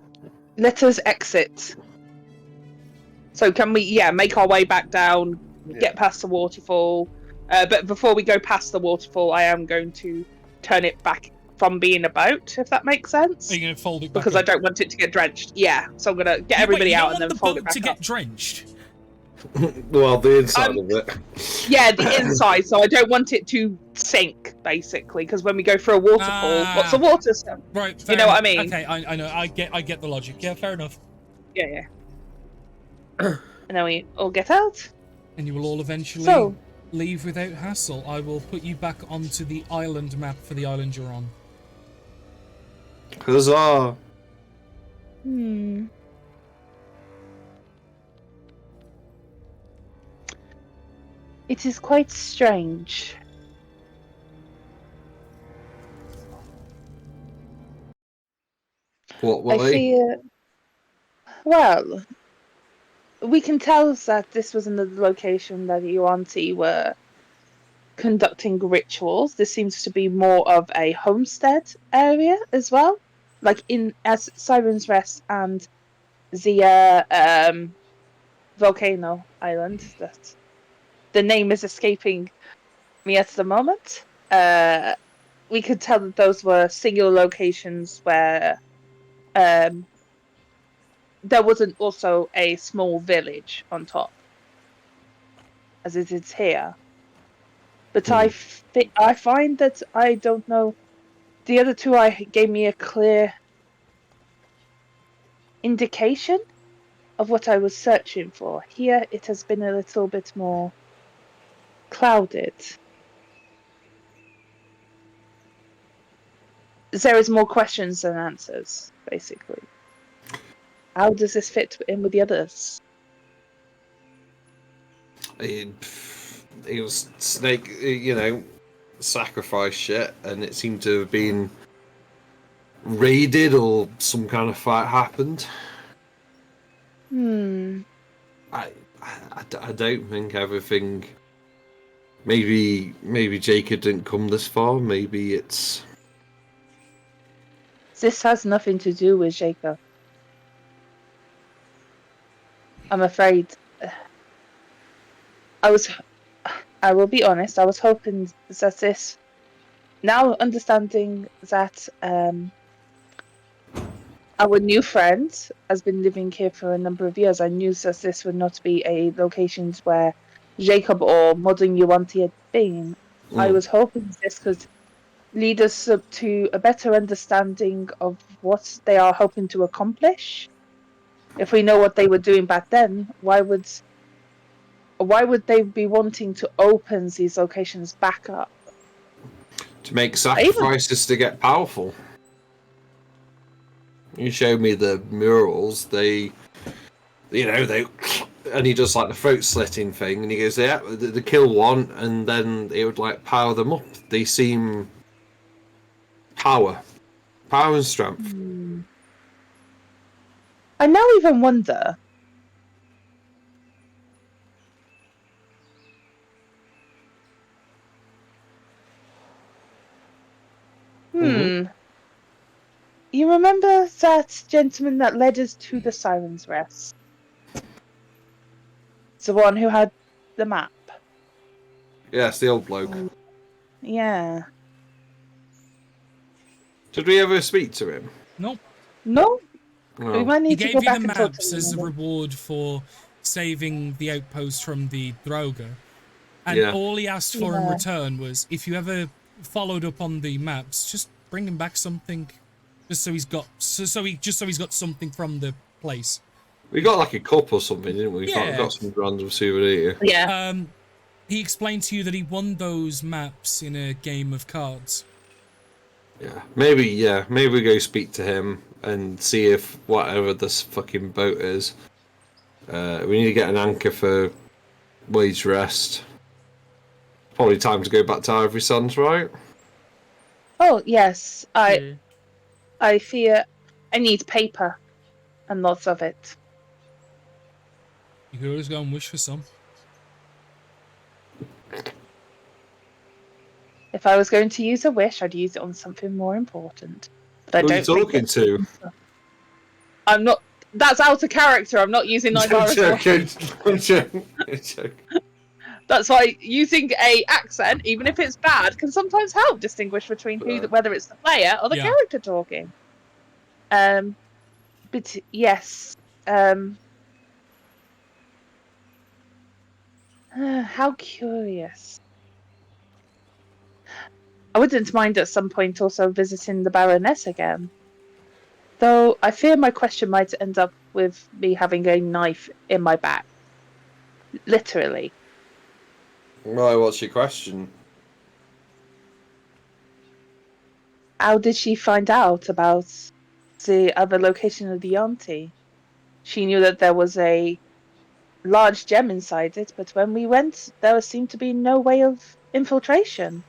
Let us exit. So can we, make our way back down, get past the waterfall. But before we go past the waterfall, I am going to turn it back from being a boat, if that makes sense. Are you going to fold it back Because up? I don't want it to get drenched. Yeah, so I'm going to get everybody you out don't and then want fold the it boat back to up. get drenched. Well, the inside of it. Yeah, the inside, so I don't want it to sink, basically, because when we go through a waterfall, what's the water stuff? Right, You know what I mean? Okay, I know, I get the logic. Yeah, fair enough. Yeah. And then we all get out. And you will all eventually So, leave without hassle. I will put you back onto the island map for the island you're on. Huzzah! It is quite strange. What I way? fear. Well, we can tell that this was another location that the Yuan-Ti were conducting rituals. This seems to be more of a homestead area as well, like as Siren's Rest and the volcano island. That the name is escaping me at the moment. We could tell that those were singular locations where there wasn't also a small village on top. as it is here. But Hmm. I find that I don't know. The other two gave me a clear indication of what I was searching for. Here it has been a little bit more clouded. There is more questions than answers, basically. How does this fit in with the others? It was snake, sacrifice shit, and it seemed to have been raided or some kind of fight happened. I don't think everything. Maybe Jacob didn't come this far. Maybe it's. This has nothing to do with Jacob. I'm afraid. I will be honest, I was hoping that this. Now understanding that our new friend has been living here for a number of years, I knew that this would not be a location where Jacob or modern Yuan-Ti had been. I was hoping this could lead us up to a better understanding of what they are hoping to accomplish. If we know what they were doing back then, why would they be wanting to open these locations back up? To make sacrifices to get powerful. You showed me the murals. They, and he does like the throat slitting thing, and he goes, "Yeah, they kill one, and then it would like power them up." They seem power and strength. I now even wonder. You remember that gentleman that led us to the Siren's Rest? The one who had the map? Yeah, it's the old bloke. Yeah. Did we ever speak to him? Nope. No? No. We might He need to gave go you back the and talk maps to as a him. reward for saving the outpost from the Droga. And Yeah. all he asked for in Yeah. return was, if you ever followed up on the maps, just bring him back something. Just so he's got something from the place. We got like a cup or something, didn't we? Yeah. We got some random souvenir. Yeah. He explained to you that he won those maps in a game of cards. Yeah. Maybe we go speak to him and see if whatever this fucking boat is. We need to get an anchor for Wade's Rest. Probably time to go back to Ivory Sands, right? Oh, yes. I fear I need paper. And lots of it. You could always go and wish for some. If I was going to use a wish, I'd use it on something more important. But I Who are don't you think talking to? I'm not. That's out of character. I'm not using Nigara's I'm joking. That's why using a accent, even if it's bad, can sometimes help distinguish between whether it's the player or the character talking. But yes, how curious. I wouldn't mind at some point also visiting the Baroness again. Though I fear my question might end up with me having a knife in my back. Literally. Right, what's your question? How did she find out about the other location of the Yuan-Ti? She knew that there was a large gem inside it, but when we went, there seemed to be no way of infiltration.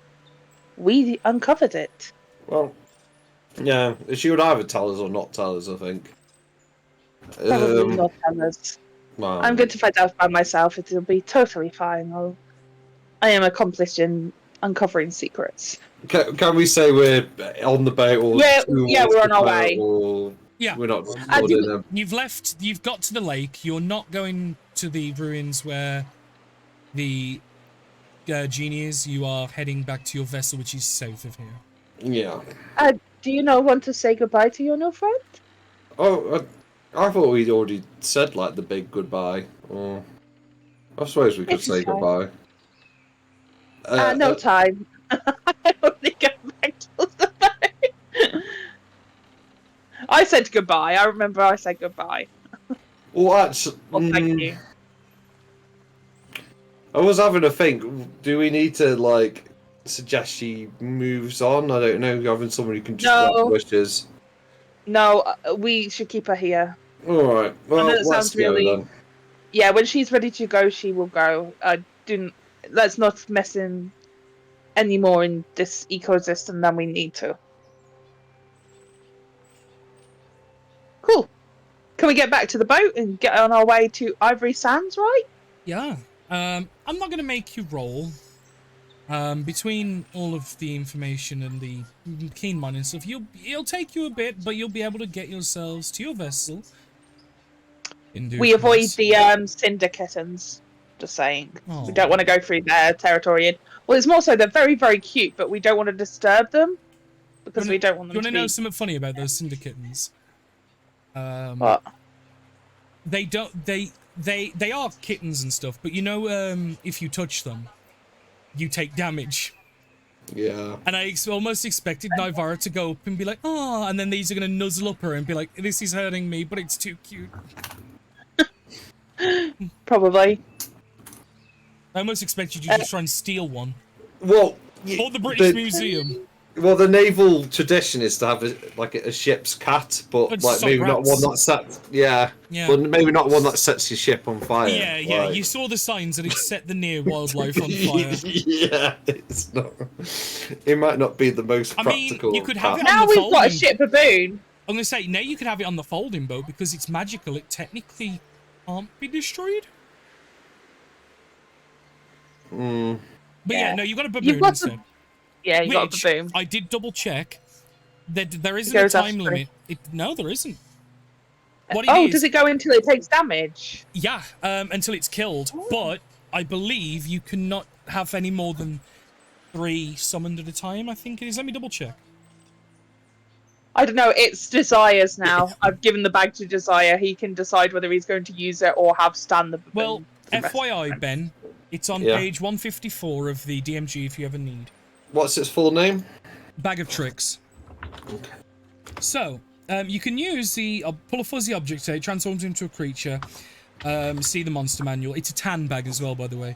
We uncovered it. Well, yeah, she would either tell us or not tell us, I think. Probably not tell us. Well, I'm going to find out by myself. It'll be totally fine. I am accomplished in uncovering secrets. Can we say we're on the boat or we're on our way. Or Yeah. we're not You've got to the lake. You're not going to the ruins where the genie is. You are heading back to your vessel, which is south of here. Yeah. Do you not want to say goodbye to your new friend? Oh, I thought we'd already said like the big goodbye. Or I suppose we could It's say fine. goodbye. No time. I only get back to the boat. I said goodbye. I remember I said goodbye. Well, actually, Well, thank you. I was having a think. Do we need to like suggest she moves on? I don't know. Having someone who can just No. grab wishes. No, we should keep her here. All right. Well, know it let's sounds go really- then. Yeah, when she's ready to go, she will go. Let's not mess in any more in this ecosystem than we need to. Cool. Can we get back to the boat and get on our way to Ivory Sands, right? Yeah. I'm not going to make you roll. Between all of the information and the keen mining stuff, it'll take you a bit, but you'll be able to get yourselves to your vessel. in due We avoid course. the syndicatons. Just saying. Aw. We don't want to go through their territory. Well, it's more so they're very, very cute, but we don't want to disturb them because we don't want them You to want to know be... something funny about those syndicatons? What? They don't. They are kittens and stuff, but you know, if you touch them, you take damage. Yeah. And I almost expected Nivara to go up and be like, "Oh," and then these are gonna nuzzle up her and be like, "This is hurting me, but it's too cute." Probably. I almost expected you to just try and steal one. Well, Or the British Museum. Well, the naval tradition is to have a ship's cat, but It's like like maybe not rats. one that sets. Yeah. Yeah. Well, maybe not one that sets your ship on fire. Yeah, yeah. like- You saw the signs that it set the near wildlife on fire. Yeah, it's not. It might not be the most I mean, practical. you could have cat. it on Now the we've got a folding. ship baboon. I'm gonna say now you could have it on the folding boat because it's magical. It technically can't be destroyed. Mm. But yeah, Yeah. no, you got a You've baboon got instead. Yeah, you got a Which baboon. I did double check. There isn't It a goes time after. limit. No, there isn't. What it Oh, is- does it go until it takes damage? Yeah, until it's killed. But I believe you cannot have any more than 3 summoned at a time. I think it is. Let me double check. I don't know. It's Desire's now. I've given the bag to Desire. He can decide whether he's going to use it or have Stan the baboon. Well, the rest of the FYI, time. Ben, it's on Yeah. page 154 of the DMG if you ever need. What's its full name? Bag of Tricks. So, you can use the pull a fuzzy object out, it transforms into a creature. See the monster manual. It's a tan bag as well, by the way.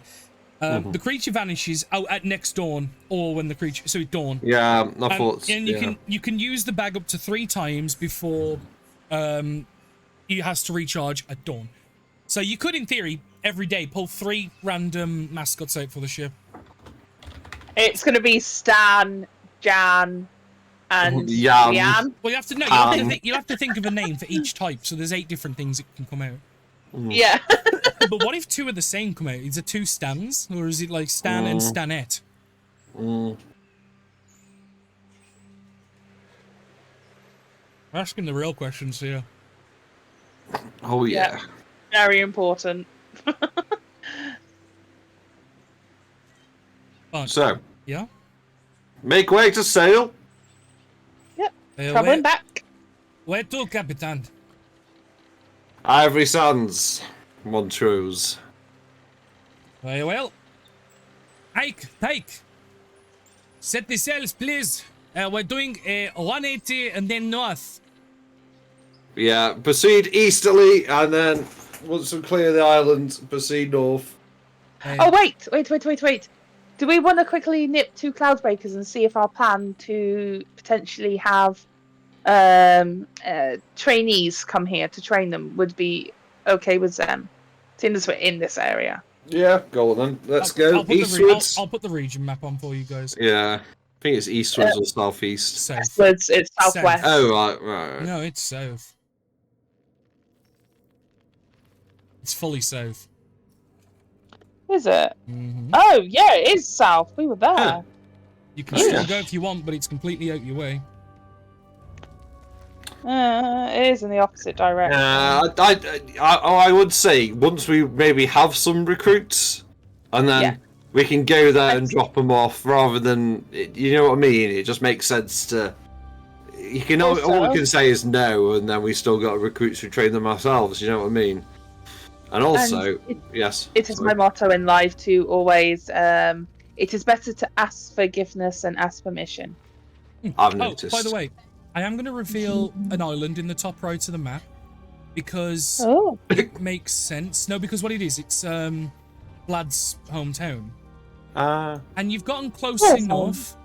The creature vanishes at next dawn, or when the creature. So at dawn. Yeah, I thought. And you can use the bag up to 3 times before it has to recharge at dawn. So you could, in theory, every day pull 3 random mascots out for the ship. It's going to be Stan, Jan, and Jan. Leanne. Well, you'll have to think of a name for each type. So there's 8 different things that can come out. Yeah. But what if 2 of the same come out? Is it 2 Stans, or is it like Stan and Stanette? Mm. We're asking the real questions here. Oh yeah. Very important. Fine. So Yeah. make way to sail. Traveling back. Where to, Capitan? Ivory Sands, Montrose. Very well. Pike. Set the sails, please. We're doing a 180 and then north. Yeah, proceed easterly, and then once we clear the island, proceed north. Oh, wait. Do we want to quickly nip to Cloudbreakers and see if our plan to potentially have trainees come here to train them would be okay with them? Seeing as we're in this area. Yeah, go on then. Let's go I'll put eastwards. I'll put the region map on for you guys. Yeah, I think it's eastwards or southeast. South. It's southwest. Oh right. No, it's south. It's fully south. Is it? Mm-hmm. Oh, yeah, it is south. We were there. Huh. You can Oh, still yeah. go if you want, but it's completely out your way. It is in the opposite direction. I would say once we maybe have some recruits, and then Yeah. we can go there and Let's- drop them off, rather than you know what I mean. It just makes sense to. You can all we Also- can say is no, and then we still got recruits who train them ourselves. You know what I mean? And also, And yes. it is sorry. my motto in life to always, it is better to ask forgiveness and ask permission. I've Oh, noticed. by the way, I am going to reveal an island in the top right of the map because Oh. it makes sense. No, because what it is, it's Vlad's hometown. And you've gotten close Yes, enough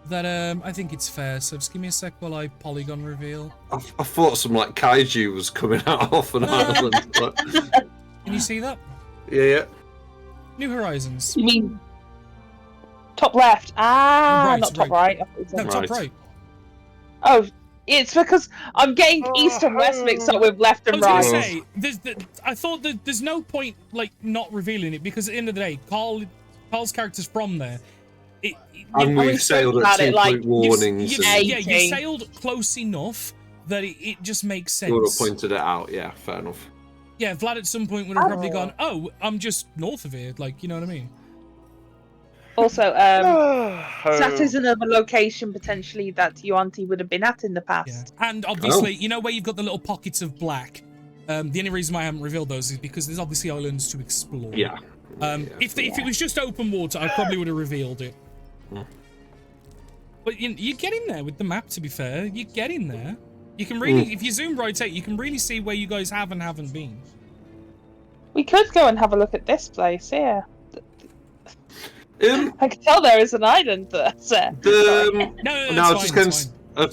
that I think it's fair. So just give me a sec while I polygon reveal. I thought some like kaiju was coming out off an island. But... Can you see that? Yeah. New Horizons. You mean top left? Right, Not top right. No, top Right. right. Oh, it's because I'm getting east and west mixed up with left I and was right. gonna say, I thought that there's no point like not revealing it because at the end of the day, Carl's character's from there. And we've sailed at 2-point warnings. You sailed close enough that it just makes sense. You would have pointed it out, yeah, fair enough. Yeah, Vlad at some point would have probably gone, oh, I'm just north of here, like, you know what I mean? Also, that is another location potentially that Yuan-Ti would have been at in the past. Yeah. And obviously, you know where you've got the little pockets of black? The only reason why I haven't revealed those is because there's obviously islands to explore. Yeah. If it was just open water, I probably would have revealed it. But you get in there with the map, to be fair. You get in there. You can really, if you zoom right out, you can really see where you guys have and haven't been. We could go and have a look at this place here. I can tell there is an island there. No, I was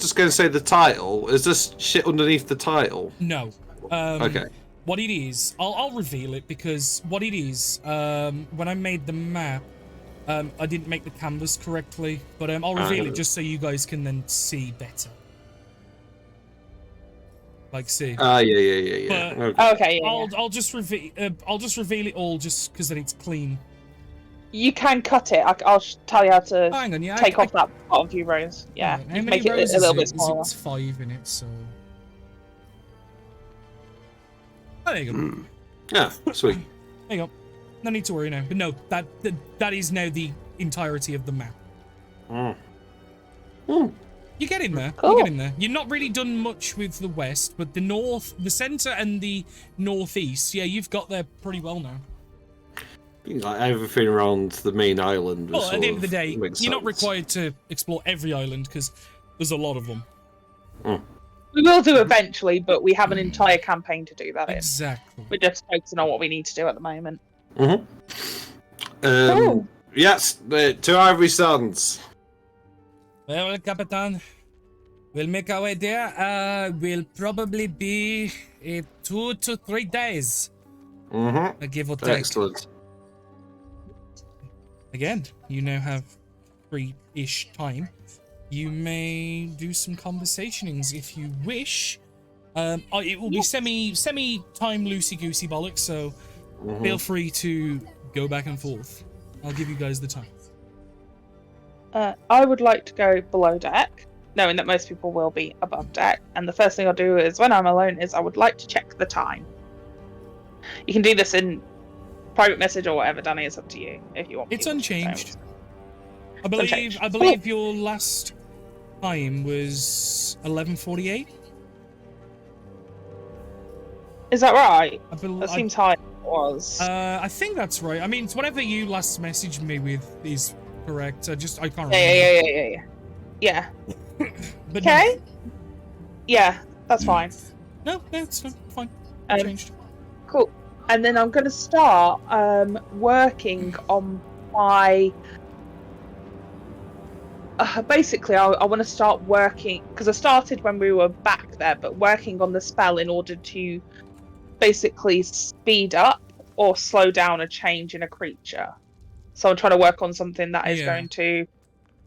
just going to say the title. Is this shit underneath the title? No. Okay. What it is, I'll reveal it because what it is, when I made the map, I didn't make the canvas correctly, but I'll reveal it just so you guys can then see better. Like, see. Yeah. Okay. I'll just reveal it all just because then it's clean. You can cut it. I'll tell you how to hang on, yeah, take off that bottom few rows. Yeah, How many make it rows a little bit is it? smaller. It's 5 in it, so. Oh, there you go. Yeah, sweet. There you go. No need to worry now. But no, that is now the entirety of the map. You get in there. Cool. You get in there. You're not really done much with the west, but the north, the center, and the northeast, yeah, you've got there pretty well now. Like everything around the main island. Well, at the end of the day, you're makes not sense. required to explore every island because there's a lot of them. We will do eventually, but we have an entire campaign to do that in. Exactly. We're just focusing on what we need to do at the moment. Cool. Yes, the 2 Ivory Sands. Well, Capitan, we'll make our way there. Will probably be 2 to 3 days. Give or take. Excellent. Again, you now have free-ish time. You may do some conversationings if you wish. It will be semi-time loosey-goosey bollocks, so feel free to go back and forth. I'll give you guys the time. I would like to go below deck, knowing that most people will be above deck. And the first thing I'll do is, when I'm alone, is I would like to check the time. You can do this in private message or whatever, Danny. It's up to you if you want. It's unchanged. I Unchanged. believe your last time was 11:48. Is that right? That seems high. It was. I think that's right. I mean, it's whatever you last messaged me with is correct. I can't remember. Yeah. But Okay. Yeah, that's fine. No, it's fine. Changed. Cool. And then I'm going to start working on my. Basically, I want to start working because I started when we were back there, but working on the spell in order to basically speed up or slow down a change in a creature. So I'm trying to work on something that is going to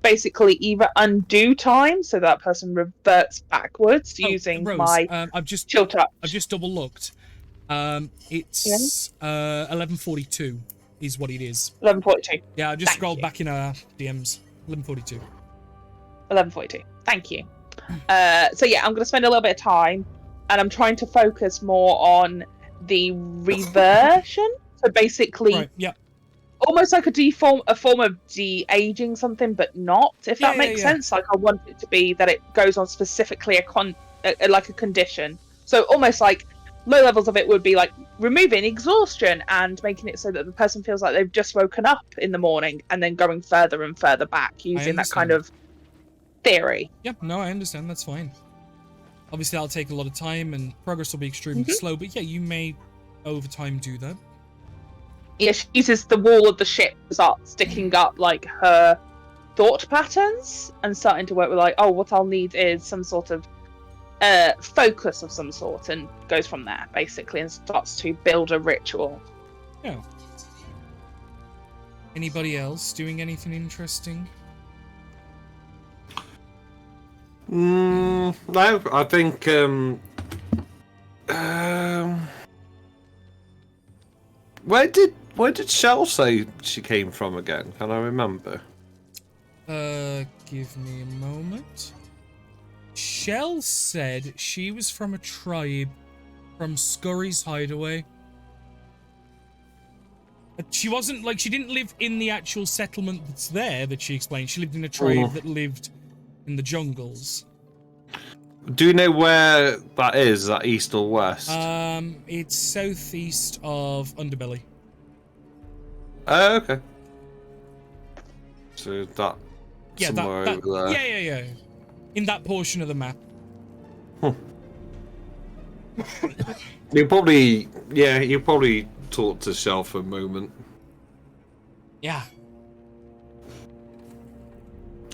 basically either undo time so that person reverts backwards using Rose, my I've just chill touch. I've just double looked. It's 11:42 is what it is. 11:42. Yeah, I just scrolled back in our DMs. 11:42. 11:42. Thank you. So yeah, I'm going to spend a little bit of time, and I'm trying to focus more on the reversion. So basically, almost like a form of de-aging something, but not. If that makes sense. Like I want it to be that it goes on specifically like a condition. So almost like low levels of it would be like removing exhaustion and making it so that the person feels like they've just woken up in the morning, and then going further and further back using that kind of theory. Yep, no, I understand. That's fine. Obviously, that'll take a lot of time, and progress will be extremely slow. But yeah, you may over time do that. Yeah, she uses the wall of the ship to start sticking up like her thought patterns and starting to work with like, oh, what I'll need is some sort of focus of some sort, and goes from there basically and starts to build a ritual. Yeah. Anybody else doing anything interesting? No, I think where did Shell say she came from again? Can I remember? Give me a moment. Shell said she was from a tribe from Scurry's Hideaway. She wasn't like, she didn't live in the actual settlement that's there that she explained. She lived in a tribe that lived in the jungles. Do you know where that is? Is that east or west? It's southeast of Underbelly. Oh, okay. So that somewhere that, over there. Yeah. In that portion of the map. You probably talk to Shell for a moment. Yeah.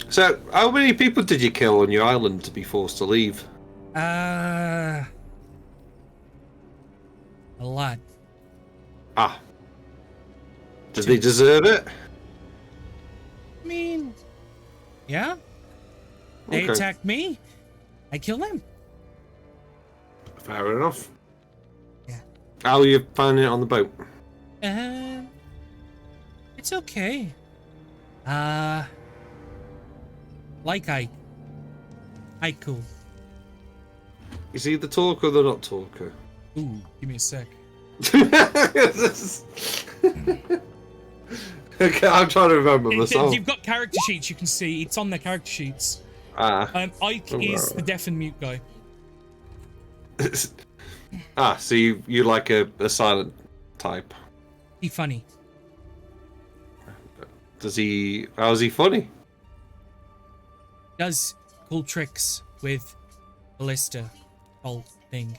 So, how many people did you kill on your island to be forced to leave? A lot. Ah. Did they deserve it? I mean, yeah. They Okay. attacked me. I killed them. Fair enough. Yeah. How are you finding it on the boat? It's okay. Like I cool. Is he the talker or the not talker? Ooh, give me a sec. Okay, I'm trying to remember myself. You've got character sheets, you can see. It's on their character sheets. Ike is the deaf and mute guy. So you like a silent type. He funny. How's he funny? Does cool tricks with ballista whole thing.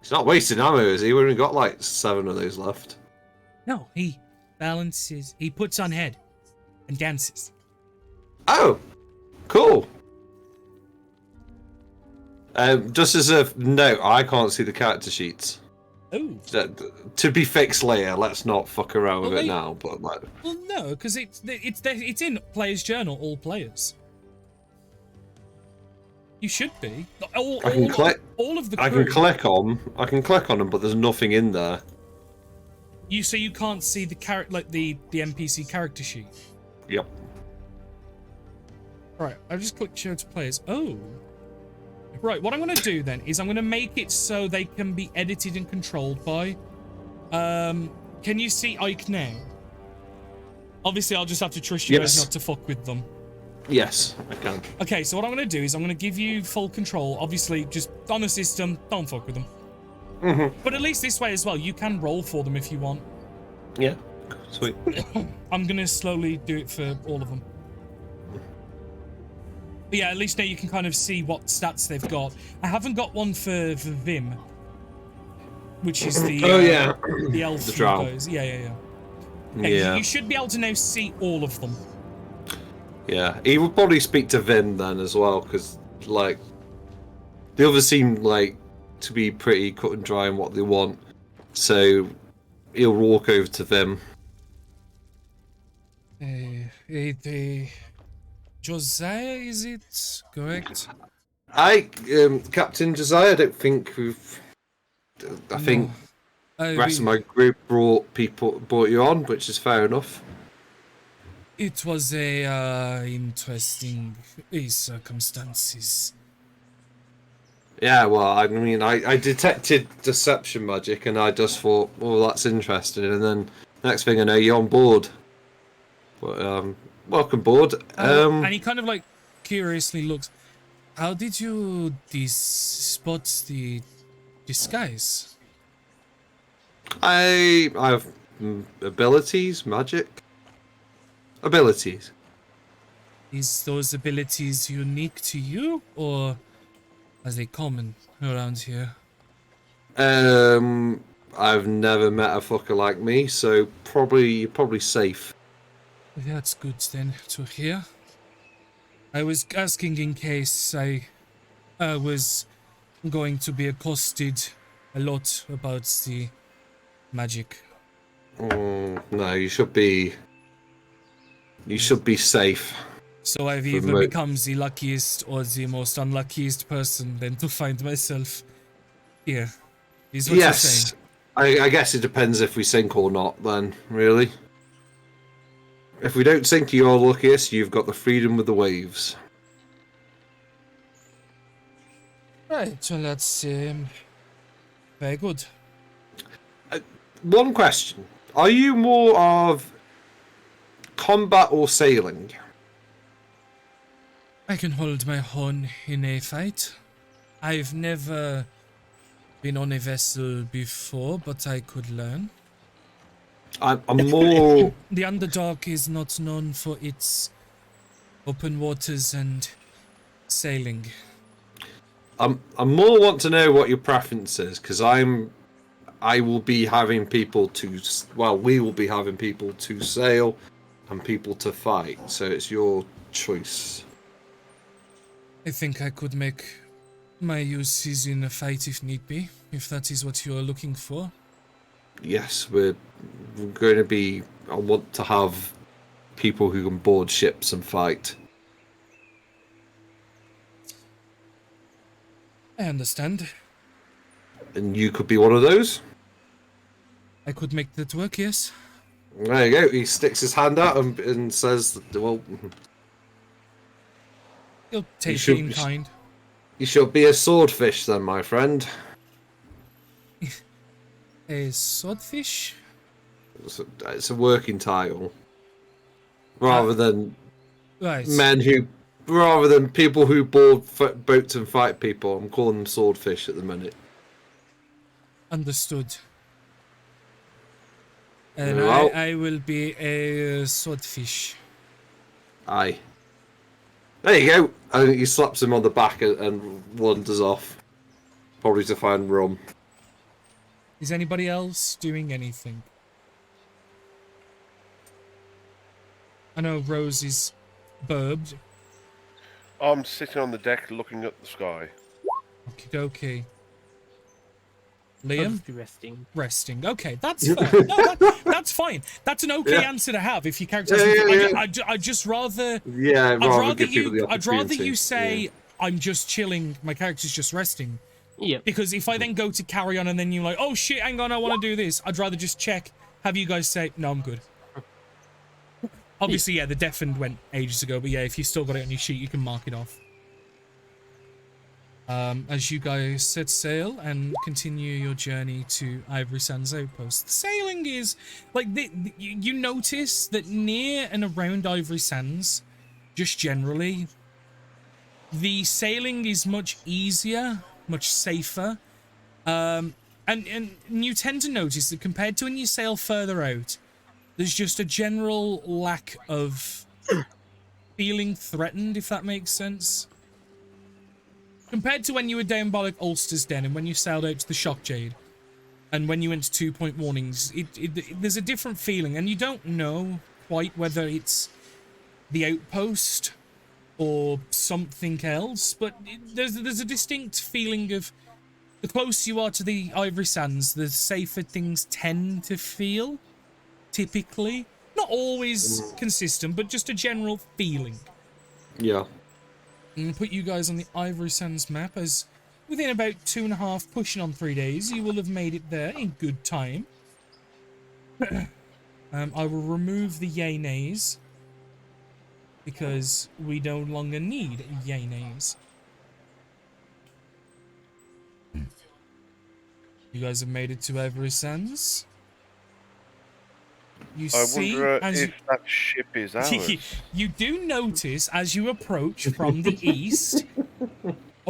He's not wasting ammo, is he? We've only got like 7 of those left. No, he balances, he puts on head and dances. Oh, cool. Just as a note, I can't see the character sheets. Oh. To be fixed later. Let's not fuck around with Well, it now. But like, well, no, because it's in Player's Journal, all players. You should be. All of the crew. I can click on them, but there's nothing in there. So you can't see the the NPC character sheet. Yep. Right, I've just clicked show to players. Oh. Right, what I'm going to do then is I'm going to make it so they can be edited and controlled by... can you see Ike now? Obviously, I'll just have to trust you guys not to fuck with them. Yes, I can. Okay, so what I'm going to do is I'm going to give you full control. Obviously, just on the system, don't fuck with them. But at least this way as well, you can roll for them if you want. Yeah, sweet. I'm going to slowly do it for all of them. But yeah, at least now you can kind of see what stats they've got. I haven't got one for Vim, which is the the elf the drow. guys. Yeah. You should be able to now see all of them. Yeah, he would probably speak to Vim then as well, because like the others seem like to be pretty cut and dry in what they want, so he'll walk over to Vim. Josiah, is it correct? Captain Josiah, I don't think we've. I think the rest of my group brought you on, which is fair enough. It was a interesting circumstances. Yeah, well, I mean, I detected deception magic, and I just thought, well, that's interesting. And then next thing I know, you're on board. But welcome board. And he kind of like curiously looks. How did you spot the disguise? I have abilities, magic. Abilities. Is those abilities unique to you, or are they common around here? I've never met a fucker like me, so probably safe. That's good then to hear. I was asking in case I was going to be accosted a lot about the magic. No, you should be. You should be safe. So I've For either mo- become the luckiest or the most unluckiest person then to find myself here. Is what you're saying? Yes, I guess it depends if we sink or not. Then really, if we don't sink, you're luckiest. You've got the freedom of the waves. Right, so that's very good. One question: are you more of combat or sailing? I can hold my own in a fight. I've never been on a vessel before, but I could learn. I'm more. The Underdark is not known for its open waters and sailing. I'm more want to know what your preference is, because I will be having people to, well, we will be having people to sail and people to fight, so it's your choice. I think I could make my uses in a fight if need be, if that is what you are looking for. Yes, we're going to be. I want to have people who can board ships and fight. I understand. And you could be one of those. I could make that work, yes. There you go. He sticks his hand out and says, "Well, You'll take should- it in kind. you shall be a swordfish then, my friend." A swordfish? It's a working title, rather than Right. rather than people who board boats and fight people. I'm calling them swordfish at the minute. Understood. And Well- I will be a swordfish. Aye. There you go. And he slaps him on the back and wanders off, probably to find rum. Is anybody else doing anything? I know Rose is burbed. I'm sitting on the deck looking at the sky. Okie dokie. I'll Liam? just be resting. Resting. Okay, that's fair. No, that's fine. That's an okay Yeah. answer to have if your character Yeah, has yeah, yeah. I'd just rather... Yeah, I'd rather give people the you. I'd rather opportunity. you say Yeah. I'm just chilling. My character's just resting. Yep. Because if I then go to carry on and then you're like, oh shit, hang on, I want to do this. I'd rather just check. Have you guys say no, I'm good. Obviously, yeah, the deafened went ages ago, but yeah, if you still got it on your sheet, you can mark it off. As you guys set sail and continue your journey to Ivory Sands Outpost. Sailing is like you notice that near and around Ivory Sands, just generally, the sailing is much easier, much safer, and you tend to notice that compared to when you sail further out, there's just a general lack of feeling threatened, if that makes sense. Compared to when you were down by like Ulster's Den and when you sailed out to the Shock Jade, and when you went to 2 Point Warnings, there's a different feeling, and you don't know quite whether it's the outpost or something else, but there's a distinct feeling of the closer you are to the Ivory Sands, the safer things tend to feel, typically. Not always consistent, but just a general feeling. Yeah. And put you guys on the Ivory Sands map as within about 2.5, pushing on 3 days, you will have made it there in good time. I will remove the yay nays because we no longer need yay nays. You guys have made it to Ivory Sands. You I see, wonder as if that ship is ours. you do notice as you approach from the east,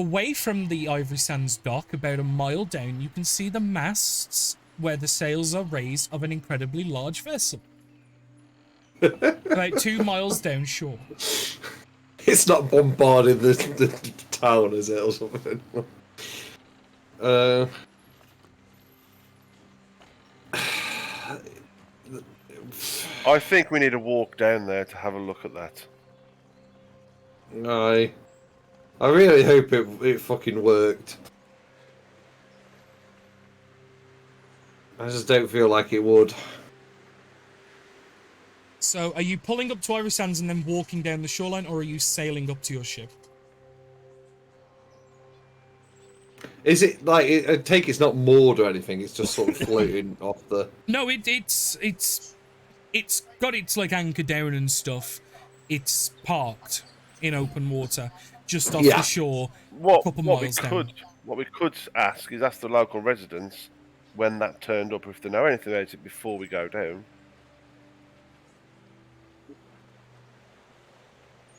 away from the Ivory Sands dock, about a mile down, you can see the masts where the sails are raised of an incredibly large vessel. About 2 miles down shore. It's not bombarding the town, is it, or something? I think we need to walk down there to have a look at that. I really hope it fucking worked. I just don't feel like it would. So, are you pulling up to Ivory Sands and then walking down the shoreline, or are you sailing up to your ship? Is it like I take it's not moored or anything? It's just sort of floating off the. No, it's got its like anchor down and stuff. It's parked in open water, just off the shore, a couple miles down. What we could ask is ask the local residents when that turned up, if they know anything about it before we go down.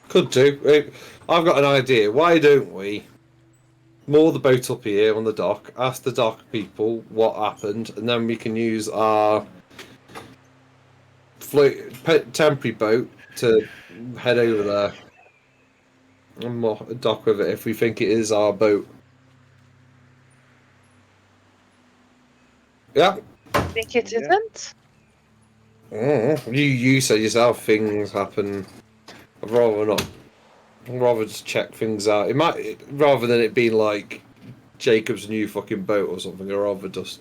Could do. I've got an idea. Why don't we moor the boat up here on the dock, ask the dock people what happened, and then we can use our temporary boat to head over there and dock with it if we think it is our boat. Yeah. Think it isn't? You said yourself things happen. I'd rather not. I'd rather just check things out. It might, rather than it being like Jacob's new fucking boat or something. I'd rather just.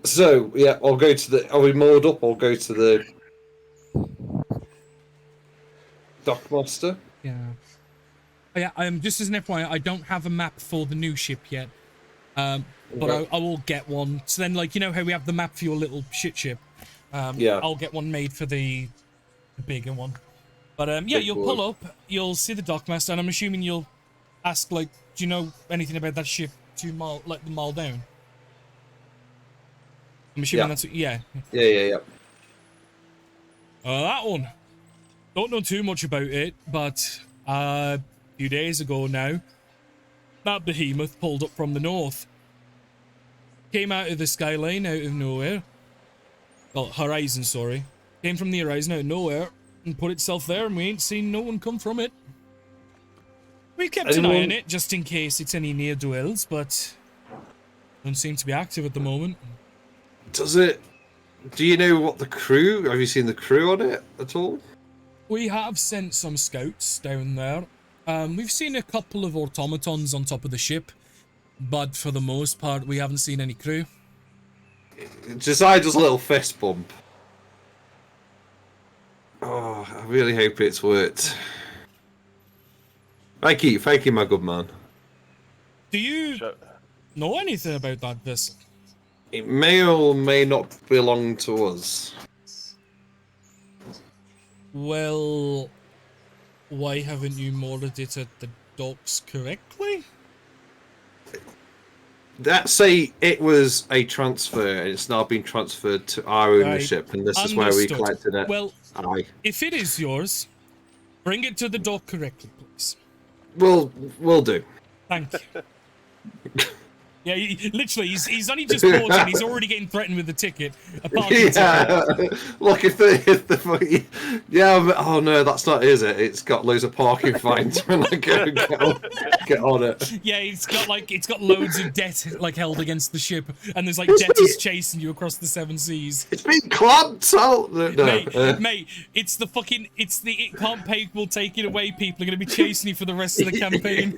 So yeah, I'll go to the. Are we moored up? I'll go to the dockmaster. Yeah. Oh, yeah. Just as an FYI, I don't have a map for the new ship yet. But I will get one. So then, like, you know how we have the map for your little shit ship? Yeah. I'll get one made for the bigger one. But yeah, you'll pull up, you'll see the dockmaster, and I'm assuming you'll ask, like, do you know anything about that ship 2 mile, like the mile down? I'm assuming that's yeah. Yeah. That one. Don't know too much about it, but a few days ago now, that behemoth pulled up from the north. Came out of the skyline out of nowhere. Well, horizon, sorry. Came from the horizon out of nowhere and put itself there, and we ain't seen no one come from it. We kept an eye on it just in case it's any near dwells, but don't seem to be active at the moment. Does it? Do you know what the crew? Have you seen the crew on it at all? We have sent some scouts down there. We've seen a couple of automatons on top of the ship, but for the most part, we haven't seen any crew. Josiah does a little fist bump. Oh, I really hope it's worked. Thank you, my good man. Do you know anything about that vessel? It may or may not belong to us. Well, why haven't you moored it at the docks correctly? Let's say it was a transfer and it's now been transferred to our ownership, and this is where we collected it. Well, if it is yours, bring it to the dock correctly, please. We'll do. Thank you. Yeah, literally, he's only just bought and he's already getting threatened with the ticket. Look, if the oh no, that's not is it? It's got loads of parking fines when I get on it. Yeah, it's got loads of debt like held against the ship, and there's like debtors chasing you across the 7 seas. It's been clamped out. Mate, it's the it can't pay, will take it away. People are going to be chasing you for the rest of the campaign.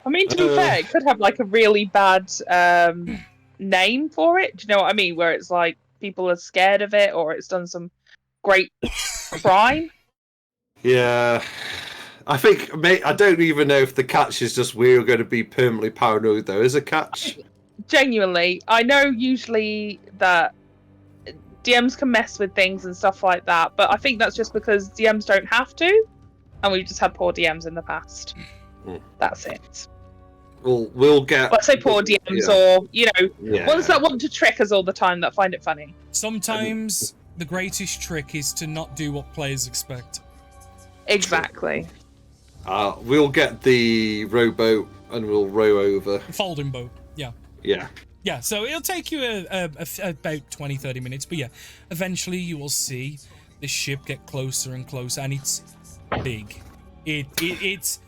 I mean, to be fair, it could have like a really bad name for it. Do you know what I mean? Where it's like people are scared of it, or it's done some great crime. Yeah, I think, mate. I don't even know if the catch is just we're going to be permanently paranoid. Though, is a catch. Genuinely, I know usually that DMs can mess with things and stuff like that, but I think that's just because DMs don't have to, and we've just had poor DMs in the past. That's it. We'll get. Let's say poor DMs, or ones that want to trick us all the time that find it funny. Sometimes the greatest trick is to not do what players expect. Exactly. We'll get the rowboat and we'll row over. Folding boat, yeah. Yeah. Yeah, so it'll take you about 20-30 minutes, but yeah, eventually you will see the ship get closer and closer, and it's big. It's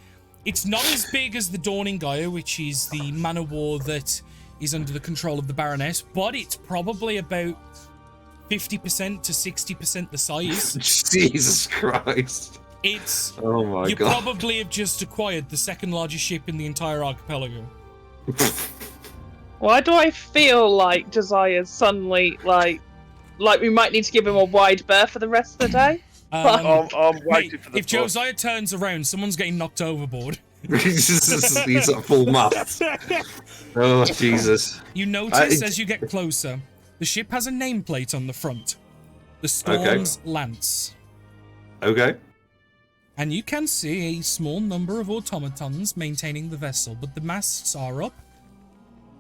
not as big as the Dawning Gaia, which is the man of war that is under the control of the Baroness, but it's probably about 50% to 60% the size. Jesus Christ. It's Oh my you god. probably have just acquired the second largest ship in the entire archipelago. Why do I feel like Josiah's suddenly like we might need to give him a wide berth for the rest of the day? I'm Mate, waiting for the if Josiah turns around, someone's getting knocked overboard. He's at full mast. Oh, Jesus. You notice as you get closer, the ship has a nameplate on the front. The Storm's Lance. Okay. And you can see a small number of automatons maintaining the vessel, but the masts are up.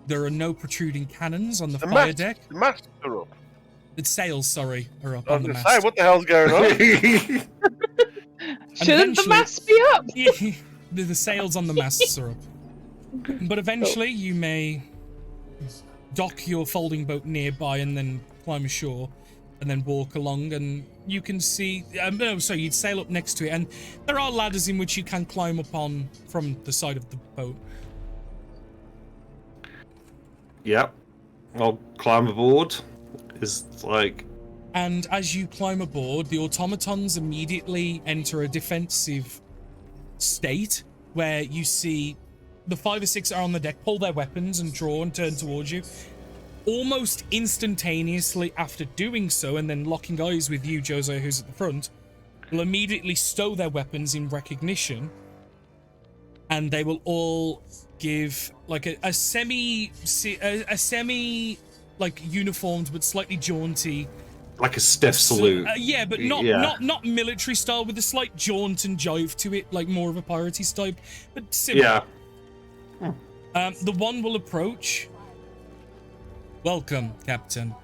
There are no protruding cannons on the fire deck. The masts are up. The sails, sorry, are up I on was the going to mast. say, what the hell's going on? Shouldn't the masts be up? Yeah, the sails on the masts are up. But eventually you may dock your folding boat nearby and then climb ashore and then walk along, and you can see so you'd sail up next to it, and there are ladders in which you can climb up on from the side of the boat. Yep. I'll climb aboard. It's like... And as you climb aboard, the automatons immediately enter a defensive state where you see the 5 or 6 are on the deck, pull their weapons and draw and turn towards you. Almost instantaneously after doing so, and then locking eyes with you, Josiah, who's at the front, will immediately stow their weapons in recognition, and they will all give like a semi like uniformed but slightly jaunty, like a stiff salute. yeah, but not military style, with a slight jaunt and jive to it, like more of a piratey type, but similar. Yeah. The one will approach. Welcome, Captain.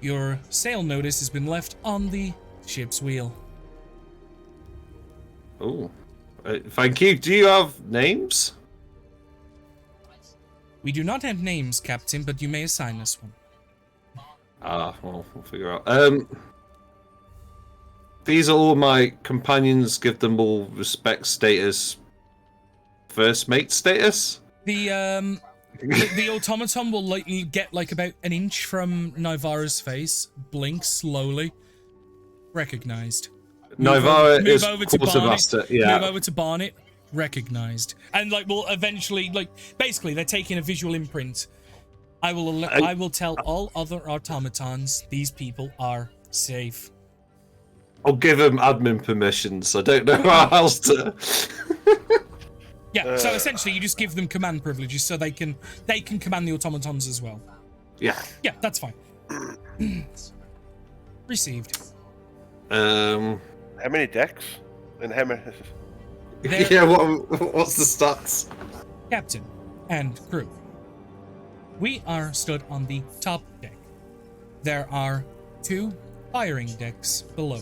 Your sail notice has been left on the ship's wheel. Oh. Thank you. Do you have names? We do not have names, Captain, but you may assign us one. Well, we'll figure out. These are all my companions. Give them all respect status. First mate status? The automaton will likely get like about an inch from Nivara's face, blink slowly. Recognized. Nivara is over to quartermaster. Barnet, Yeah. Move over to Barnet. Recognized. And like we'll eventually, like, basically they're taking a visual imprint. I will tell all other automatons these people are safe. I'll give them admin permissions. I don't know how else to. Yeah, so essentially you just give them command privileges so they can command the automatons as well. Yeah. Yeah, that's fine. Received. How many decks? And how many... Yeah, what's the stats? Captain and crew. We are stood on the top deck. There are 2 firing decks below.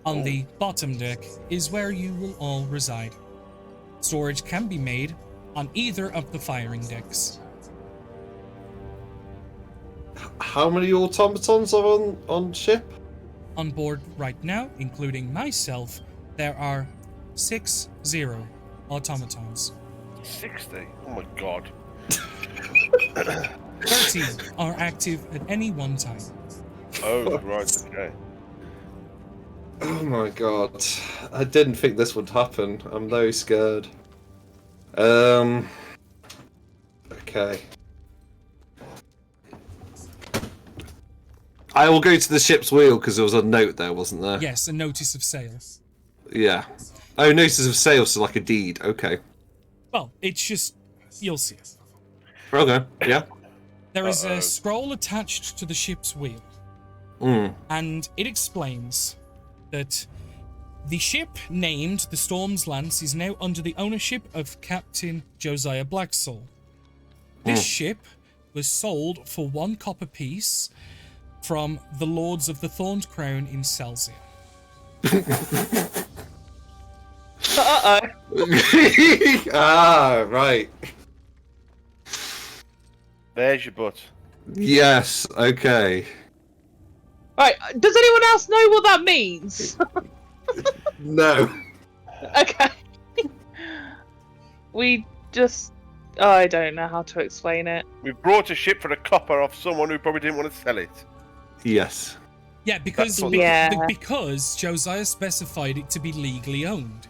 On the bottom deck is where you will all reside. Storage can be made on either of the firing decks. How many automatons are on ship? On board right now, including myself, there are 60 automatons. 60? Oh my god. 30 are active at any one time. Oh, right, okay. Oh my god. I didn't think this would happen. I'm very scared. Okay. I will go to the ship's wheel because there was a note there, wasn't there? Yes, a notice of sale. Yeah. Oh, notice of sale, so like a deed. Okay. Well, it's just, you'll see it. Okay, yeah. There is a scroll attached to the ship's wheel, and it explains that the ship named the Storm's Lance is now under the ownership of Captain Josiah Blacksoul. This ship was sold for 1 copper piece from the Lords of the Thorned Crown in Celsia. Ah, right. There's your butt. Yes. Okay. Right, does anyone else know what that means? No. Okay. We just... I don't know how to explain it. We brought a ship for a copper off someone who probably didn't want to sell it. Yes. Yeah, because That's what- because Josiah specified it to be legally owned.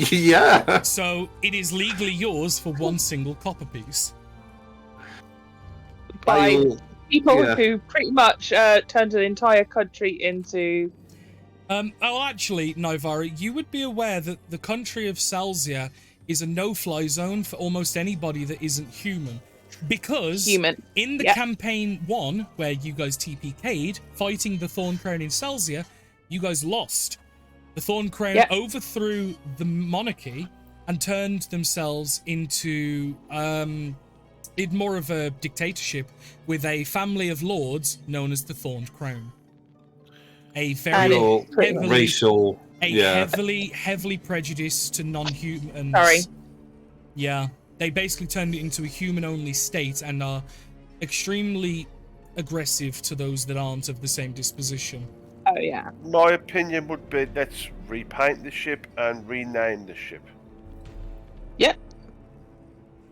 Yeah. So it is legally yours for one single copper piece. By people yeah. who pretty much turned an entire country into... Oh, actually, Naivara, you would be aware that the country of Salzia is a no-fly zone for almost anybody that isn't human. Because Human. in the Yep. campaign 1, where you guys TPK'd, fighting the Thorn Crown in Salzia, you guys lost. The Thorn Crown Yep. overthrew the monarchy and turned themselves into more of a dictatorship with a family of lords known as the Thorned Crown. A very Real heavily, racial. heavily prejudiced to non-humans. Sorry. Yeah, they basically turned it into a human-only state and are extremely aggressive to those that aren't of the same disposition. Oh, yeah. My opinion would be let's repaint the ship and rename the ship. Yep.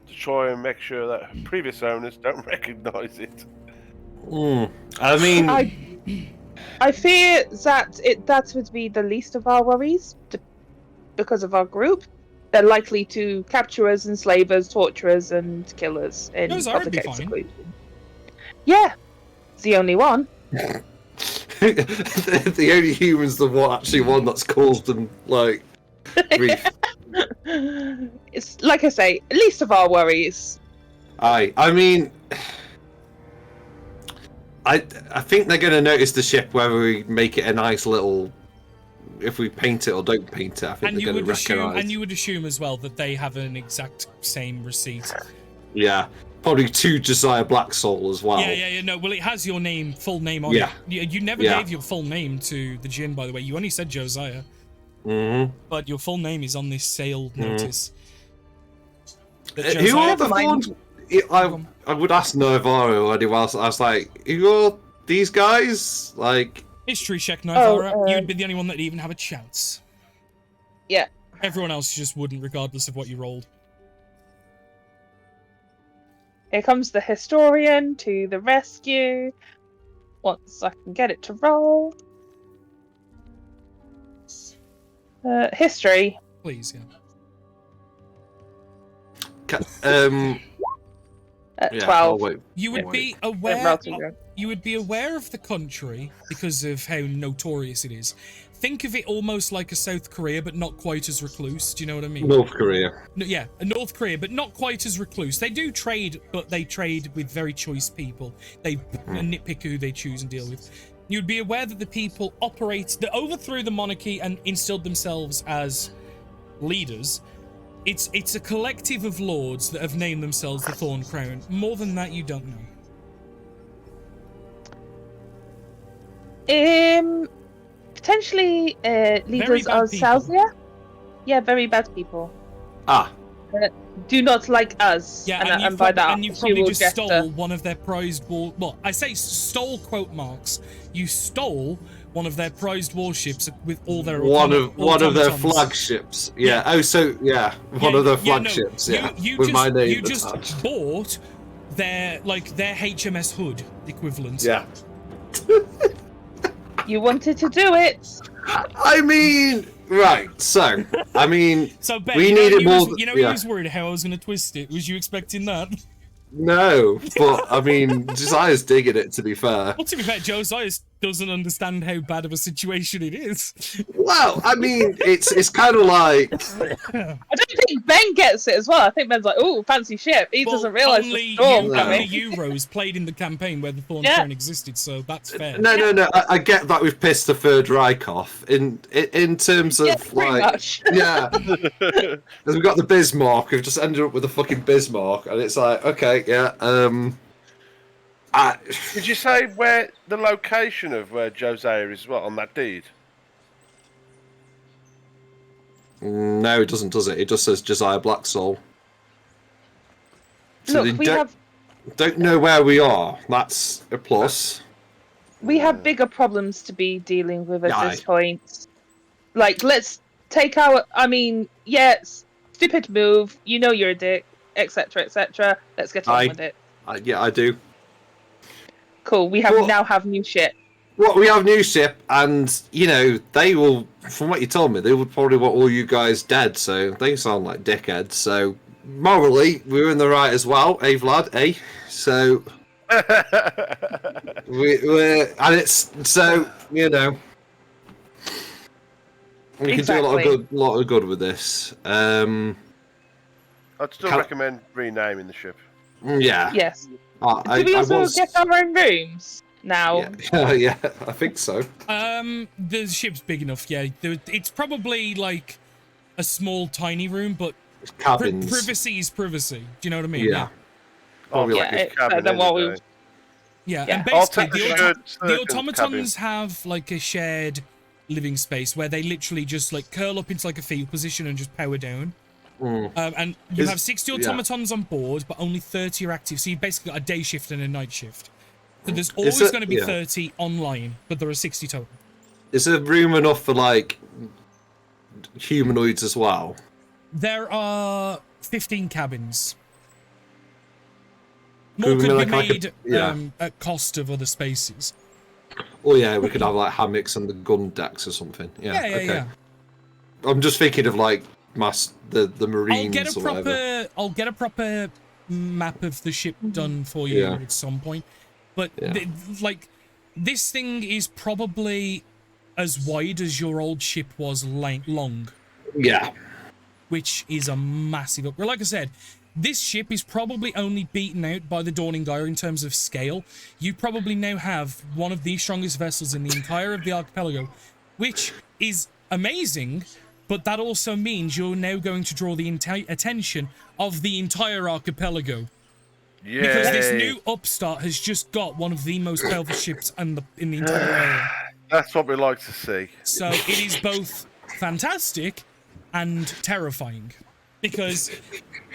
To try and make sure that previous owners don't recognise it. I mean, I fear that that would be the least of our worries because of our group. They're likely to capture us, enslave us, torture us, and kill us in Those are public be fine. execution. Yeah, it's the only one. the only humans the one actually one that's caused them like grief. It's like I say, least of our worries. I mean, I think they're going to notice the ship whether we make it a nice little. If we paint it or don't paint it, I think And they're you going to would assume, recognise. and you would assume as well that they have an exact same receipt. Yeah, probably to Josiah Blacksoul as well. Yeah. No, well, it has your name, full name on Yeah. it. You never Yeah. gave your full name to the Jinn, by the way. You only said Josiah, Mm-hmm. but your full name is on this sale notice. That Who Josiah- are the mind. ones? I would ask Navarro or anyone else. I was like, who are these guys? Like, History check, Naivara. Oh, You'd be the only one that'd even have a chance. Yeah. Everyone else just wouldn't, regardless of what you rolled. Here comes the historian to the rescue. Once I can get it to roll. History. Please, yeah. yeah, 12. I'll wait. You would Yeah. be Yeah, aware. relatively. You would be aware of the country because of how notorious it is. Think of it almost like a South Korea, but not quite as recluse. Do you know what I mean? North Korea. No, yeah, a North Korea, but not quite as recluse. They do trade, but they trade with very choice people. They nitpick who they choose and deal with. You'd be aware that the people that overthrew the monarchy and instilled themselves as leaders. It's a collective of lords that have named themselves the Thorn Crown. More than that, you don't know. Potentially leaders bad of people. Salzia. Yeah, very bad people. Ah, Do not like us. Yeah, and, you've by that, and you she probably will just gesture. stole one of their prized war. Well, I say stole quote marks. You stole one of their prized warships with all their one of their automatons. flagships. Yeah. Oh, so yeah, one of their flagships. No, yeah, with my name You attached. just bought their HMS Hood equivalent. Yeah. You wanted to do it. I mean, right. So, I mean, So Ben, we you know, needed you more. was, you know, yeah. he was worried how I was going to twist it. Was you expecting that? No, but I mean, Josiah's digging it. To be fair. Well, to be fair, Josiah doesn't understand how bad of a situation it is. Well, I mean, it's kind of like I don't think Ben gets it as well. I think Ben's like, "Oh, fancy ship." He doesn't realise the only storm you, coming. only you, Rose, played in the campaign where the Thorn Yeah. Crown existed, so that's fair. no. I get that we've pissed the Third Reich off in terms of Yeah, pretty like much. yeah, because we've got the Bismarck. We've just ended up with a fucking Bismarck, and it's like okay, yeah. Did you say where the location of where Josiah is? What on that deed? No, it doesn't, does it? It just says Josiah Blacksoul. So Look, we don't know where we are. That's a plus. have bigger problems to be dealing with at Aye. this point. Like, let's take our. I mean, yes, stupid move. You know you're a dick, etc., etc. Let's get on Aye. with it. Yeah, I do. Cool. We now have new shit. Well, we have new ship, and you know they will. From what you told me, they would probably want all you guys dead. So they sound like dickheads. So morally, we're in the right as well, eh, Vlad? Eh? So we're and it's so you know we can do a lot of good with this. I'd still recommend renaming the ship. Yeah. Yes. Do we also get our own rooms now? Yeah, yeah, I think so. The ship's big enough. Yeah, it's probably like a small, tiny room, but Cabins. Privacy is privacy. Do you know what I mean? Yeah. Oh, yeah. It's better than what we. Yeah, Yeah. and basically the cabin. automatons have like a shared living space where they literally just like curl up into like a fetal position and just power down. And you have 60 automatons on board, but only 30 are active. So you basically got a day shift and a night shift. So there's always going to be 30 online, but there are 60 total. Is there room enough for like humanoids as well? There are 15 cabins. More Could we could be make made at cost of other spaces. Oh yeah, we could have like hammocks and the gun decks or something. Yeah, okay. I'm just thinking of like the Marines or whatever. I'll get a proper map of the ship done for you at some point. But like this thing is probably as wide as your old ship was long. Yeah. Which is a massive upgrade. Like I said, this ship is probably only beaten out by the Dawning Gyre in terms of scale. You probably now have one of the strongest vessels in the entire of the archipelago, which is amazing, but that also means you're now going to draw the attention of the entire archipelago. Yeah. Because this new upstart has just got one of the most powerful ships in the entire area. That's what we like to see. So it is both fantastic and terrifying. Because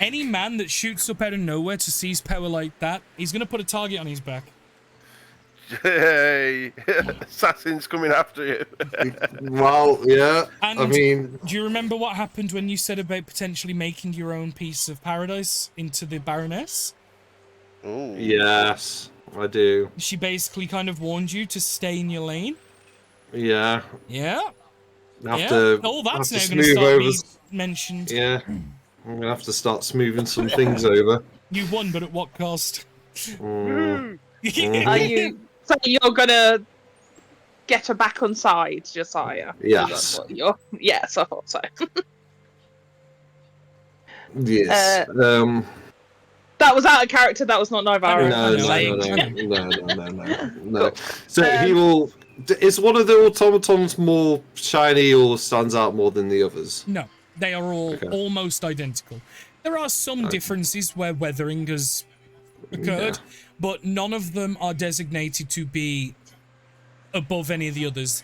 any man that shoots up out of nowhere to seize power like that, he's going to put a target on his back. Hey, assassins coming after you. Well, yeah. And I mean, do you remember what happened when you said about potentially making your own piece of paradise into the Baroness? Ooh. Yes, I do. She basically kind of warned you to stay in your lane. Yeah. Yeah. Have to, oh, that's now have to going to smooth start over. being mentioned. Yeah. I'm gonna have to start smoothing some things over. You won, but at what cost? Mm. Are you? So you're gonna get her back on side, Josiah? Yes. Yes, I thought so. Yes. That was out of character. That was not Navarro. No. So he will. Is one of the automatons more shiny or stands out more than the others? No, they are all almost identical. There are some differences where weathering has occurred, but none of them are designated to be above any of the others.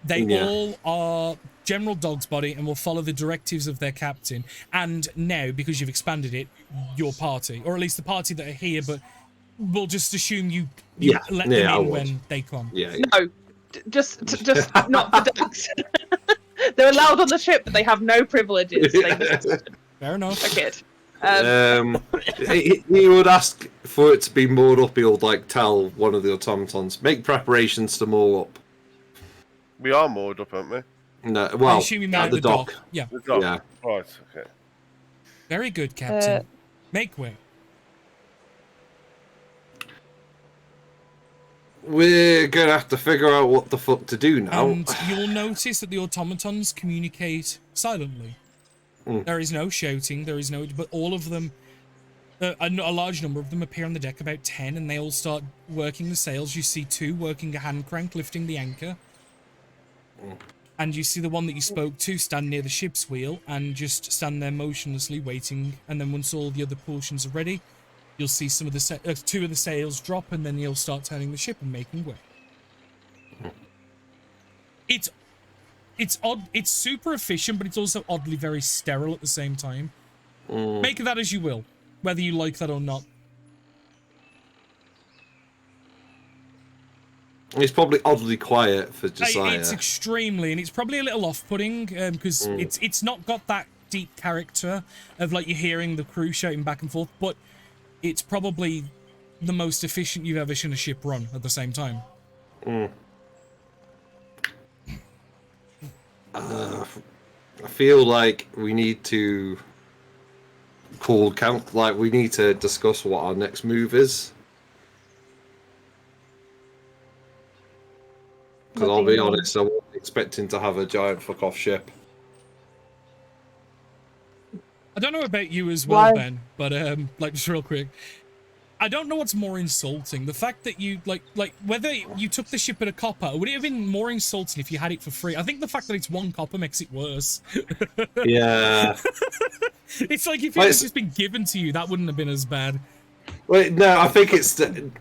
They all are General Dog's Body and will follow the directives of their captain. And now, because you've expanded it, your party, or at least the party that are here, but we'll just assume you let them in when they come. No, just not the ducks. They're allowed on the ship, but they have no privileges. Fair enough. Okay. He would ask for it to be moored up. He'll like tell one of the automatons, make preparations to moor up. We are moored up, aren't we? No, well, at the dock. Yeah. The dock. Yeah. Right. Okay. Very good, Captain. Make way. We're gonna have to figure out what the fuck to do now. And you'll notice that the automatons communicate silently. There is no shouting, but all of them, a large number of them appear on the deck, about 10, and they all start working the sails. You see 2 working a hand crank, lifting the anchor. And you see the one that you spoke to stand near the ship's wheel and just stand there motionlessly waiting. And then once all the other portions are ready, you'll see some of the two of the sails drop, and then you'll start turning the ship and making way. It's odd. It's super efficient, but it's also oddly very sterile at the same time. Make of that as you will, whether you like that or not. It's probably oddly quiet for Josiah. It's extremely, and it's probably a little off-putting because it's not got that deep character of like you're hearing the crew shouting back and forth, but it's probably the most efficient you've ever seen a ship run at the same time. I feel like we need to we need to discuss what our next move is. Because I'll be honest, I wasn't expecting to have a giant fuck-off ship. I don't know about you as well, Ben, but like just real quick, I don't know what's more insulting: the fact that you like whether you took the ship at a copper, or would it have been more insulting if you had it for free? I think the fact that it's 1 copper makes it worse. Yeah. It's like if it had just been given to you, that wouldn't have been as bad. Wait, no, I think it's you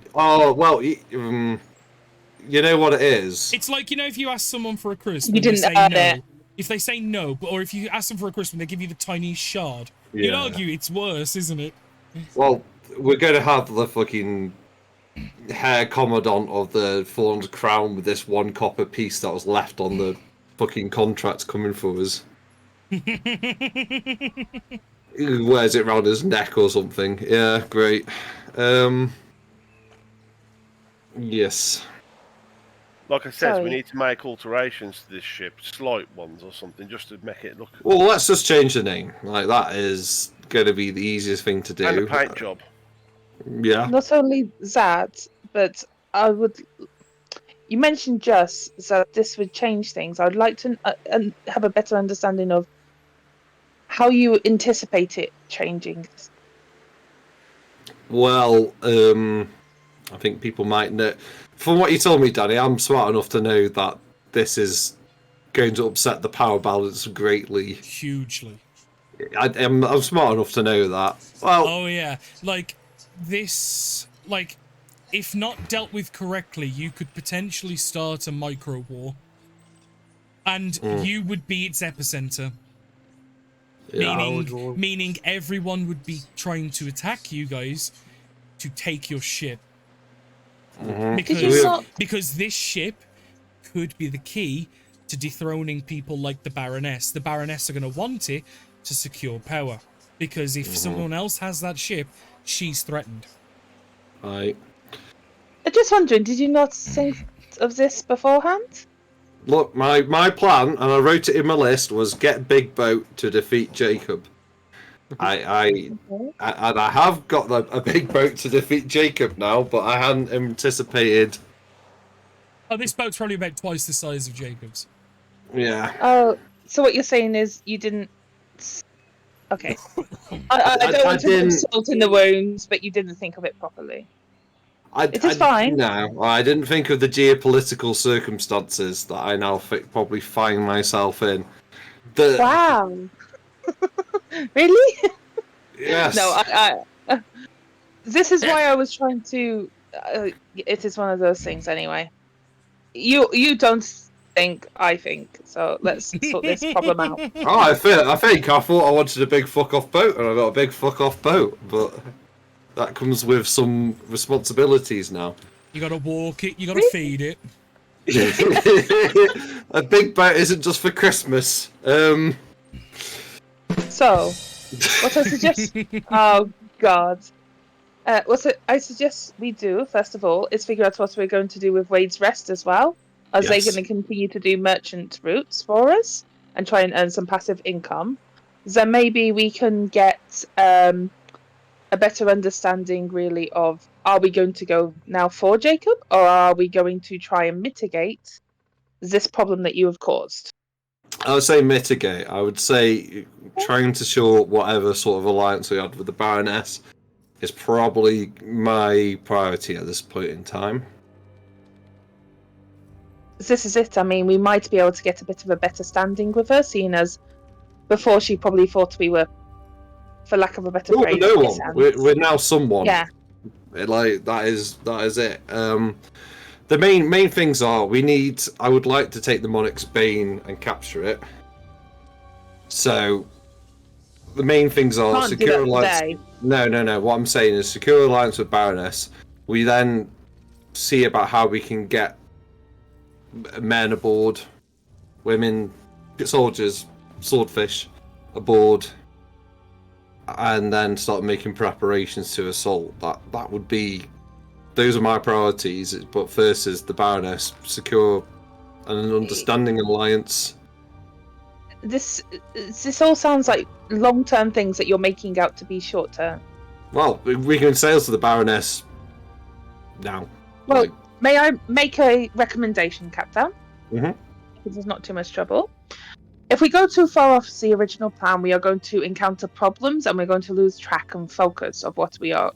know what it is? It's like, you know, if you ask someone for a crisp, You didn't say earn no. it. If they say no, or if you ask them for a crisp and they give you the tiny shard, you'd argue it's worse, isn't it? Well, we're going to have the fucking Herr Commandant of the Thorned Crown with this 1 copper piece that was left on the fucking contract coming for us. He wears it around his neck or something. Yeah, great. Yes. Like I said, Sorry. we need to make alterations to this ship, slight ones or something, just to make it look. Well, let's just change the name. Like, that is going to be the easiest thing to do. And a paint job. Yeah. Not only that, but I would. You mentioned just that this would change things. I'd like to have a better understanding of how you anticipate it changing. Well, I think people might know. From what you told me, Danny, I'm smart enough to know that this is going to upset the power balance greatly. Hugely. I'm smart enough to know that. Well, Oh yeah, like this, like if not dealt with correctly, you could potentially start a micro war, and you would be its epicenter. yeah, Meaning everyone would be trying to attack you guys to take your ship. Because this ship could be the key to dethroning people like the Baroness. The Baroness are going to want it to secure power. Because if someone else has that ship, she's threatened. Right. I'm just wondering, did you not think of this beforehand? Look, my plan, and I wrote it in my list, was get Big Boat to defeat Jacob. I have got a big boat to defeat Jacob now, but I hadn't anticipated. Oh, this boat's probably about twice the size of Jacob's. Yeah. Oh, so what you're saying is you didn't. Okay. I don't want to put salt in the wounds, but you didn't think of it properly. It is fine. No, I didn't think of the geopolitical circumstances that I now probably find myself in. Wow. Really? Yes. No, this is why I was trying to. It is one of those things, anyway. You don't think, I think. So let's sort this problem out. Oh, I think I thought I wanted a big fuck off boat, and I got a big fuck off boat, but that comes with some responsibilities now. You gotta walk it, you gotta feed it. A big boat isn't just for Christmas. So, what I suggest... Oh, God. I suggest we do, first of all, is figure out what we're going to do with Wade's Rest as well. Are they going to continue to do merchant routes for us and try and earn some passive income? Then maybe we can get a better understanding, really, of are we going to go now for Jacob, or are we going to try and mitigate this problem that you have caused? I would say mitigate. I would say trying to shore whatever sort of alliance we had with the Baroness is probably my priority at this point in time. This is it. I mean, we might be able to get a bit of a better standing with her, seeing as before she probably thought we were for lack of a better We're phrase. no this one. ends. We're now someone. Yeah. Like that is it. The main things are I would like to take the Monarch's Bane and capture it. So the main things are Can't do secure that alliance. today. No. What I'm saying is secure alliance with Baroness. We then see about how we can get men aboard, women, soldiers, swordfish aboard, and then start making preparations to assault. That would be. Those are my priorities. But first is the Baroness, secure an understanding alliance. This all sounds like long-term things that you're making out to be short-term. Well, we can sail to the Baroness now. Well, may I make a recommendation, Captain? Mhm. Because there's not too much trouble. If we go too far off the original plan, we are going to encounter problems and we're going to lose track and focus of what we are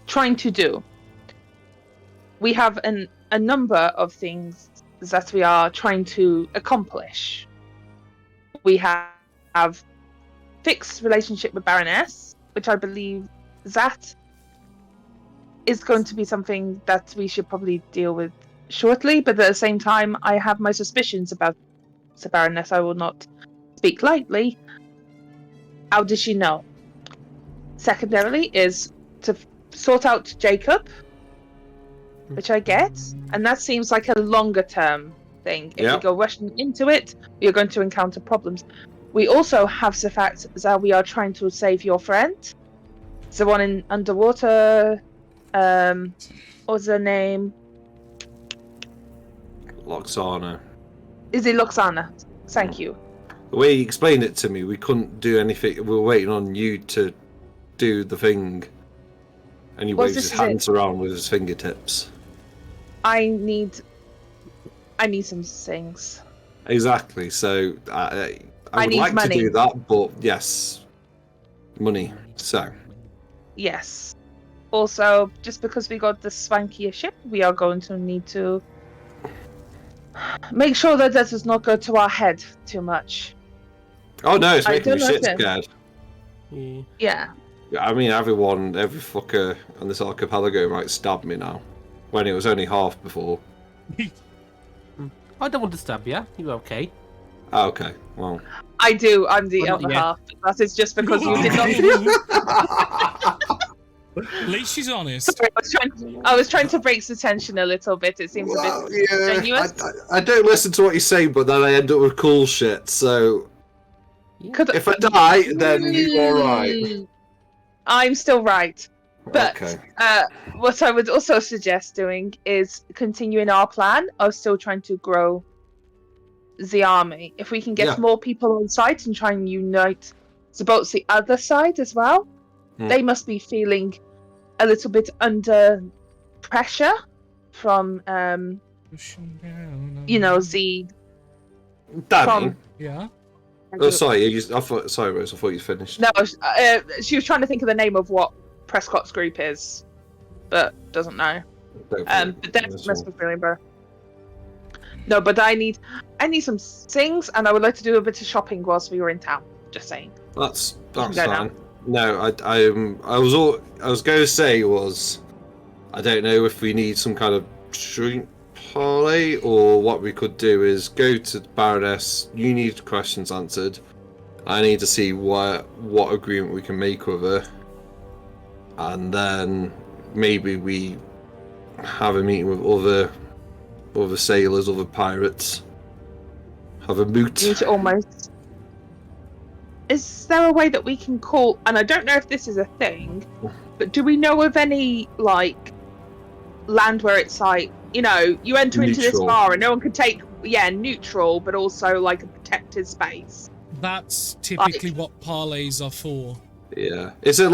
trying to do. We have a number of things that we are trying to accomplish. We have fixed relationship with Baroness, which I believe that is going to be something that we should probably deal with shortly, but at the same time, I have my suspicions about the Baroness. I will not speak lightly. How does she know? Secondarily is to sort out Jacob, which I get, and that seems like a longer term thing. If we go rushing into it, we are going to encounter problems. We also have the fact that we are trying to save your friend, the one in underwater. What's her name? Loxana. Is it Loxana? Thank you. The way you explained it to me, we couldn't do anything. We were waiting on you to do the thing. And he waves his hands around with his fingertips. I need some things. Exactly. So I would need like money. to do that, but yes, money. So Yes. Also, just because we got the swankier ship, we are going to need to make sure that does not go to our head too much. oh no, it's I making me don't shit understand. scared. Yeah. I mean, every fucker on this archipelago might stab me now, when it was only half before. I don't want to stab you. You're okay. Oh, okay, well. I do. I'm the Well, other yeah. half. That is just because you did not. At least she's honest. Sorry, I was trying to break the tension a little bit. It seems a bit strenuous. I don't listen to what you say, but then I end up with cool shit. So if I die, then you're alright. I'm still right. But Okay. what I would also suggest doing is continuing our plan of still trying to grow the army. If we can get more people on site and try and unite the boats the other side as well, they must be feeling a little bit under pressure from the Danny? Yeah. Oh, sorry. Sorry, Rose. I thought you finished. No, she was trying to think of the name of what Prescott's group is, but doesn't know. But that must be feeling better. No, but I need some things, and I would like to do a bit of shopping whilst we were in town. Just saying. That's go fine. now. No, I was going to say was, I don't know if we need some kind of drink parlay, or what we could do is go to the Baroness. You need questions answered. I need to see what agreement we can make with her, and then maybe we have a meeting with other sailors, other pirates. Have a moot. Need to almost. Is there a way that we can call? And I don't know if this is a thing, but do we know of any land where it's you enter into this Neutral. bar and no one could take neutral, but also like a protected space. That's typically what parlays are for. Yeah. Is it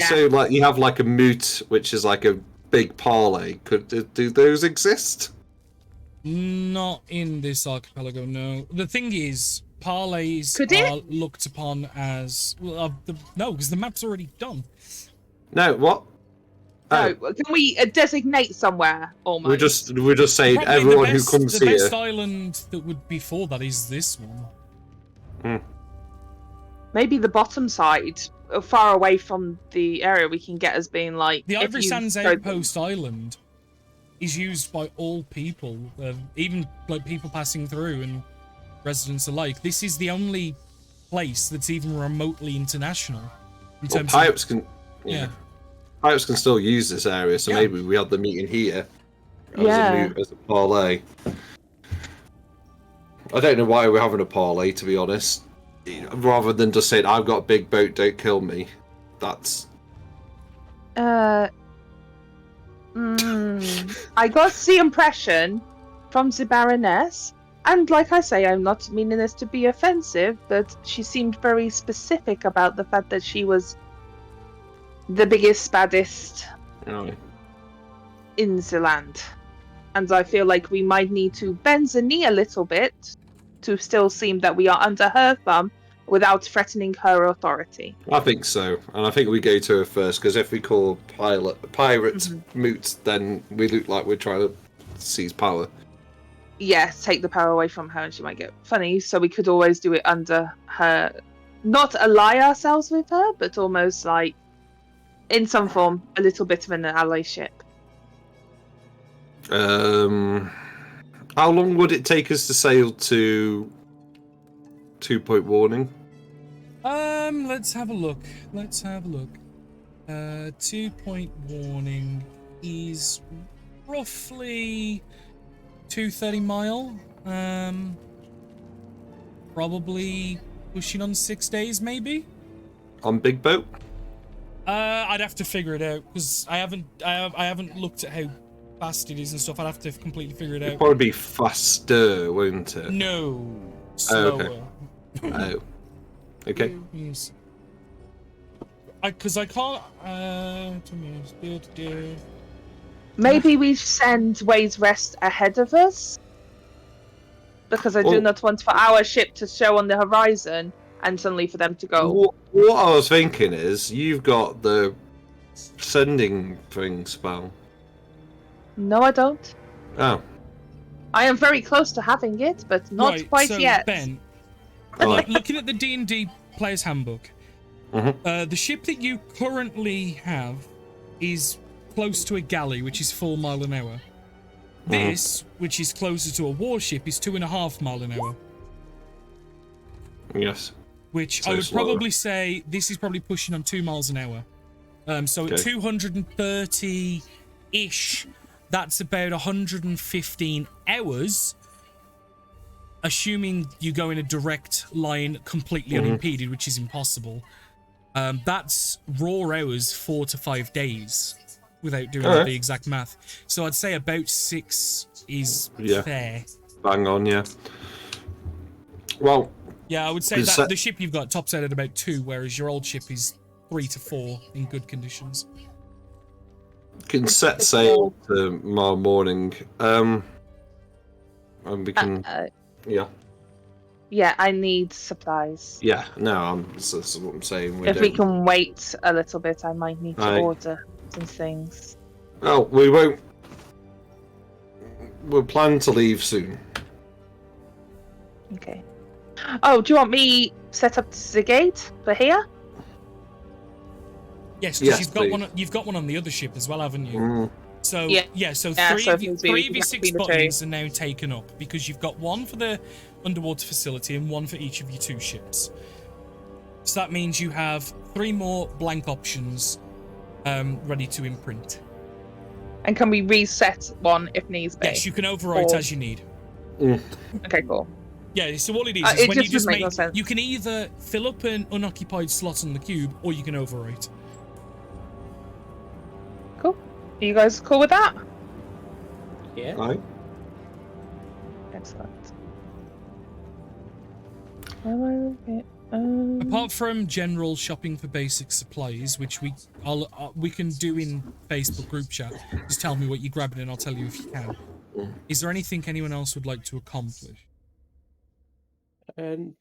so you have like a moot, which is like a big parlay? Do those exist? Not in this archipelago, no. The thing is, parlays Could it? are looked upon as no, because the map's already done. No, what? No, can we designate somewhere almost? We're just saying Probably everyone the best, who comes the here. best island that would be for that is this one. Maybe the bottom side. far away from the area we can get as being like The if Ivory you Sands go- Outpost Island is used by all people, even like people passing through and residents alike. This is the only place that's even remotely international in Well, terms pirates of can. yeah. Pirates can still use this area, so Yeah. maybe we had the meeting here Yeah. as a parlay. I don't know why we're having a parlay, to be honest. Rather than just saying, "I've got a big boat, don't kill me." That's I got the impression from the Baroness, and like I say, I'm not meaning this to be offensive, but she seemed very specific about the fact that she was the biggest, baddest in the land. And I feel like we might need to bend the knee a little bit to still seem that we are under her thumb without threatening her authority. I think so, and I think we go to her first because if we call pirates moots, then we look like we're trying to seize power. Yes, take the power away from her and she might get funny, so we could always do it under her. Not ally ourselves with her, but almost like, in some form, a little bit of an allyship. How long would it take us to sail to 2-point warning? Let's have a look. 2-point warning is roughly 230 mile. Probably pushing on 6 days, maybe. On big boat? I'd have to figure it out because I haven't looked at how fast it is and stuff. I'd have to completely figure it out. It'd probably be faster, won't it? No, slower. Oh, okay. Yes. Because I can't. Maybe we send Ways Rest ahead of us, because I do not want for our ship to show on the horizon and suddenly for them to go. What I was thinking is, you've got the sending thing spell. No, I don't. Oh. I am very close to having it, but not Right, quite so yet. Ben, Right. looking at the D&D Player's Handbook, the ship that you currently have is close to a galley, which is 4 mile an hour. This, which is closer to a warship, is 2.5 mile an hour. Yes. Which So I would slower. probably say this is probably pushing on 2 miles an hour. So at 230-ish, that's about 115 hours, assuming you go in a direct line completely unimpeded, which is impossible. That's raw hours, 4 to 5 days, without doing the exact math. So I'd say about 6 is fair. Bang on, yeah. Well, yeah, I would say that the ship you've got tops out at about 2, whereas your old ship is 3 to 4 in good conditions. Can set sail tomorrow morning. And we can. Yeah, I need supplies. Yeah, no, that's what I'm saying. If we can wait a little bit, I might need to order some things. Well, we won't. We'll plan to leave soon. Okay. Oh, do you want me set up the gate for here? Yes, because you've got one on the other ship as well, haven't you? So so three of your 6 buttons are now taken up because you've got one for the underwater facility and one for each of your 2 ships. So that means you have 3 more blank options ready to imprint. And can we reset one if needs be? Yes, you can overwrite as you need. Okay, cool. Yeah, so all it is it when you just make no sense. you can either fill up an unoccupied slot on the cube or you can overwrite. Cool. Are you guys cool with that? Yeah. Right. Excellent. Apart from general shopping for basic supplies, which we can do in Facebook group chat, just tell me what you're grabbing and I'll tell you if you can. Is there anything anyone else would like to accomplish?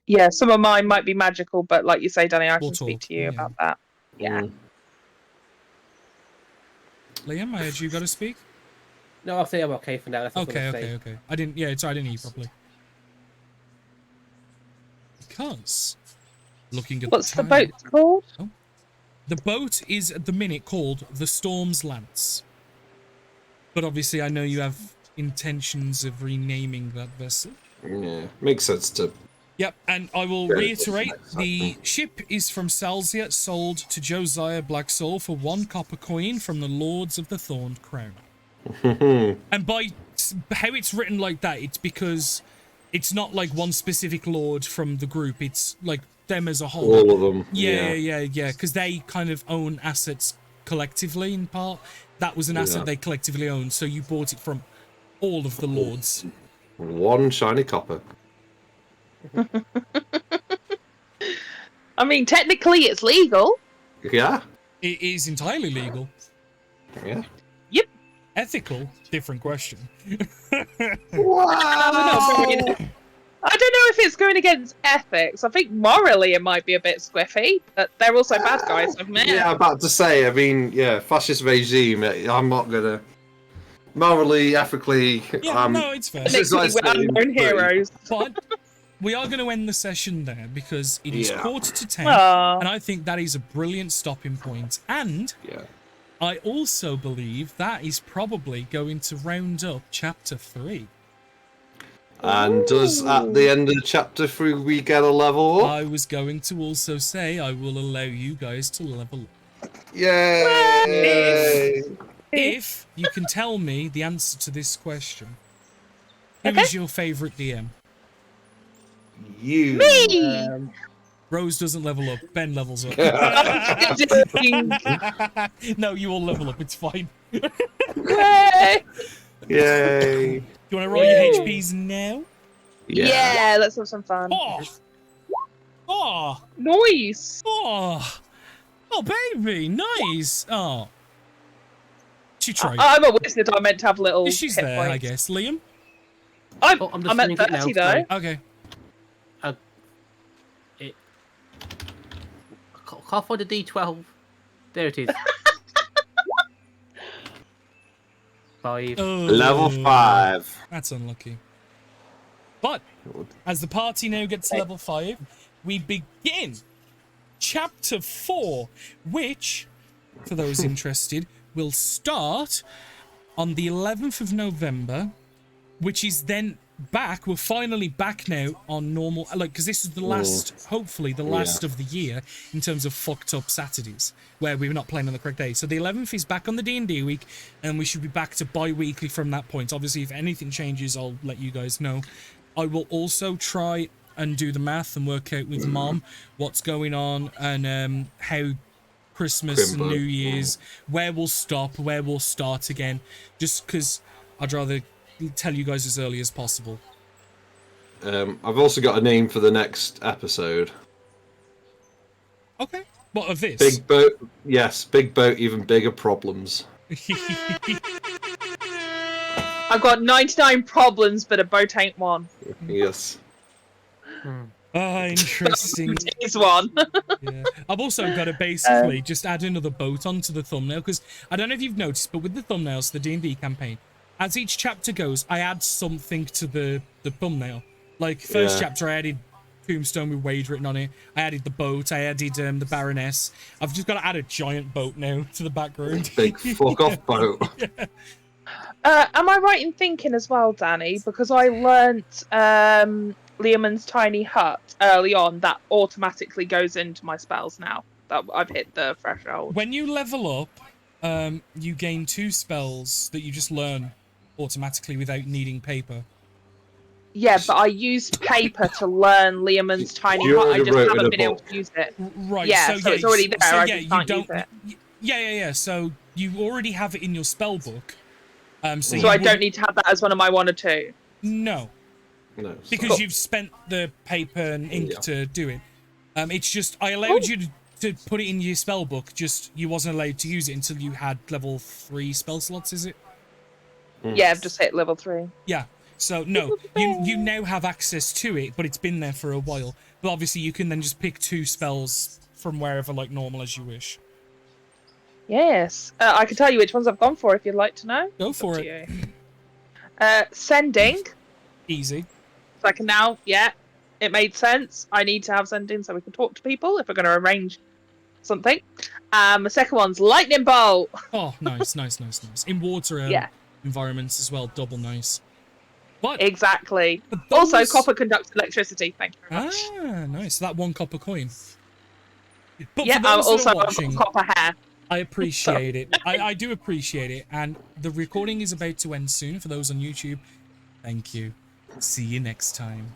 Yeah, some of mine might be magical, but like you say, Danny, I can speak talk, to you about that. Yeah. Liam, I heard you got to speak. No, I'll say I'm okay for now. That's what Okay, I'm saying. okay. I didn't. Yeah, I didn't hear you properly. Because looking at What's the boat called? Oh, The boat is at the minute called the Storm's Lance. But obviously I know you have intentions of renaming that vessel. Yeah, makes sense to. Yep, and I will Yeah, reiterate, exactly. the ship is from Salzia, sold to Josiah Blacksoul for 1 copper coin from the Lords of the Thorned Crown. And by how it's written like that, it's because it's not like one specific lord from the group, it's like them as a whole. All of them. Yeah, because they kind of own assets collectively in part. That was an asset Yeah. they collectively owned, so you bought it from all of the lords. 1 shiny copper. I mean, technically it's legal. Yeah. It is entirely legal. Yeah. Yep. Ethical? Different question. Wow. I don't know if it's going against ethics. I think morally it might be a bit squiffy, but they're also bad guys, I've met. Yeah, I'm about to say. I mean, yeah, fascist regime. I'm not gonna morally, ethically. Yeah, no, it's fair. Literally, we're unknown heroes. But we are going to end the session there because it is Yeah. 9:45, Aw. and I think that is a brilliant stopping point. And Yeah. I also believe that is probably going to round up chapter 3. And does at the end of chapter 3 we get a level up? I was going to also say I will allow you guys to level up. Yay! If you can tell me the answer to this question. Who is your favourite DM? You. Me! Rose doesn't level up. Ben levels up. No, you all level up. It's fine. Yay! Yay! You want to roll your HPs now? Yeah, let's have some fun. Oh! Oh! Nice! Oh! Oh, baby! Nice! Oh. She tried. I'm a wizard. I meant to have little. She's hit there, I points. guess. Liam? I'm just at thinking it now, 30 though. Okay. Can't find a D12. There it is. 5. Oh, Level 5. That's unlucky. But, as the party now gets to level 5, we begin Chapter 4, which, for those interested, will start on the 11th of November, which is then back. We're finally back now on normal, like, because this is the last, hopefully the last of the year in terms of fucked up Saturdays where we're not playing on the correct day. So the 11th is back on the D&D week, and we should be back to bi-weekly from that point. Obviously, if anything changes, I'll let you guys know. I will also try and do the math and work out with Mom what's going on and how Christmas and New Year's, where we'll stop, where we'll start again, just because I'd rather tell you guys as early as possible. I've also got a name for the next episode. Okay. What of this? Big boat. Yes, big boat, even bigger problems. I've got 99 problems, but a boat ain't one. Yes. Ah, interesting. Is one. Yeah. I've also got to basically just add another boat onto the thumbnail, because I don't know if you've noticed, but with the thumbnails, the D&D campaign, as each chapter goes, I add something to the thumbnail. Like, first chapter, I added Tombstone with Wade written on it. I added the boat. I added the Baroness. I've just got to add a giant boat now to the background. Big fuck off boat. Am I right in thinking as well, Danny? Because I learnt Leomund's tiny hut early on, that automatically goes into my spells now. That I've hit the threshold. When you level up, you gain 2 spells that you just learn automatically without needing paper. Yeah, but I used paper to learn Leomund's tiny You hut. I already just wrote in haven't a been able book. to use it. Right. Yeah, so it's already there. So, I yeah, just you can't don't. use it. Yeah. So you already have it in your spell book. So I don't need to have that as one of my 1 or 2. No, No. because you've spent the paper and ink to do it. It's just I allowed you to put it in your spell book. Just you wasn't allowed to use it until you had level 3 spell slots. Is it? Yeah, I've just hit level 3. Yeah. So no, you now have access to it, but it's been there for a while. But obviously, you can then just pick 2 spells from wherever, like normal, as you wish. Yes. I can tell you which ones I've gone for if you'd like to know. Go for Up it. to you. Sending. Easy. So I can now, it made sense. I need to have sending so we can talk to people if we're going to arrange something. The second one's lightning bolt. Oh, nice, nice, nice, nice. In water Yeah. environments as well, double nice. But Exactly. for Also, those- copper conducts electricity. Thank you very much. Ah, nice. That 1 copper coin. But Yeah, for those that also are watching, copper hair. I appreciate it. I do appreciate it. And the recording is about to end soon for those on YouTube. Thank you. See you next time.